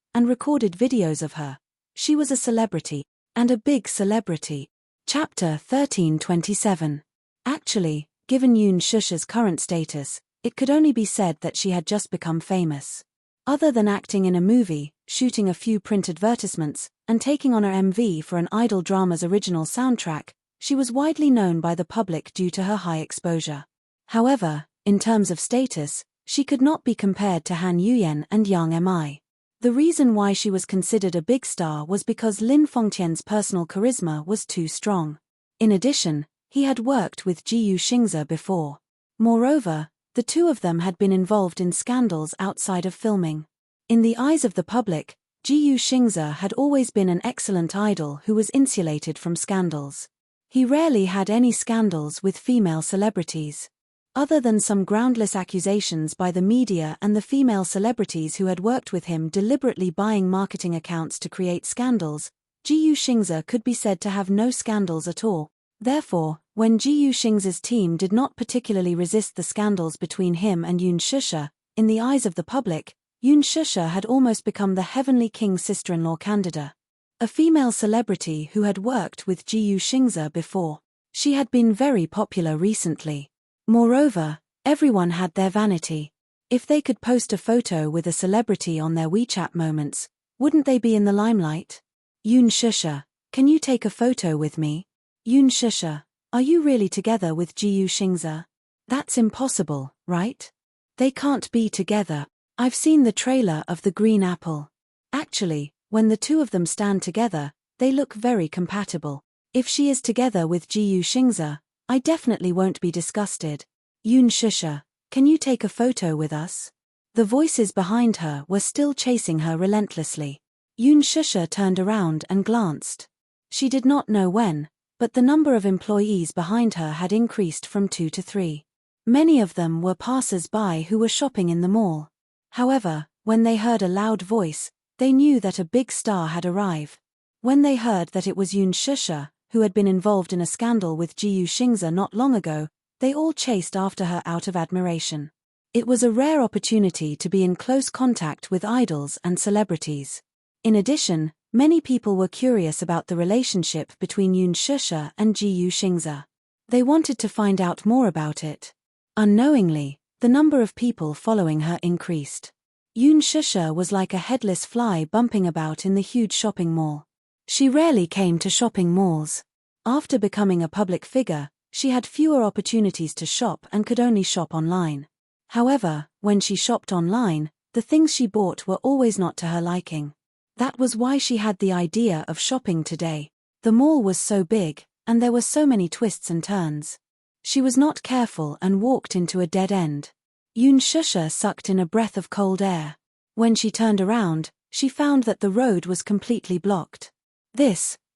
of her. She was a celebrity, and a big celebrity. Chapter 1327. Actually, given Yun Shusha's current status, it could only be said that she had just become famous. Other than acting in a movie, shooting a few print advertisements, and taking on her MV for an idol drama's original soundtrack, she was widely known by the public due to her high exposure. However, in terms of status, she could not be compared to Han Yuyan and Yang Mi. The reason why she was considered a big star was because Lin Fengtian's personal charisma was too strong. In addition, he had worked with Jiyu Xingze before. Moreover, the two of them had been involved in scandals outside of filming. In the eyes of the public, Jiyu Xingze had always been an excellent idol who was insulated from scandals. He rarely had any scandals with female celebrities. Other than some groundless accusations by the media and the female celebrities who had worked with him deliberately buying marketing accounts to create scandals, Jiyu Xingze could be said to have no scandals at all. Therefore, when Jiyu Xingze's team did not particularly resist the scandals between him and Yun Shusha, in the eyes of the public, Yun Shusha had almost become the heavenly king's sister-in-law candidate. A female celebrity who had worked with Jiyu Xingze before. She had been very popular recently. Moreover, everyone had their vanity. If they could post a photo with a celebrity on their WeChat moments, wouldn't they be in the limelight? Yun Shusha, can you take a photo with me? Yun Shusha, are you really together with Jiyu Xingze? That's impossible, right? They can't be together. I've seen the trailer of the Green Apple. Actually, when the two of them stand together, they look very compatible. If she is together with Jiyu Xingze, I definitely won't be disgusted. Yun Shusha, can you take a photo with us? The voices behind her were still chasing her relentlessly. Yun Shusha turned around and glanced. She did not know when, but the number of employees behind her had increased from 2 to 3. Many of them were passers-by who were shopping in the mall. However, when they heard a loud voice, they knew that a big star had arrived. When they heard that it was Yun Shusha, who had been involved in a scandal with Jiyu Xingze not long ago, they all chased after her out of admiration. It was a rare opportunity to be in close contact with idols and celebrities. In addition, many people were curious about the relationship between Yun Shusha and Jiyu Xingze. They wanted to find out more about it. Unknowingly, the number of people following her increased. Yun Shusha was like a headless fly bumping about in the huge shopping mall. She rarely came to shopping malls. After becoming a public figure, she had fewer opportunities to shop and could only shop online. However, when she shopped online, the things she bought were always not to her liking. That was why she had the idea of shopping today. The mall was so big, and there were so many twists and turns. She was not careful and walked into a dead end. Yun Shusha sucked in a breath of cold air. When she turned around, she found that the road was completely blocked.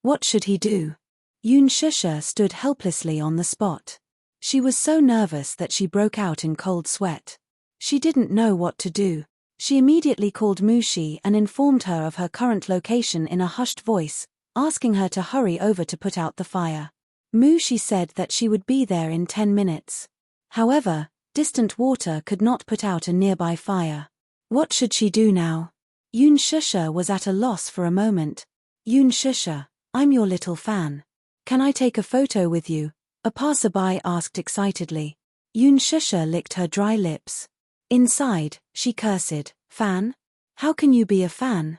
What should he do? Yun Shusha stood helplessly on the spot. She was so nervous that she broke out in cold sweat. She didn't know what to do. She immediately called Mushi and informed her of her current location in a hushed voice, asking her to hurry over to put out the fire. Mushi said that she would be there in 10 minutes. However, distant water could not put out a nearby fire. What should she do now? Yun Shusha was at a loss for a moment. Yun Shusha, I'm your little fan. Can I take a photo with you? A passerby asked excitedly. Yun Shusha licked her dry lips. Inside, she cursed, fan? How can you be a fan?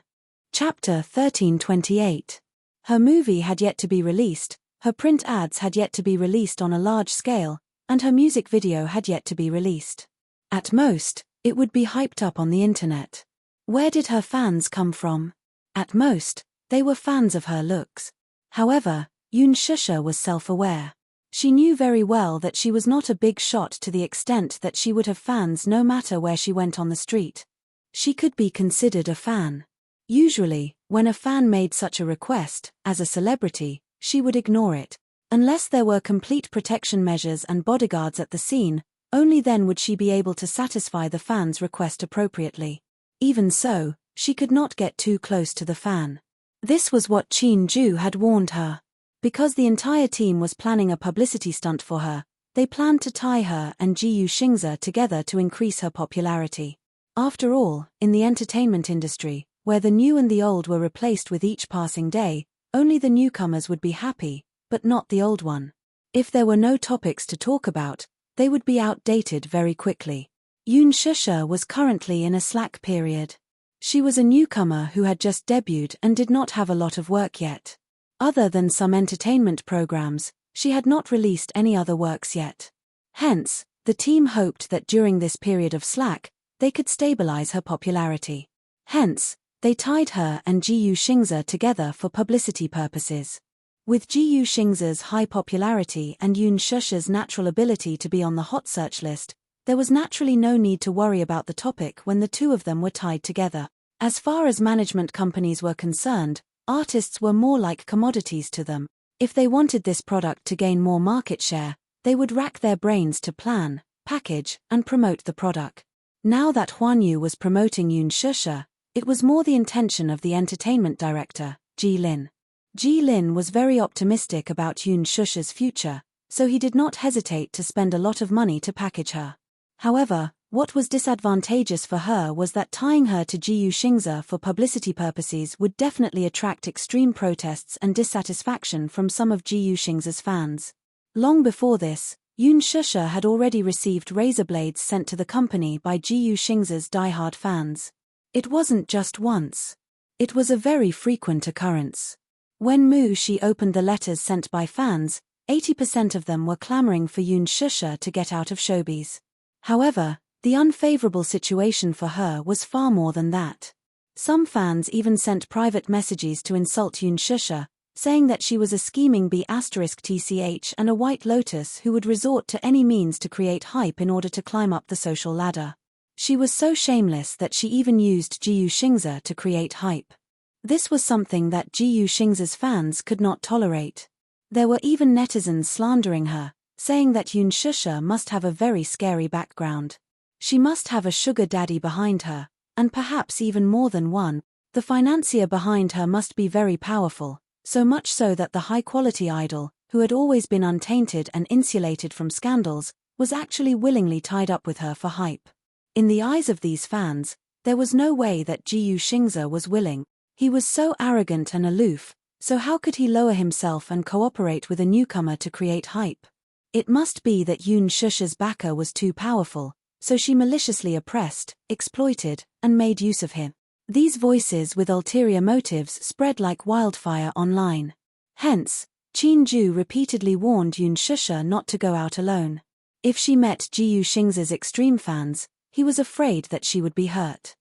Chapter 1328. Her movie had yet to be released, her print ads had yet to be released on a large scale, and her music video had yet to be released. At most, it would be hyped up on the internet. Where did her fans come from? At most, they were fans of her looks. However, Yun Shusha was self-aware. She knew very well that she was not a big shot to the extent that she would have fans no matter where she went on the street. She could be considered a fan. Usually, when a fan made such a request, as a celebrity, she would ignore it. Unless there were complete protection measures and bodyguards at the scene, only then would she be able to satisfy the fan's request appropriately. Even so, she could not get too close to the fan. This was what Qin-ju had warned her. Because the entire team was planning a publicity stunt for her, they planned to tie her and Ji Yuxingzi together to increase her popularity. After all, in the entertainment industry, where the new and the old were replaced with each passing day, only the newcomers would be happy, but not the old one. If there were no topics to talk about, they would be outdated very quickly. Yoon Shusha was currently in a slack period. She was a newcomer who had just debuted and did not have a lot of work yet. Other than some entertainment programs, she had not released any other works yet. Hence, the team hoped that during this period of slack, they could stabilize her popularity. Hence, they tied her and Ji Yuxingzi together for publicity purposes. With Ji Yuxingzi's high popularity and Yoon Shusha's natural ability to be on the hot search list, there was naturally no need to worry about the topic when the two of them were tied together. As far as management companies were concerned, artists were more like commodities to them. If they wanted this product to gain more market share, they would rack their brains to plan, package, and promote the product. Now that Huan Yu was promoting Yoon Shusha, it was more the intention of the entertainment director, Ji Lin. Ji Lin was very optimistic about Yoon Shusha's future, so he did not hesitate to spend a lot of money to package her. However, what was disadvantageous for her was that tying her to Ji Yuxingzi for publicity purposes would definitely attract extreme protests and dissatisfaction from some of Ji Yuxingzi's fans. Long before this, Yoon Shusha had already received razor blades sent to the company by Ji Yuxingzi's diehard fans. It wasn't just once. It was a very frequent occurrence. When Mu Shi opened the letters sent by fans, 80% of them were clamoring for Yoon Shusha to get out of showbiz. However, the unfavorable situation for her was far more than that. Some fans even sent private messages to insult Yoon Shusha, saying that she was a scheming B*TCH and a white lotus who would resort to any means to create hype in order to climb up the social ladder. She was so shameless that she even used Ji Yuxingzi to create hype. This was something that Ji Yuxingzi's fans could not tolerate. There were even netizens slandering her, saying that Yoon Shusha must have a very scary background. She must have a sugar daddy behind her, and perhaps even more than one. The financier behind her must be very powerful, so much so that the high-quality idol, who had always been untainted and insulated from scandals, was actually willingly tied up with her for hype. In the eyes of these fans, there was no way that Ji Yuxingzi was willing. He was so arrogant and aloof, so how could he lower himself and cooperate with a newcomer to create hype? It must be that Yoon Shusha's backer was too powerful, so she maliciously oppressed, exploited, and made use of him. These voices with ulterior motives spread like wildfire online. Hence, Qin-ju repeatedly warned Yoon Shusha not to go out alone. If she met Ji Yuxingzi's extreme fans, he was afraid that she would be hurt.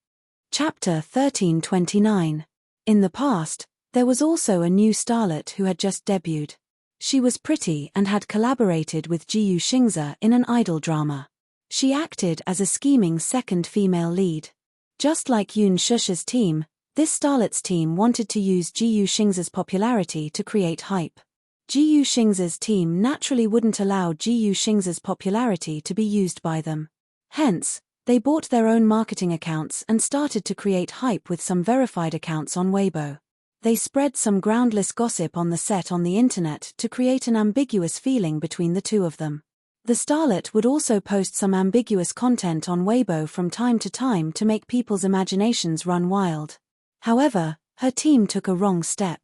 Chapter 1329. In the past, there was also a new starlet who had just debuted. She was pretty and had collaborated with Ji Yuxingzi in an idol drama. She acted as a scheming second female lead. Just like Yoon Shusha's team, this starlet's team wanted to use Ji Yuxingzi's popularity to create hype. Ji Yuxingzi's team naturally wouldn't allow Ji Yuxingzi's popularity to be used by them. Hence, they bought their own marketing accounts and started to create hype with some verified accounts on Weibo. They spread some groundless gossip on the set on the internet to create an ambiguous feeling between the two of them. The starlet would also post some ambiguous content on Weibo from time to make people's imaginations run wild. However, her team took a wrong step.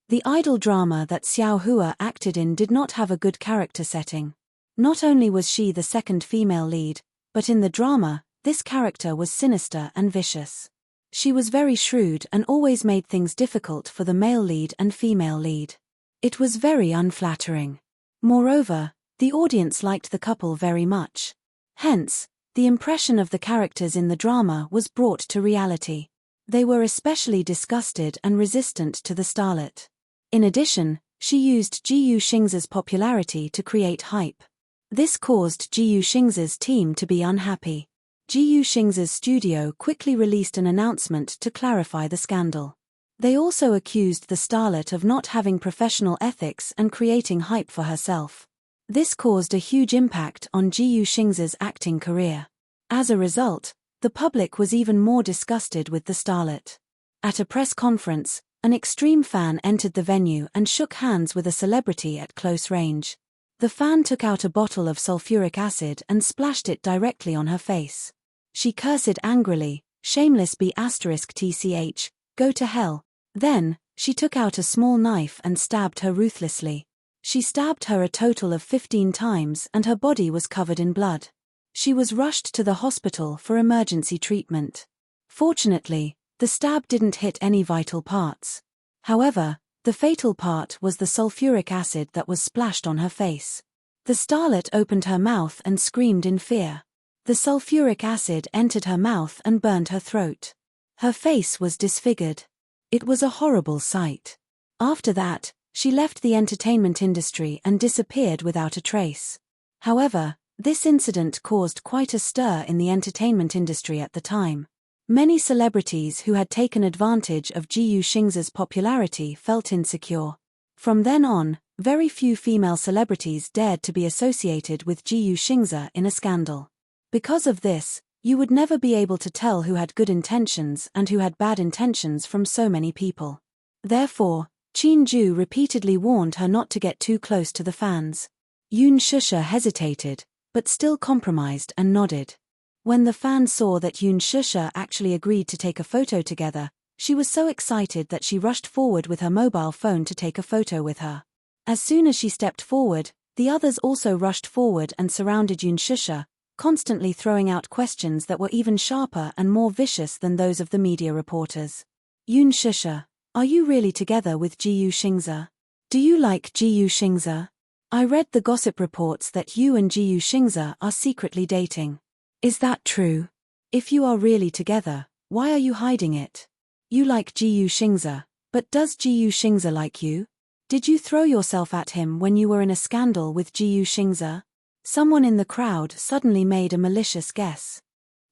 The idol drama that Xiao Hua acted in did not have a good character setting. Not only was she the second female lead, but in the drama, this character was sinister and vicious. She was very shrewd and always made things difficult for the male lead and female lead. It was very unflattering. Moreover, the audience liked the couple very much. Hence, the impression of the characters in the drama was brought to reality. They were especially disgusted and resistant to the starlet. In addition, she used Ji Yuxingzi's popularity to create hype. This caused Ji Yuxingzi's team to be unhappy. Ji Yuxing's studio quickly released an announcement to clarify the scandal. They also accused the starlet of not having professional ethics and creating hype for herself. This caused a huge impact on Ji Yuxing's acting career. As a result, the public was even more disgusted with the starlet. At a press conference, an extreme fan entered the venue and shook hands with a celebrity at close range. The fan took out a bottle of sulfuric acid and splashed it directly on her face. She cursed angrily, "Shameless B*tch, go to hell." Then, she took out a small knife and stabbed her ruthlessly. She stabbed her a total of 15 times and her body was covered in blood. She was rushed to the hospital for emergency treatment. Fortunately, the stab didn't hit any vital parts. However, the fatal part was the sulfuric acid that was splashed on her face. The starlet opened her mouth and screamed in fear. The sulfuric acid entered her mouth and burned her throat. Her face was disfigured. It was a horrible sight. After that, she left the entertainment industry and disappeared without a trace. However, this incident caused quite a stir in the entertainment industry at the time. Many celebrities who had taken advantage of Ji Yuxing's popularity felt insecure. From then on, very few female celebrities dared to be associated with Ji Yuxing in a scandal. Because of this, you would never be able to tell who had good intentions and who had bad intentions from so many people. Therefore, Qin Ju repeatedly warned her not to get too close to the fans. Yun Shusha hesitated, but still compromised and nodded. When the fan saw that Yun Shusha actually agreed to take a photo together, she was so excited that she rushed forward with her mobile phone to take a photo with her. As soon as she stepped forward, the others also rushed forward and surrounded Yun Shusha, constantly throwing out questions that were even sharper and more vicious than those of the media reporters. Yun Shusha, are you really together with Ji Yuxing? Do you like Ji Yuxing? I read the gossip reports that you and Ji Yuxing are secretly dating. Is that true? If you are really together, why are you hiding it? You like Ji Yuxing, but does Ji Yuxing like you? Did you throw yourself at him when you were in a scandal with Ji Yuxing? Someone in the crowd suddenly made a malicious guess.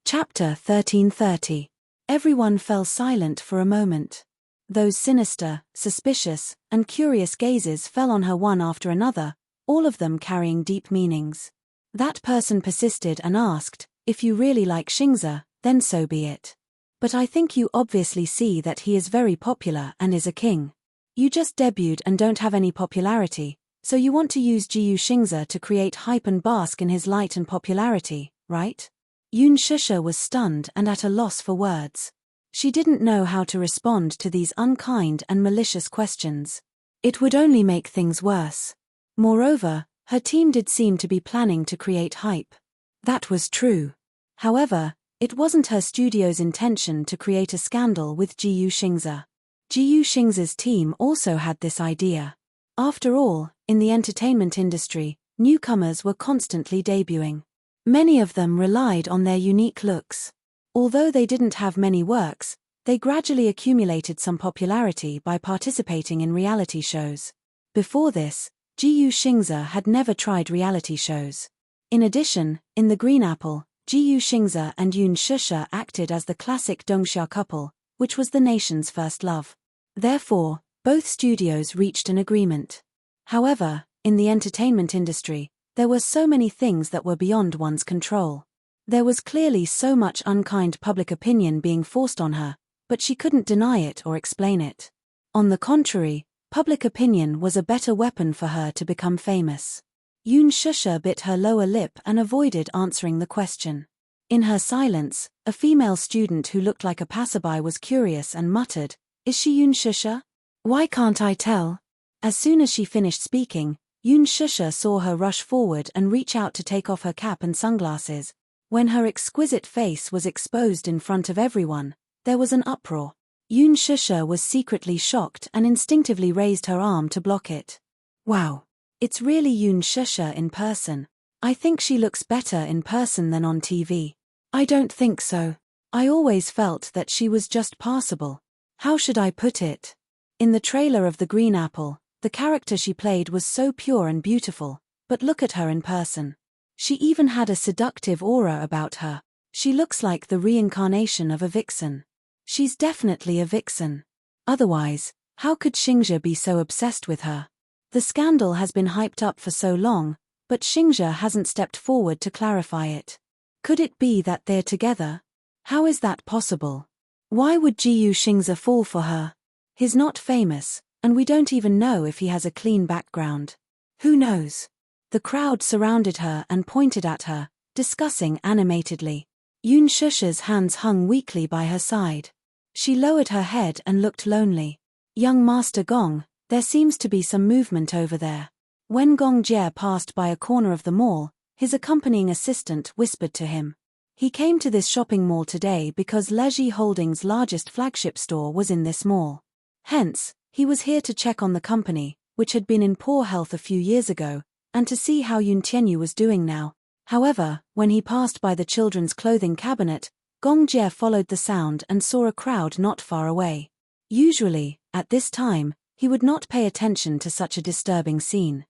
Chapter 1330. Everyone fell silent for a moment. Those sinister, suspicious, and curious gazes fell on her one after another, all of them carrying deep meanings. That person persisted and asked, "If you really like Xingze, then so be it. But I think you obviously see that he is very popular and is a king. You just debuted and don't have any popularity, so you want to use Ji Yuxing to create hype and bask in his light and popularity, right?" Yun Shusha was stunned and at a loss for words. She didn't know how to respond to these unkind and malicious questions. It would only make things worse. Moreover, her team did seem to be planning to create hype. That was true. However, it wasn't her studio's intention to create a scandal with Ji Yuxing. Ji Yuxing's team also had this idea. After all, in the entertainment industry, newcomers were constantly debuting. Many of them relied on their unique looks. Although they didn't have many works, they gradually accumulated some popularity by participating in reality shows. Before this, Ji Yuxing had never tried reality shows. In addition, in The Green Apple, Ji Yuxing and Yun Shusha acted as the classic Dongxia couple, which was the nation's first love. Therefore, both studios reached an agreement. However, in the entertainment industry, there were so many things that were beyond one's control. There was clearly so much unkind public opinion being forced on her, but she couldn't deny it or explain it. On the contrary, public opinion was a better weapon for her to become famous. Yun Shusha bit her lower lip and avoided answering the question. In her silence, a female student who looked like a passerby was curious and muttered, "Is she Yun Shusha? Why can't I tell?" As soon as she finished speaking, Yun Shusha saw her rush forward and reach out to take off her cap and sunglasses. When her exquisite face was exposed in front of everyone, there was an uproar. Yun Shusha was secretly shocked and instinctively raised her arm to block it. Wow! It's really Yun Shusha in person. I think she looks better in person than on TV. I don't think so. I always felt that she was just passable. How should I put it? In the trailer of The Green Apple, the character she played was so pure and beautiful, but look at her in person. She even had a seductive aura about her. She looks like the reincarnation of a vixen. She's definitely a vixen. Otherwise, how could Xingzhe be so obsessed with her? The scandal has been hyped up for so long, but Xingzhe hasn't stepped forward to clarify it. Could it be that they're together? How is that possible? Why would Jiyu Xingzhe fall for her? He's not famous, and we don't even know if he has a clean background. Who knows? The crowd surrounded her and pointed at her, discussing animatedly. Yun Shusha's hands hung weakly by her side. She lowered her head and looked lonely. Young Master Gong, there seems to be some movement over there. When Gong Jie passed by a corner of the mall, his accompanying assistant whispered to him. He came to this shopping mall today because Leji Holdings' largest flagship store was in this mall. Hence, he was here to check on the company, which had been in poor health a few years ago, and to see how Yun Tianyu was doing now. However, when he passed by the children's clothing cabinet, Gong Jie followed the sound and saw a crowd not far away. Usually, at this time, he would not pay attention to such a disturbing scene.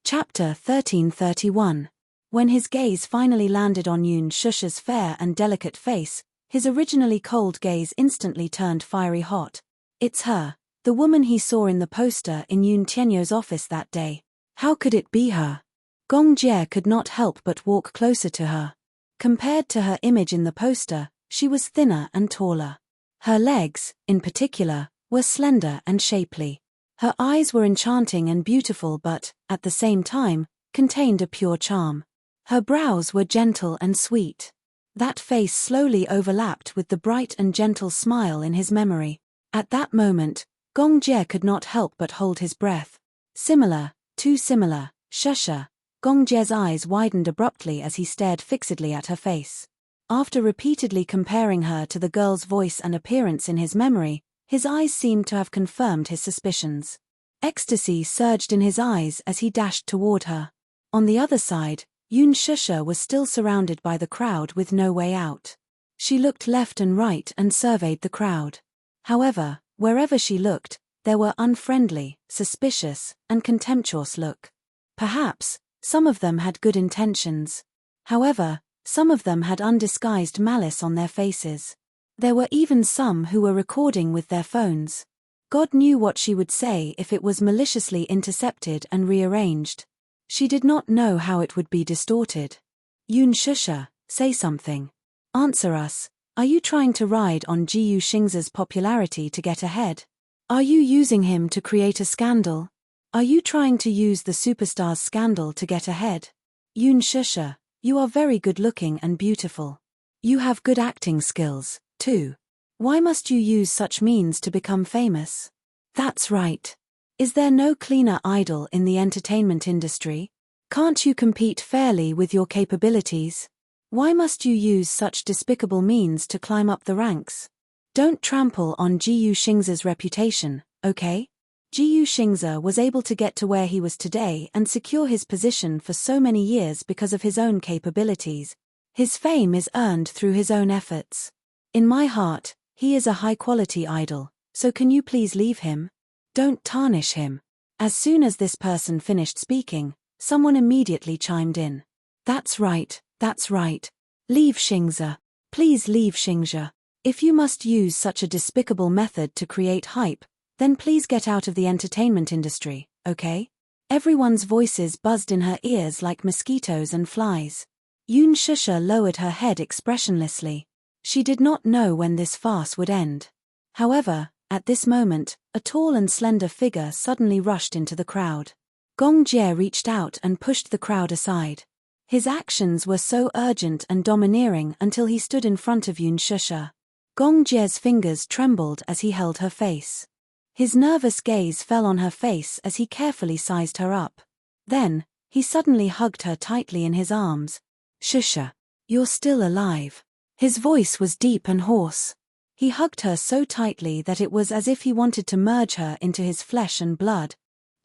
Chapter 1331. When his gaze finally landed on Yun Shusha's fair and delicate face, his originally cold gaze instantly turned fiery hot. It's her, the woman he saw in the poster in Yun Tianyu's office that day. How could it be her? Gong Jie could not help but walk closer to her. Compared to her image in the poster, she was thinner and taller. Her legs, in particular, were slender and shapely. Her eyes were enchanting and beautiful but, at the same time, contained a pure charm. Her brows were gentle and sweet. That face slowly overlapped with the bright and gentle smile in his memory. At that moment, Gong Jie could not help but hold his breath. Similar, too similar, Shusha. Gong Jie's eyes widened abruptly as he stared fixedly at her face. After repeatedly comparing her to the girl's voice and appearance in his memory, his eyes seemed to have confirmed his suspicions. Ecstasy surged in his eyes as he dashed toward her. On the other side, Yun Shusha was still surrounded by the crowd with no way out. She looked left and right and surveyed the crowd. However, wherever she looked, there were unfriendly, suspicious, and contemptuous look. Perhaps, some of them had good intentions. However, some of them had undisguised malice on their faces. There were even some who were recording with their phones. God knew what she would say if it was maliciously intercepted and rearranged. She did not know how it would be distorted. Yun Shusha, say something. Answer us. Are you trying to ride on Jiyu Xingzhe's popularity to get ahead? Are you using him to create a scandal? Are you trying to use the superstar's scandal to get ahead? Yun Shusha, you are very good-looking and beautiful. You have good acting skills, too. Why must you use such means to become famous? That's right. Is there no cleaner idol in the entertainment industry? Can't you compete fairly with your capabilities? Why must you use such despicable means to climb up the ranks? Don't trample on Jiyu Xingzhe's reputation, okay? Jiyu Xingzhe was able to get to where he was today and secure his position for so many years because of his own capabilities. His fame is earned through his own efforts. In my heart, he is a high-quality idol, so can you please leave him? Don't tarnish him. As soon as this person finished speaking, someone immediately chimed in. That's right, that's right. Leave Xingzhe. Please leave Xingzhe. If you must use such a despicable method to create hype, then please get out of the entertainment industry, okay? Everyone's voices buzzed in her ears like mosquitoes and flies. Yun Shusha lowered her head expressionlessly. She did not know when this farce would end. However, at this moment, a tall and slender figure suddenly rushed into the crowd. Gong Jie reached out and pushed the crowd aside. His actions were so urgent and domineering until he stood in front of Yun Shusha. Gong Jie's fingers trembled as he held her face. His nervous gaze fell on her face as he carefully sized her up. Then, he suddenly hugged her tightly in his arms. Shusha, you're still alive. His voice was deep and hoarse. He hugged her so tightly that it was as if he wanted to merge her into his flesh and blood.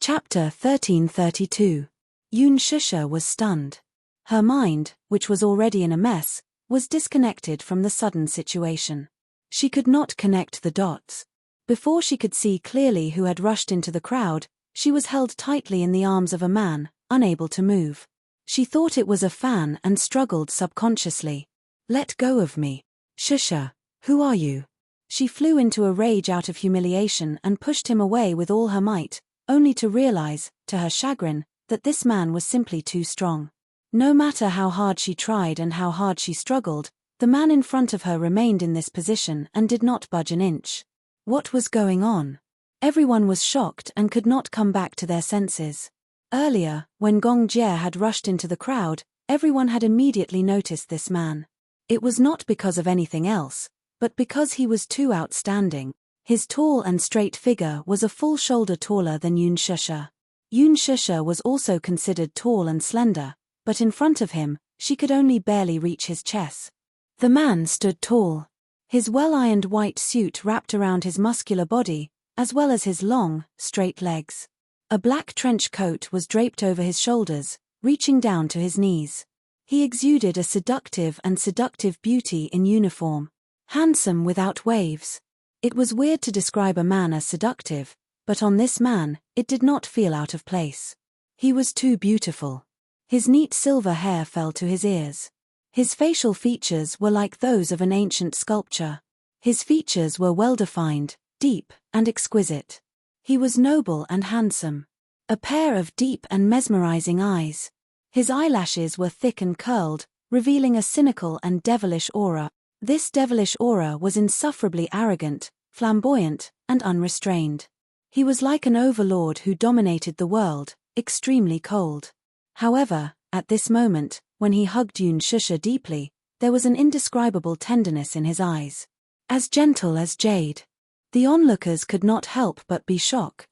Chapter 1332. Yun Shusha was stunned. Her mind, which was already in a mess, was disconnected from the sudden situation. She could not connect the dots. Before she could see clearly who had rushed into the crowd, she was held tightly in the arms of a man, unable to move. She thought it was a fan and struggled subconsciously. Let go of me. Shusha, who are you? She flew into a rage out of humiliation and pushed him away with all her might, only to realize, to her chagrin, that this man was simply too strong. No matter how hard she tried and how hard she struggled, the man in front of her remained in this position and did not budge an inch. What was going on? Everyone was shocked and could not come back to their senses. Earlier, when Gong Jie had rushed into the crowd, everyone had immediately noticed this man. It was not because of anything else, but because he was too outstanding. His tall and straight figure was a full shoulder taller than Yun Shusha. Yun Shusha was also considered tall and slender, but in front of him, she could only barely reach his chest. The man stood tall. His well-ironed white suit wrapped around his muscular body, as well as his long, straight legs. A black trench coat was draped over his shoulders, reaching down to his knees. He exuded a seductive beauty in uniform. Handsome without waves. It was weird to describe a man as seductive, but on this man, it did not feel out of place. He was too beautiful. His neat silver hair fell to his ears. His facial features were like those of an ancient sculpture. His features were well-defined, deep, and exquisite. He was noble and handsome. A pair of deep and mesmerizing eyes. His eyelashes were thick and curled, revealing a cynical and devilish aura. This devilish aura was insufferably arrogant, flamboyant, and unrestrained. He was like an overlord who dominated the world, extremely cold. However, at this moment, when he hugged Yun Shusha deeply, there was an indescribable tenderness in his eyes. As gentle as jade. The onlookers could not help but be shocked.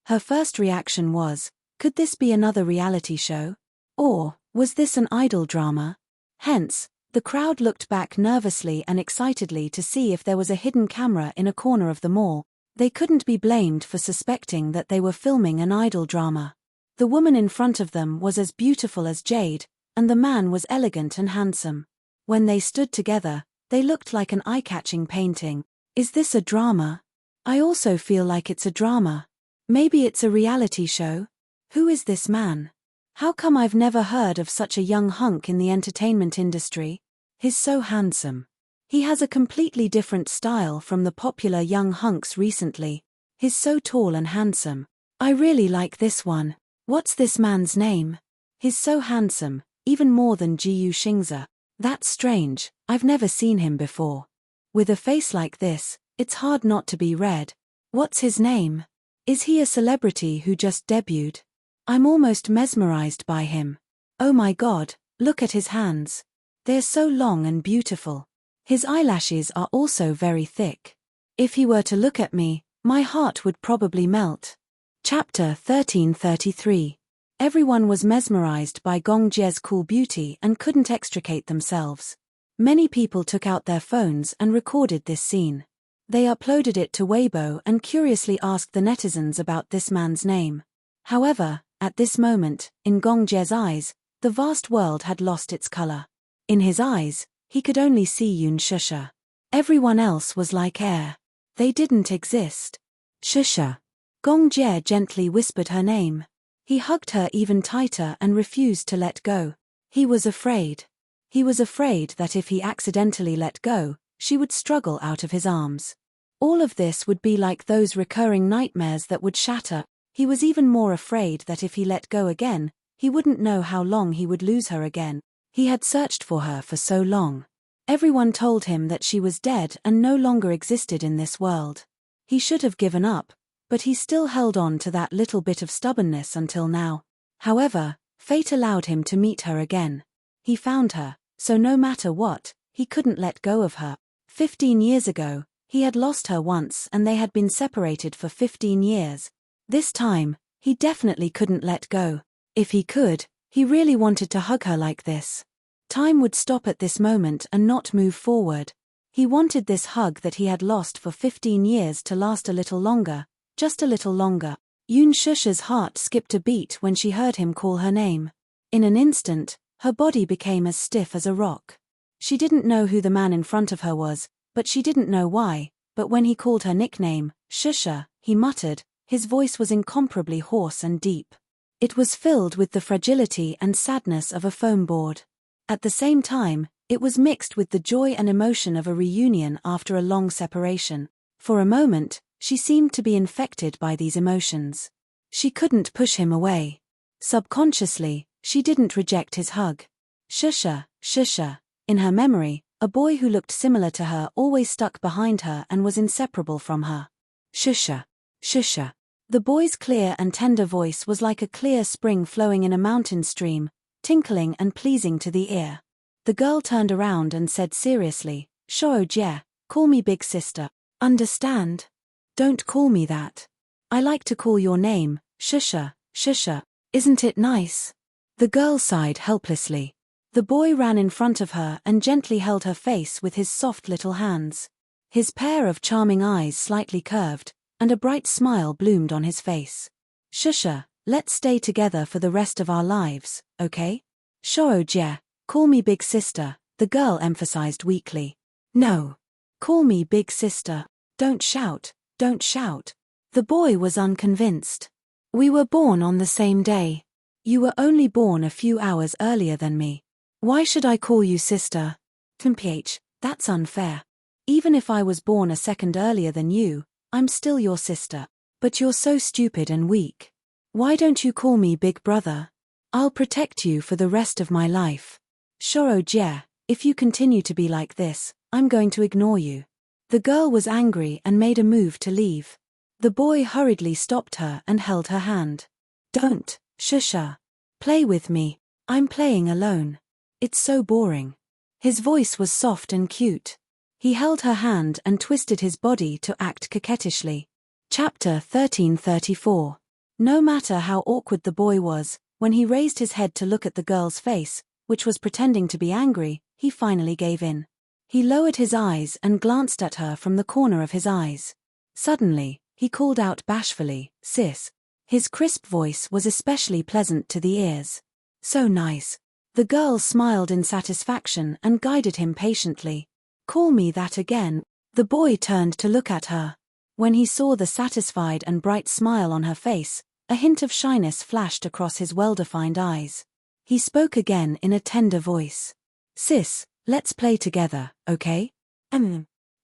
Her first reaction was, could this be another reality show? Or, was this an idol drama? Hence, the crowd looked back nervously and excitedly to see if there was a hidden camera in a corner of the mall. They couldn't be blamed for suspecting that they were filming an idol drama. The woman in front of them was as beautiful as jade, and the man was elegant and handsome. When they stood together, they looked like an eye-catching painting. Is this a drama? I also feel like it's a drama. Maybe it's a reality show? Who is this man? How come I've never heard of such a young hunk in the entertainment industry? He's so handsome. He has a completely different style from the popular young hunks recently. He's so tall and handsome. I really like this one. What's this man's name? He's so handsome, even more than Jiu Xingzi. That's strange, I've never seen him before. With a face like this, it's hard not to be read. What's his name? Is he a celebrity who just debuted? I'm almost mesmerized by him. Oh my God, look at his hands. They're so long and beautiful. His eyelashes are also very thick. If he were to look at me, my heart would probably melt. Chapter 1333. Everyone was mesmerized by Gong Jie's cool beauty and couldn't extricate themselves. Many people took out their phones and recorded this scene. They uploaded it to Weibo and curiously asked the netizens about this man's name. However, at this moment, in Gong Jie's eyes, the vast world had lost its color. In his eyes, he could only see Yun Shusha. Everyone else was like air. They didn't exist. Shusha. Gong Jie gently whispered her name. He hugged her even tighter and refused to let go. He was afraid. He was afraid that if he accidentally let go, she would struggle out of his arms. All of this would be like those recurring nightmares that would shatter. He was even more afraid that if he let go again, he wouldn't know how long he would lose her again. He had searched for her for so long. Everyone told him that she was dead and no longer existed in this world. He should have given up, but he still held on to that little bit of stubbornness until now. However, fate allowed him to meet her again. He found her, so no matter what, he couldn't let go of her. 15 years ago, he had lost her once and they had been separated for 15 years. This time, he definitely couldn't let go. If he could, he really wanted to hug her like this. Time would stop at this moment and not move forward. He wanted this hug that he had lost for 15 years to last a little longer, just a little longer. Yun Shusha's heart skipped a beat when she heard him call her name. In an instant, her body became as stiff as a rock. She didn't know who the man in front of her was, but she didn't know why. But when he called her nickname, Shusha, he muttered. His voice was incomparably hoarse and deep. It was filled with the fragility and sadness of a foam board. At the same time, It was mixed with the joy and emotion of a reunion after a long separation. For a moment, she seemed to be infected by these emotions. She couldn't push him away. Subconsciously, she didn't reject his hug. Shusha, Shusha. In her memory, a boy who looked similar to her always stuck behind her and was inseparable from her. Shusha, Shusha. The boy's clear and tender voice was like a clear spring flowing in a mountain stream, tinkling and pleasing to the ear. The girl turned around and said seriously, Shoujo, call me big sister. Understand? Don't call me that. I like to call your name, Shusha, Shusha. Isn't it nice? The girl sighed helplessly. The boy ran in front of her and gently held her face with his soft little hands. His pair of charming eyes slightly curved, and a bright smile bloomed on his face. Shusha, let's stay together for the rest of our lives, okay? Shoujo, call me big sister, the girl emphasized weakly. No. Call me big sister. Don't shout, don't shout. The boy was unconvinced. We were born on the same day. You were only born a few hours earlier than me. Why should I call you sister? Mph, that's unfair. Even if I was born a second earlier than you, I'm still your sister. But you're so stupid and weak. Why don't you call me big brother? I'll protect you for the rest of my life. Shoujo, if you continue to be like this, I'm going to ignore you. The girl was angry and made a move to leave. The boy hurriedly stopped her and held her hand. Don't, Shusha. Play with me. I'm playing alone. It's so boring. His voice was soft and cute. He held her hand and twisted his body to act coquettishly. Chapter 1334. No matter how awkward the boy was, when he raised his head to look at the girl's face, which was pretending to be angry, he finally gave in. He lowered his eyes and glanced at her from the corner of his eyes. Suddenly, he called out bashfully, Sis. His crisp voice was especially pleasant to the ears. So nice. The girl smiled in satisfaction and guided him patiently. Call me that again. The boy turned to look at her. When he saw the satisfied and bright smile on her face, a hint of shyness flashed across his well-defined eyes. He spoke again in a tender voice. Sis, let's play together, okay?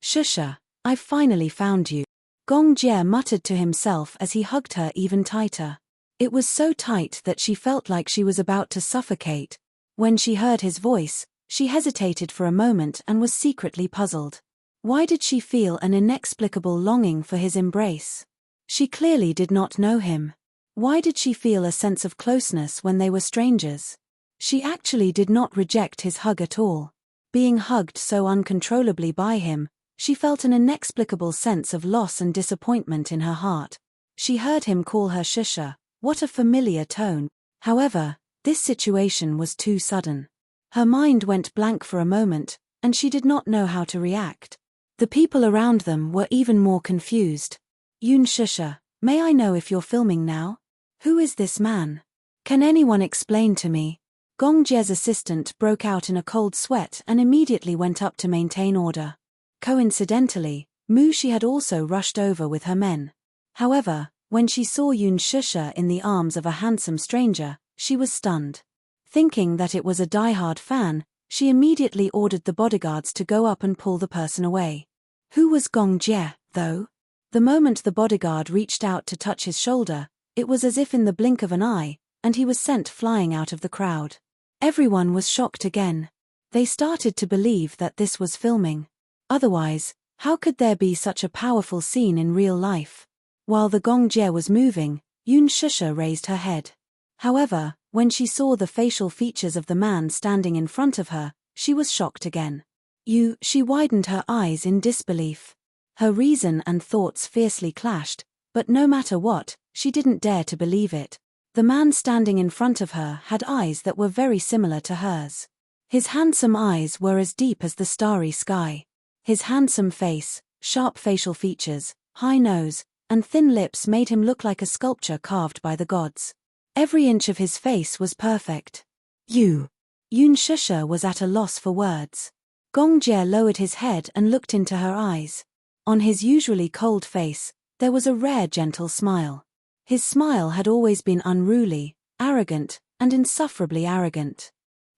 Shusha, I've finally found you. Gongjie muttered to himself as he hugged her even tighter. It was so tight that she felt like she was about to suffocate. When she heard his voice, she hesitated for a moment and was secretly puzzled. Why did she feel an inexplicable longing for his embrace? She clearly did not know him. Why did she feel a sense of closeness when they were strangers? She actually did not reject his hug at all. Being hugged so uncontrollably by him, she felt an inexplicable sense of loss and disappointment in her heart. She heard him call her Shusha. What a familiar tone. However, this situation was too sudden. Her mind went blank for a moment, and she did not know how to react. The people around them were even more confused. Yun Shusha, may I know if you're filming now? Who is this man? Can anyone explain to me? Gongjie's assistant broke out in a cold sweat and immediately went up to maintain order. Coincidentally, Mushi had also rushed over with her men. However, when she saw Yun Shusha in the arms of a handsome stranger, she was stunned. Thinking that it was a die-hard fan, she immediately ordered the bodyguards to go up and pull the person away. Who was Gongjie, though? The moment the bodyguard reached out to touch his shoulder, it was as if in the blink of an eye, and he was sent flying out of the crowd. Everyone was shocked again. They started to believe that this was filming. Otherwise, how could there be such a powerful scene in real life? While the Gongjie was moving, Yun Shusha raised her head. However, when she saw the facial features of the man standing in front of her, she was shocked again. She widened her eyes in disbelief. Her reason and thoughts fiercely clashed, but no matter what, she didn't dare to believe it. The man standing in front of her had eyes that were very similar to hers. His handsome eyes were as deep as the starry sky. His handsome face, sharp facial features, high nose, and thin lips made him look like a sculpture carved by the gods. Every inch of his face was perfect. Yun Shusha was at a loss for words. Gongjie lowered his head and looked into her eyes. On his usually cold face, there was a rare gentle smile. His smile had always been unruly, arrogant, and insufferably arrogant.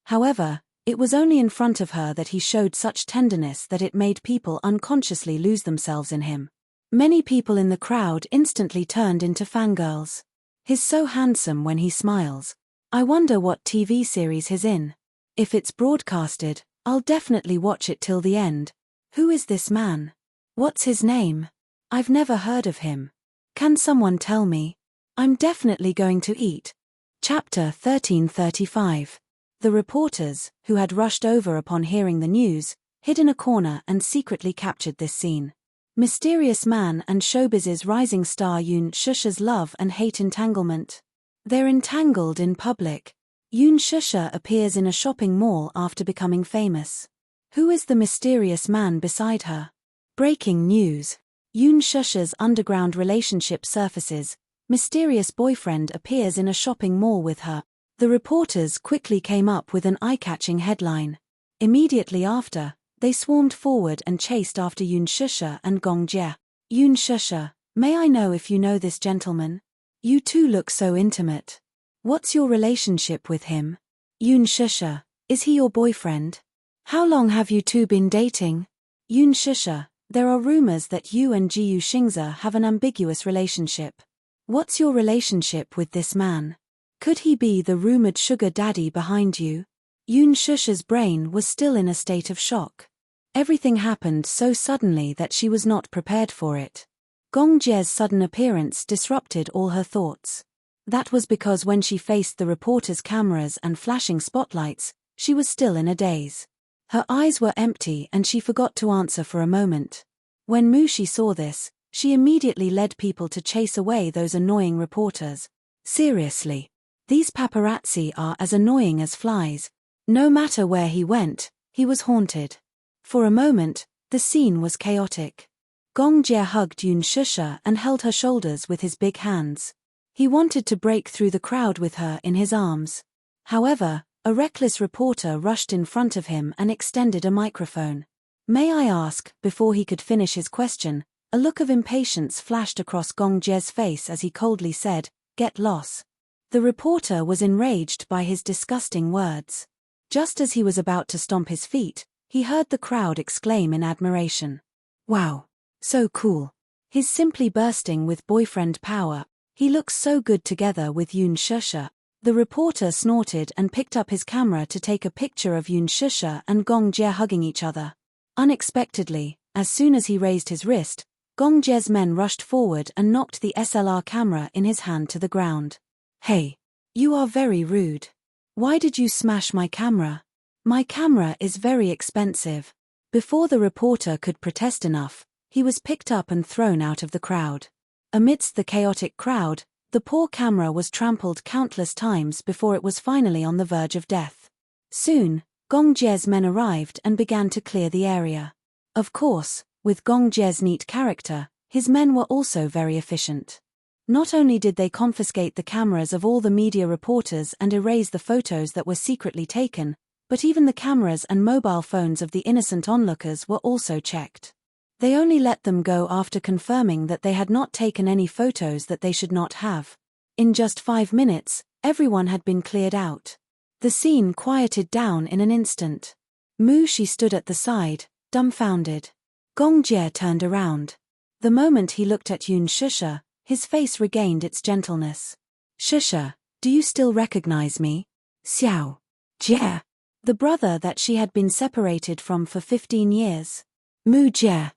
However, It was only in front of her that he showed such tenderness that it made people unconsciously lose themselves in him. Many people in the crowd instantly turned into fangirls. He's so handsome when he smiles. I wonder what TV series he's in. If it's broadcasted, I'll definitely watch it till the end. Who is this man? What's his name? I've never heard of him. Can someone tell me? I'm definitely going to eat. Chapter 1335. The reporters, who had rushed over upon hearing the news, hid in a corner and secretly captured this scene. Mysterious man and showbiz's rising star Yoon Shusha's love and hate entanglement. They're entangled in public. Yoon Shusha appears in a shopping mall after becoming famous. Who is the mysterious man beside her? Breaking news. Yoon Shusha's underground relationship surfaces. Mysterious boyfriend appears in a shopping mall with her. The reporters quickly came up with an eye-catching headline. Immediately after, they swarmed forward and chased after Yoon Shusha and Gong Jie. Yoon Shusha, may I know if you know this gentleman? You two look so intimate. What's your relationship with him? Yoon Shusha, is he your boyfriend? How long have you two been dating? Yoon Shusha, there are rumors that you and Jiyu Xingze have an ambiguous relationship. What's your relationship with this man? Could he be the rumored sugar daddy behind you? Yoon Shusha's brain was still in a state of shock. Everything happened so suddenly that she was not prepared for it. Gong Jie's sudden appearance disrupted all her thoughts. That was because when she faced the reporters' cameras and flashing spotlights, she was still in a daze. Her eyes were empty and she forgot to answer for a moment. When Mushi saw this, she immediately led people to chase away those annoying reporters. Seriously. These paparazzi are as annoying as flies. No matter where he went, he was haunted. For a moment, the scene was chaotic. Gong Jie hugged Yoon Shusha and held her shoulders with his big hands. He wanted to break through the crowd with her in his arms. However, a reckless reporter rushed in front of him and extended a microphone. May I ask, before he could finish his question, a look of impatience flashed across Gong Jie's face as he coldly said, "Get lost." The reporter was enraged by his disgusting words. Just as he was about to stomp his feet, he heard the crowd exclaim in admiration. Wow. So cool. He's simply bursting with boyfriend power. He looks so good together with Yoon Shusha. The reporter snorted and picked up his camera to take a picture of Yoon Shusha and Gong Jie hugging each other. Unexpectedly, as soon as he raised his wrist, Gong Jie's men rushed forward and knocked the SLR camera in his hand to the ground. Hey, you are very rude. Why did you smash my camera? My camera is very expensive. Before the reporter could protest enough, he was picked up and thrown out of the crowd. Amidst the chaotic crowd, the poor camera was trampled countless times before it was finally on the verge of death. Soon, Gong Jie's men arrived and began to clear the area. Of course, with Gong Jie's neat character, his men were also very efficient. Not only did they confiscate the cameras of all the media reporters and erase the photos that were secretly taken, but even the cameras and mobile phones of the innocent onlookers were also checked. They only let them go after confirming that they had not taken any photos that they should not have. In just 5 minutes, everyone had been cleared out. The scene quieted down in an instant. Mushi stood at the side, dumbfounded. Gong Jie turned around. The moment he looked at Yoon Shusha, his face regained its gentleness. Shusha, do you still recognize me? Xiao. Jie. The brother that she had been separated from for 15 years. Mu Jie.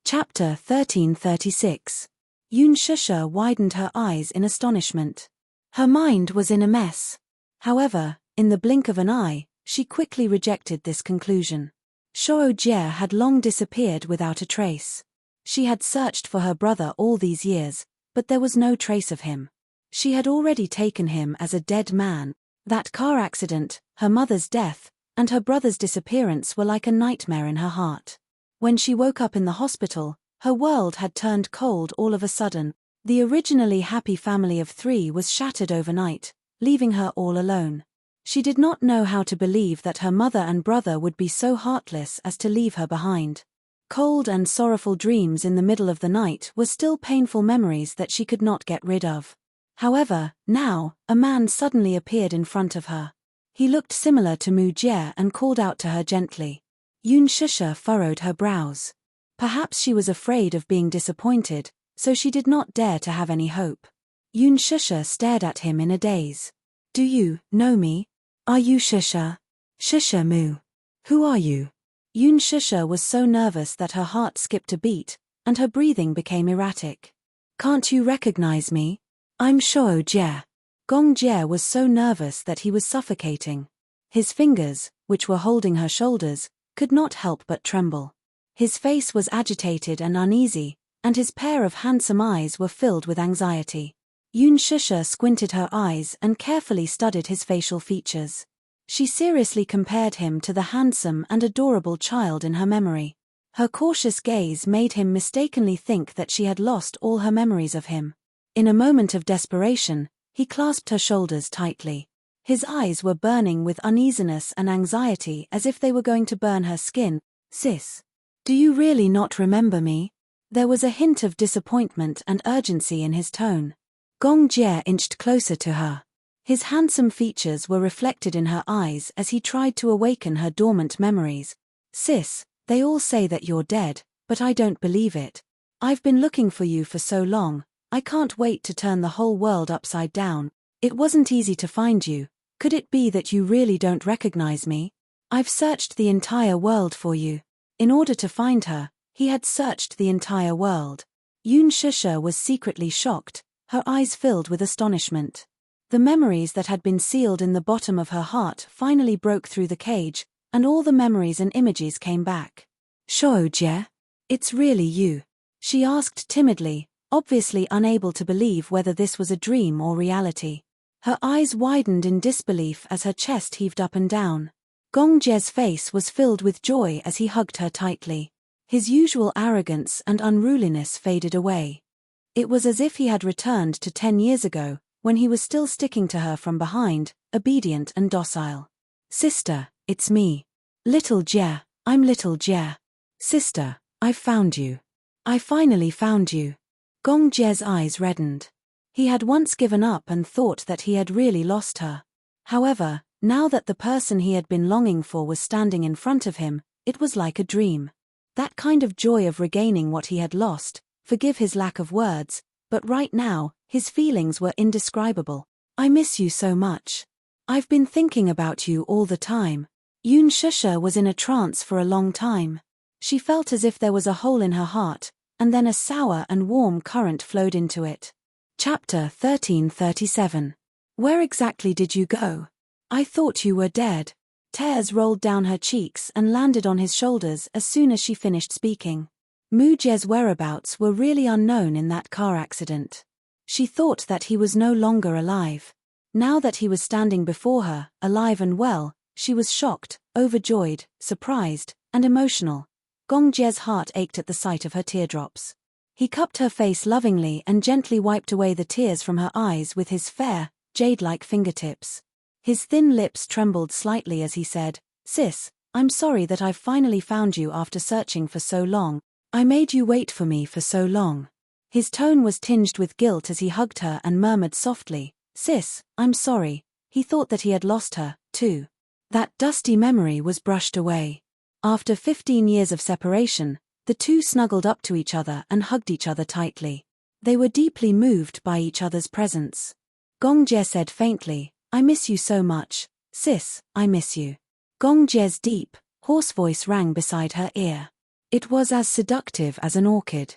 Chapter 1336. Yoon Shusha widened her eyes in astonishment. Her mind was in a mess. However, in the blink of an eye, she quickly rejected this conclusion. Shou Jie had long disappeared without a trace. She had searched for her brother all these years, but there was no trace of him. She had already taken him as a dead man. That car accident, her mother's death, and her brother's disappearance were like a nightmare in her heart. When she woke up in the hospital, her world had turned cold all of a sudden. The originally happy family of 3 was shattered overnight, leaving her all alone. She did not know how to believe that her mother and brother would be so heartless as to leave her behind. Cold and sorrowful dreams in the middle of the night were still painful memories that she could not get rid of. However, now, a man suddenly appeared in front of her. He looked similar to Mu Jie and called out to her gently. Yun Shusha furrowed her brows. Perhaps she was afraid of being disappointed, so she did not dare to have any hope. Yun Shusha stared at him in a daze. Do you know me? Are you Shusha? Shusha Mu. Who are you? Yun Shusha was so nervous that her heart skipped a beat, and her breathing became erratic. Can't you recognize me? I'm Shou Jie. Gong Jie was so nervous that he was suffocating. His fingers, which were holding her shoulders, could not help but tremble. His face was agitated and uneasy, and his pair of handsome eyes were filled with anxiety. Yun Shusha squinted her eyes and carefully studied his facial features. She seriously compared him to the handsome and adorable child in her memory. Her cautious gaze made him mistakenly think that she had lost all her memories of him. In a moment of desperation, he clasped her shoulders tightly. His eyes were burning with uneasiness and anxiety as if they were going to burn her skin. Sis, do you really not remember me? There was a hint of disappointment and urgency in his tone. Gong Jie inched closer to her. His handsome features were reflected in her eyes as he tried to awaken her dormant memories. Sis, they all say that you're dead, but I don't believe it. I've been looking for you for so long, I can't wait to turn the whole world upside down. It wasn't easy to find you. Could it be that you really don't recognize me? I've searched the entire world for you. In order to find her, he had searched the entire world. Yun Shusha was secretly shocked, her eyes filled with astonishment. The memories that had been sealed in the bottom of her heart finally broke through the cage, and all the memories and images came back. Shou Jie? It's really you? She asked timidly, obviously unable to believe whether this was a dream or reality. Her eyes widened in disbelief as her chest heaved up and down. Gong Jie's face was filled with joy as he hugged her tightly. His usual arrogance and unruliness faded away. It was as if he had returned to 10 years ago, when he was still sticking to her from behind, obedient and docile. Sister, it's me. Little Jie, I'm Little Jie. Sister, I've found you. I finally found you. Gong Jie's eyes reddened. He had once given up and thought that he had really lost her. However, now that the person he had been longing for was standing in front of him, it was like a dream. That kind of joy of regaining what he had lost, forgive his lack of words, but right now, his feelings were indescribable. I miss you so much. I've been thinking about you all the time. Yun Shusha was in a trance for a long time. She felt as if there was a hole in her heart, and then a sour and warm current flowed into it. Chapter 1337. Where exactly did you go? I thought you were dead. Tears rolled down her cheeks and landed on his shoulders as soon as she finished speaking. Mu Jie's whereabouts were really unknown in that car accident. She thought that he was no longer alive. Now that he was standing before her, alive and well, she was shocked, overjoyed, surprised, and emotional. Gong Jie's heart ached at the sight of her teardrops. He cupped her face lovingly and gently wiped away the tears from her eyes with his fair, jade-like fingertips. His thin lips trembled slightly as he said, Sis, I'm sorry that I've finally found you after searching for so long. I made you wait for me for so long. His tone was tinged with guilt as he hugged her and murmured softly, Sis, I'm sorry. He thought that he had lost her, too. That dusty memory was brushed away. After 15 years of separation, the two snuggled up to each other and hugged each other tightly. They were deeply moved by each other's presence. Gong Jie said faintly, I miss you so much. Sis, I miss you. Gong Jie's deep, hoarse voice rang beside her ear. It was as seductive as an orchid.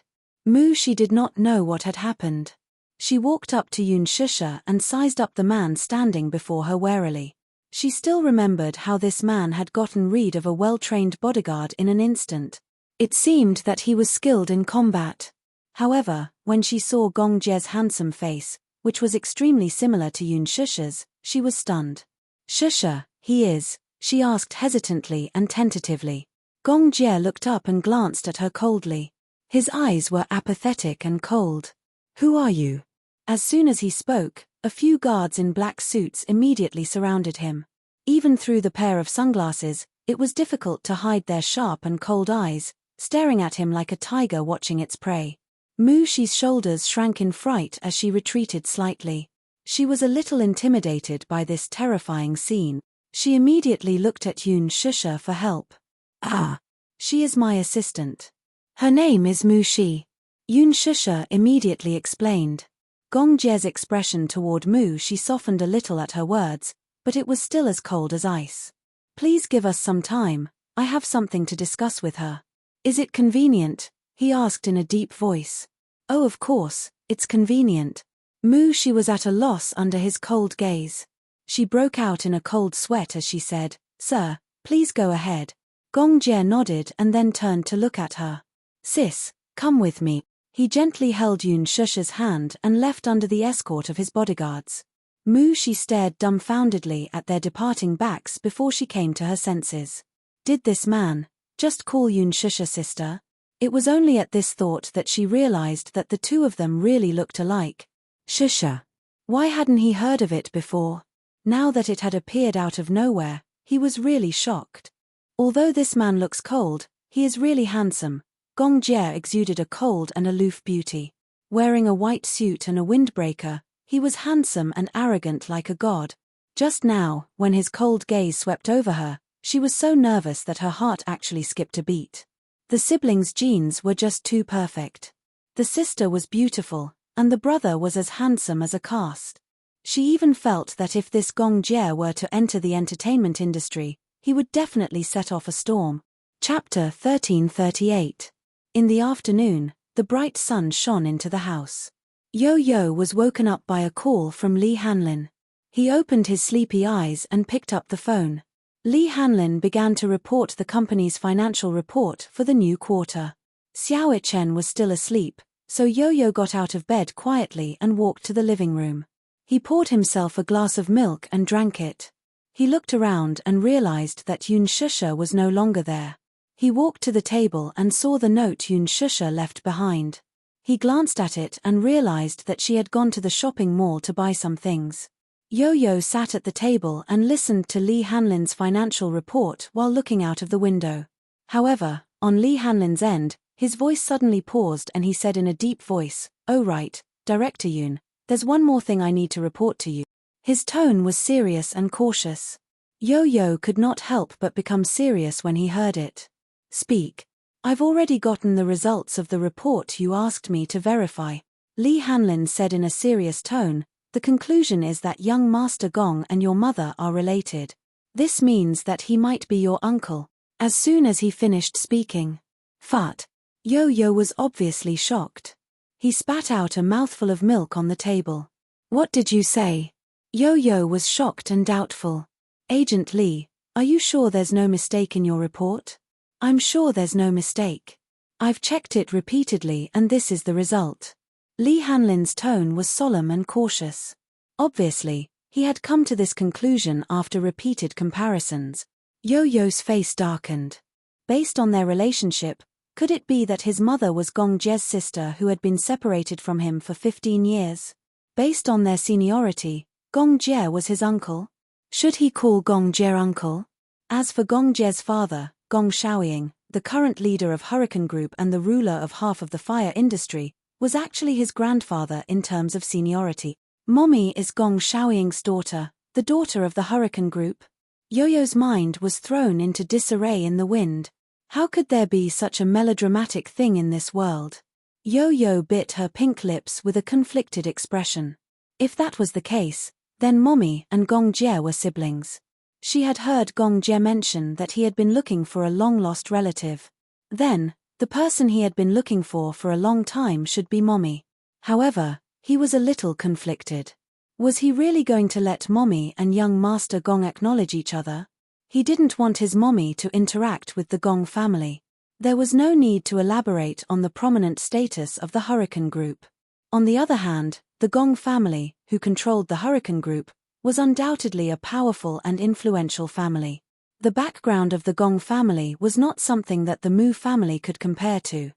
She did not know what had happened. She walked up to Yun Shusha and sized up the man standing before her warily. She still remembered how this man had gotten rid of a well-trained bodyguard in an instant. It seemed that he was skilled in combat. However, when she saw Gong Jie's handsome face, which was extremely similar to Yun Shusha's, she was stunned. Shusha, he is, she asked hesitantly and tentatively. Gong Jie looked up and glanced at her coldly. His eyes were apathetic and cold. Who are you? As soon as he spoke, a few guards in black suits immediately surrounded him. Even through the pair of sunglasses, it was difficult to hide their sharp and cold eyes, staring at him like a tiger watching its prey. Shi's shoulders shrank in fright as she retreated slightly. She was a little intimidated by this terrifying scene. She immediately looked at Yun Shusha for help. Ah. She is my assistant. Her name is Mu Shi. Yun Shusha immediately explained. Gong Jie's expression toward Mu Shi softened a little at her words, but it was still as cold as ice. Please give us some time, I have something to discuss with her. Is it convenient? He asked in a deep voice. Oh, of course, it's convenient. Mu Shi was at a loss under his cold gaze. She broke out in a cold sweat as she said, Sir, please go ahead. Gong Jie nodded and then turned to look at her. Sis, come with me. He gently held Yun Shusha's hand and left under the escort of his bodyguards. Mu Shi stared dumbfoundedly at their departing backs before she came to her senses. Did this man just call Yun Shusha sister? It was only at this thought that she realized that the two of them really looked alike. Shusha. Why hadn't he heard of it before? Now that it had appeared out of nowhere, he was really shocked. Although this man looks cold, he is really handsome. Gong Jie exuded a cold and aloof beauty. Wearing a white suit and a windbreaker, he was handsome and arrogant like a god. Just now, when his cold gaze swept over her, she was so nervous that her heart actually skipped a beat. The siblings' genes were just too perfect. The sister was beautiful, and the brother was as handsome as a cast. She even felt that if this Gong Jie were to enter the entertainment industry, he would definitely set off a storm. Chapter 1338. In the afternoon, the bright sun shone into the house. Yo-Yo was woken up by a call from Li Hanlin. He opened his sleepy eyes and picked up the phone. Li Hanlin began to report the company's financial report for the new quarter. Xiao Ichen was still asleep, so Yo-Yo got out of bed quietly and walked to the living room. He poured himself a glass of milk and drank it. He looked around and realized that Yun Shusha was no longer there. He walked to the table and saw the note Yun Shusha left behind. He glanced at it and realized that she had gone to the shopping mall to buy some things. Yo-Yo sat at the table and listened to Li Hanlin's financial report while looking out of the window. However, on Li Hanlin's end, his voice suddenly paused and he said in a deep voice, "Oh right, Director Yun, there's one more thing I need to report to you." His tone was serious and cautious. Yo-Yo could not help but become serious when he heard it. "Speak. I've already gotten the results of the report you asked me to verify," Li Hanlin said in a serious tone. "The conclusion is that young Master Gong and your mother are related. This means that he might be your uncle." As soon as he finished speaking, Fat. Yo-Yo was obviously shocked. He spat out a mouthful of milk on the table. "What did you say?" Yo-Yo was shocked and doubtful. "Agent Li, are you sure there's no mistake in your report?" "I'm sure there's no mistake. I've checked it repeatedly and this is the result." Li Hanlin's tone was solemn and cautious. Obviously, he had come to this conclusion after repeated comparisons. Yo-Yo's face darkened. Based on their relationship, could it be that his mother was Gong Jie's sister who had been separated from him for 15 years? Based on their seniority, Gong Jie was his uncle? Should he call Gong Jie uncle? As for Gong Jie's father, Gong Shaoying, the current leader of Hurricane Group and the ruler of half of the fire industry, was actually his grandfather in terms of seniority. Mommy is Gong Shaoying's daughter, the daughter of the Hurricane Group. Yo-Yo's mind was thrown into disarray in the wind. How could there be such a melodramatic thing in this world? Yo-Yo bit her pink lips with a conflicted expression. If that was the case, then Mommy and Gong Jie were siblings. She had heard Gong Jie mention that he had been looking for a long-lost relative. Then, the person he had been looking for a long time should be Mommy. However, he was a little conflicted. Was he really going to let Mommy and young Master Gong acknowledge each other? He didn't want his Mommy to interact with the Gong family. There was no need to elaborate on the prominent status of the Hurricane Group. On the other hand, the Gong family, who controlled the Hurricane Group, was undoubtedly a powerful and influential family. The background of the Gong family was not something that the Mu family could compare to.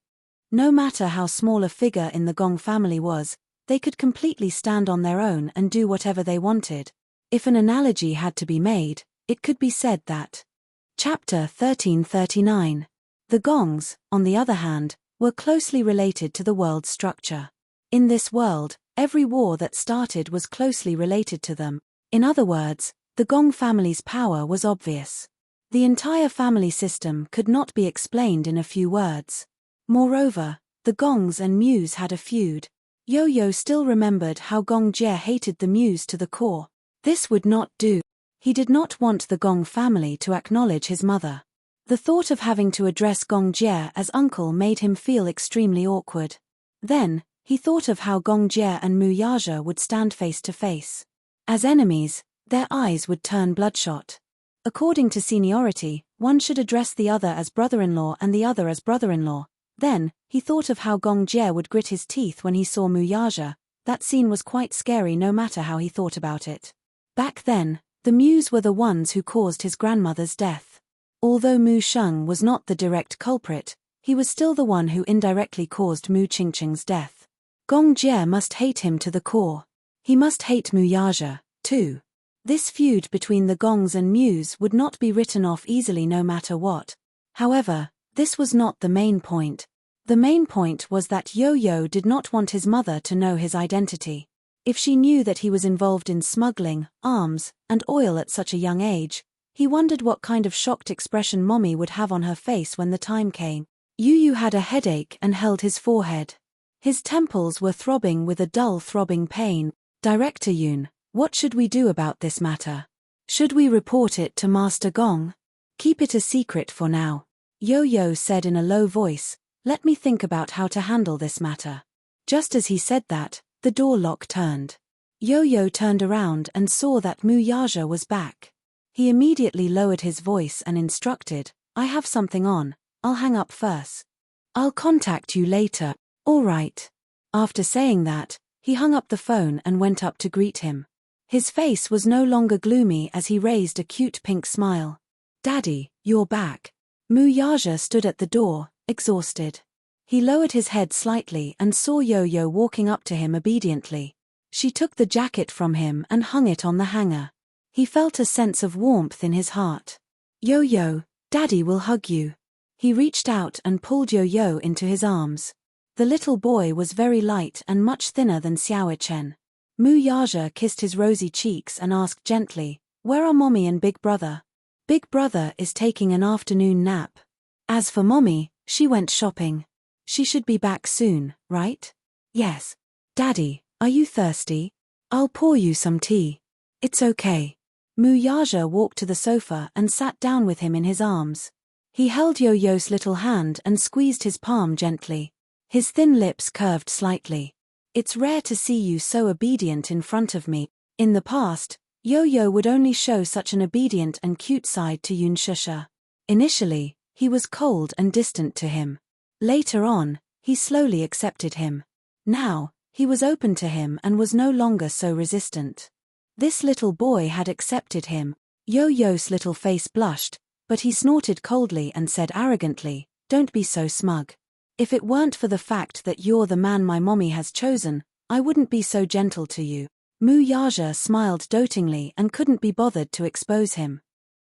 No matter how small a figure in the Gong family was, they could completely stand on their own and do whatever they wanted. If an analogy had to be made, it could be said that. Chapter 1339. The Gongs, on the other hand, were closely related to the world's structure. In this world, every war that started was closely related to them. In other words, The Gong family's power was obvious. The entire family system could not be explained in a few words. Moreover, the Gongs and Mews had a feud. Yo-Yo still remembered how Gong Jie hated the Mews to the core. This would not do. He did not want the Gong family to acknowledge his mother. The thought of having to address Gong Jie as uncle made him feel extremely awkward. Then, he thought of how Gong Jie and Mu Yaja would stand face to face. As enemies, their eyes would turn bloodshot. According to seniority, one should address the other as brother-in-law and the other as brother-in-law. Then, he thought of how Gong Jie would grit his teeth when he saw Mu Yaja. That scene was quite scary no matter how he thought about it. Back then, the Mews were the ones who caused his grandmother's death. Although Mu Sheng was not the direct culprit, he was still the one who indirectly caused Mu Qingqing's death. Gong Jie must hate him to the core. He must hate Mu Yaja, too. This feud between the Gongs and Mews would not be written off easily no matter what. However, this was not the main point. The main point was that Yo-Yo did not want his mother to know his identity. If she knew that he was involved in smuggling, arms, and oil at such a young age, he wondered what kind of shocked expression Mommy would have on her face when the time came. Yu had a headache and held his forehead. His temples were throbbing with a dull throbbing pain. Director Yoon, what should we do about this matter? Should we report it to Master Gong? Keep it a secret for now. Yo-Yo said in a low voice, let me think about how to handle this matter. Just as he said that, the door lock turned. Yo-Yo turned around and saw that Mu Yaja was back. He immediately lowered his voice and instructed, I have something on, I'll hang up first. I'll contact you later. All right. After saying that, he hung up the phone and went up to greet him. His face was no longer gloomy as he raised a cute pink smile. Daddy, you're back. Mu Yaja stood at the door, exhausted. He lowered his head slightly and saw Yo-Yo walking up to him obediently. She took the jacket from him and hung it on the hanger. He felt a sense of warmth in his heart. Yo-Yo, Daddy will hug you. He reached out and pulled Yo-Yo into his arms. The little boy was very light and much thinner than Xiao Chen. Mu Yaja kissed his rosy cheeks and asked gently, where are Mommy and Big Brother? Big Brother is taking an afternoon nap. As for Mommy, she went shopping. She should be back soon, right? Yes. Daddy, are you thirsty? I'll pour you some tea. It's okay. Mu Yaja walked to the sofa and sat down with him in his arms. He held Yo-Yo's little hand and squeezed his palm gently. His thin lips curved slightly. It's rare to see you so obedient in front of me. In the past, Yo-Yo would only show such an obedient and cute side to Yoon Shusha. Initially, he was cold and distant to him. Later on, he slowly accepted him. Now, he was open to him and was no longer so resistant. This little boy had accepted him. Yo-Yo's little face blushed, but he snorted coldly and said arrogantly, don't be so smug. If it weren't for the fact that you're the man my mommy has chosen, I wouldn't be so gentle to you. Mu Yaja smiled dotingly and couldn't be bothered to expose him.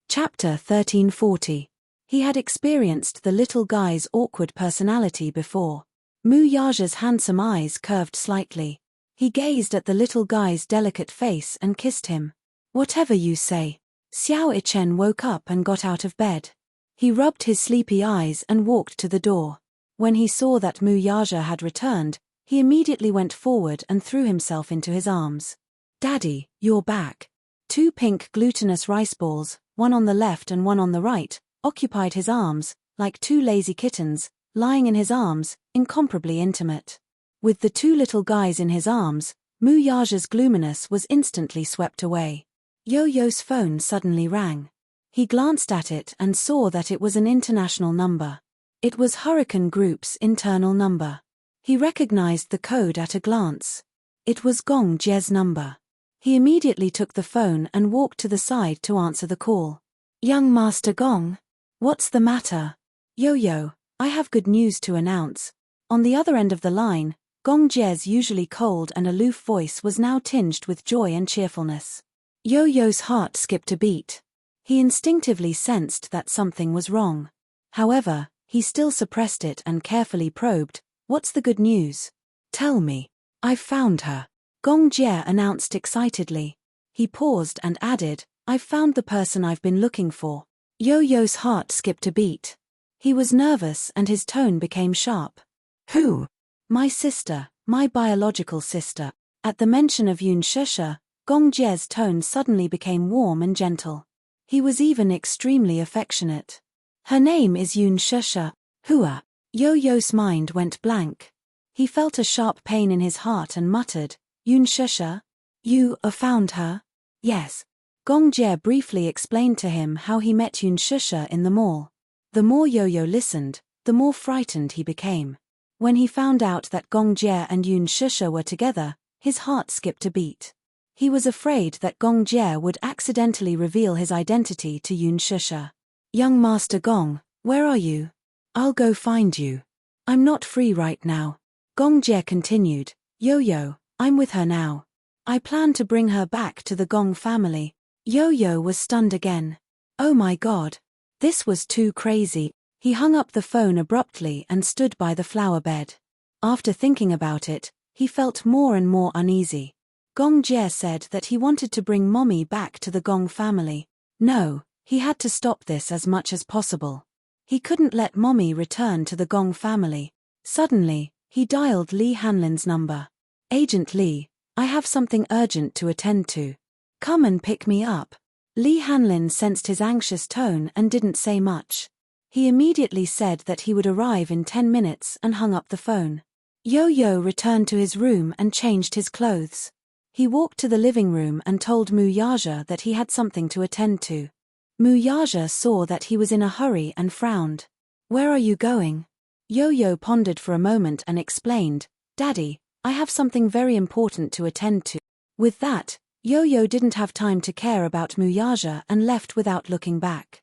Chapter 1340. He had experienced the little guy's awkward personality before. Mu Yaja's handsome eyes curved slightly. He gazed at the little guy's delicate face and kissed him. Whatever you say. Xiao Ichen woke up and got out of bed. He rubbed his sleepy eyes and walked to the door. When he saw that Mu Yaja had returned, he immediately went forward and threw himself into his arms. Daddy, you're back. 2 pink glutinous rice balls, one on the left and one on the right, occupied his arms, like 2 lazy kittens, lying in his arms, incomparably intimate. With the 2 little guys in his arms, Mu Yaja's gloominess was instantly swept away. Yo-Yo's phone suddenly rang. He glanced at it and saw that it was an international number. It was Hurricane Group's internal number. He recognized the code at a glance. It was Gong Jie's number. He immediately took the phone and walked to the side to answer the call. Young Master Gong? What's the matter? Yo-Yo, I have good news to announce. On the other end of the line, Gong Jie's usually cold and aloof voice was now tinged with joy and cheerfulness. Yo-Yo's heart skipped a beat. He instinctively sensed that something was wrong. However, he still suppressed it and carefully probed, what's the good news? Tell me. I've found her. Gong Jie announced excitedly. He paused and added, I've found the person I've been looking for. Yo-Yo's heart skipped a beat. He was nervous and his tone became sharp. Who? My sister, my biological sister. At the mention of Yun Shusha, Gong Jie's tone suddenly became warm and gentle. He was even extremely affectionate. Her name is Yun Shusha. Hua. Yo-Yo's mind went blank. He felt a sharp pain in his heart and muttered, Yun Shusha? You found her? Yes. Gong Jie briefly explained to him how he met Yun Shusha in the mall. The more Yo-Yo listened, the more frightened he became. When he found out that Gong Jie and Yun Shusha were together, his heart skipped a beat. He was afraid that Gong Jie would accidentally reveal his identity to Yun Shusha. Young Master Gong, where are you? I'll go find you. I'm not free right now. Gong Jie continued, Yo-Yo, I'm with her now. I plan to bring her back to the Gong family. Yo-Yo was stunned again. Oh my god. This was too crazy. He hung up the phone abruptly and stood by the flower bed. After thinking about it, he felt more and more uneasy. Gong Jie said that he wanted to bring Mommy back to the Gong family. No, he had to stop this as much as possible. He couldn't let Mommy return to the Gong family. Suddenly, he dialed Li Hanlin's number. Agent Li, I have something urgent to attend to. Come and pick me up. Li Hanlin sensed his anxious tone and didn't say much. He immediately said that he would arrive in 10 minutes and hung up the phone. Yo-Yo returned to his room and changed his clothes. He walked to the living room and told Mu Yaja that he had something to attend to. Mu Yaja saw that he was in a hurry and frowned. Where are you going? Yo-Yo pondered for a moment and explained, Daddy, I have something very important to attend to. With that, Yo-Yo didn't have time to care about Mu Yaja and left without looking back.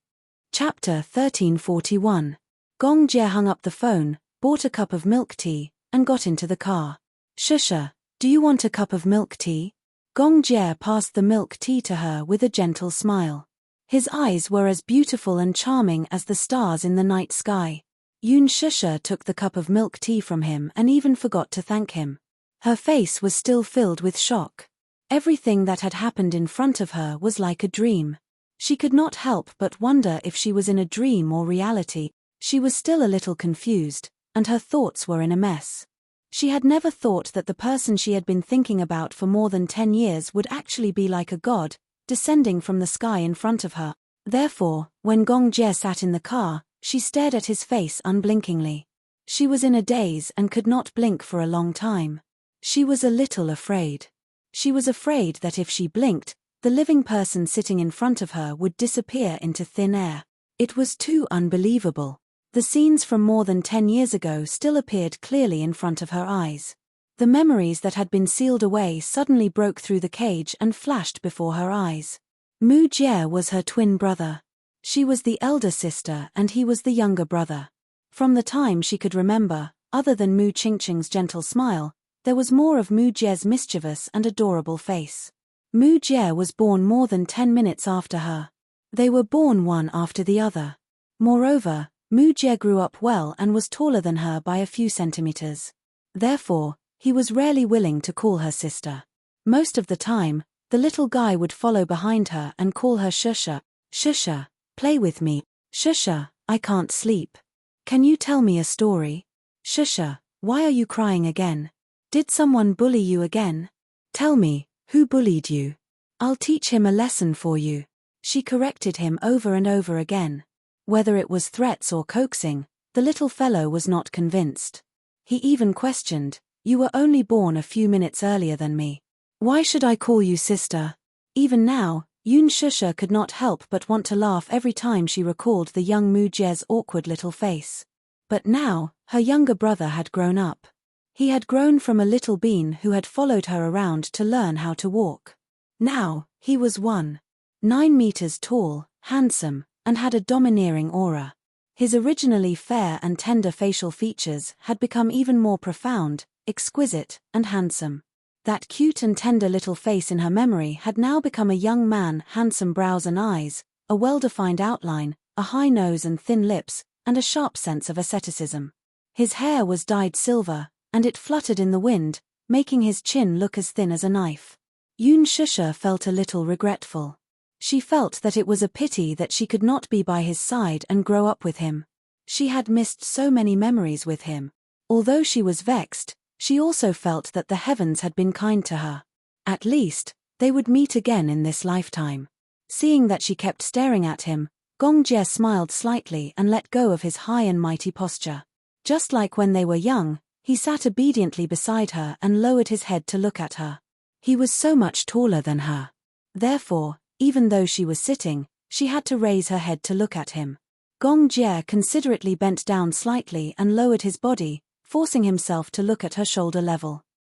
Chapter 1341. Gong Jie hung up the phone, bought a cup of milk tea, and got into the car. Shusha, do you want a cup of milk tea? Gong Jie passed the milk tea to her with a gentle smile. His eyes were as beautiful and charming as the stars in the night sky. Yun Shusha took the cup of milk tea from him and even forgot to thank him. Her face was still filled with shock. Everything that had happened in front of her was like a dream. She could not help but wonder if she was in a dream or reality. She was still a little confused, and her thoughts were in a mess. She had never thought that the person she had been thinking about for more than 10 years would actually be like a god, descending from the sky in front of her. Therefore, when Gong Jie sat in the car, she stared at his face unblinkingly. She was in a daze and could not blink for a long time. She was a little afraid. She was afraid that if she blinked, the living person sitting in front of her would disappear into thin air. It was too unbelievable. The scenes from more than 10 years ago still appeared clearly in front of her eyes. The memories that had been sealed away suddenly broke through the cage and flashed before her eyes. Mu Jie was her twin brother. She was the elder sister and he was the younger brother. From the time she could remember, other than Mu Qingqing's gentle smile, there was more of Mu Jie's mischievous and adorable face. Mu Jie was born more than 10 minutes after her. They were born one after the other. Moreover, Mu Jie grew up well and was taller than her by a few centimeters. Therefore, he was rarely willing to call her sister. Most of the time, the little guy would follow behind her and call her Shusha. Shusha, play with me. Shusha, I can't sleep. Can you tell me a story? Shusha, why are you crying again? Did someone bully you again? Tell me, who bullied you? I'll teach him a lesson for you. She corrected him over and over again. Whether it was threats or coaxing, the little fellow was not convinced. He even questioned, you were only born a few minutes earlier than me. Why should I call you sister? Even now, Yun Shusha could not help but want to laugh every time she recalled the young Mu Jie's awkward little face. But now, her younger brother had grown up. He had grown from a little bean who had followed her around to learn how to walk. Now, he was 1.9 meters tall, handsome, and had a domineering aura. His originally fair and tender facial features had become even more profound, exquisite, and handsome. That cute and tender little face in her memory had now become a young man, handsome brows and eyes, a well-defined outline, a high nose and thin lips, and a sharp sense of asceticism. His hair was dyed silver, and it fluttered in the wind, making his chin look as thin as a knife. Yun Shusha felt a little regretful. She felt that it was a pity that she could not be by his side and grow up with him. She had missed so many memories with him. Although she was vexed, she also felt that the heavens had been kind to her. At least, they would meet again in this lifetime. Seeing that she kept staring at him, Gongjie smiled slightly and let go of his high and mighty posture. Just like when they were young, he sat obediently beside her and lowered his head to look at her. He was so much taller than her. Therefore, even though she was sitting, she had to raise her head to look at him. Gongjie considerately bent down slightly and lowered his body, forcing himself to look at her shoulder level.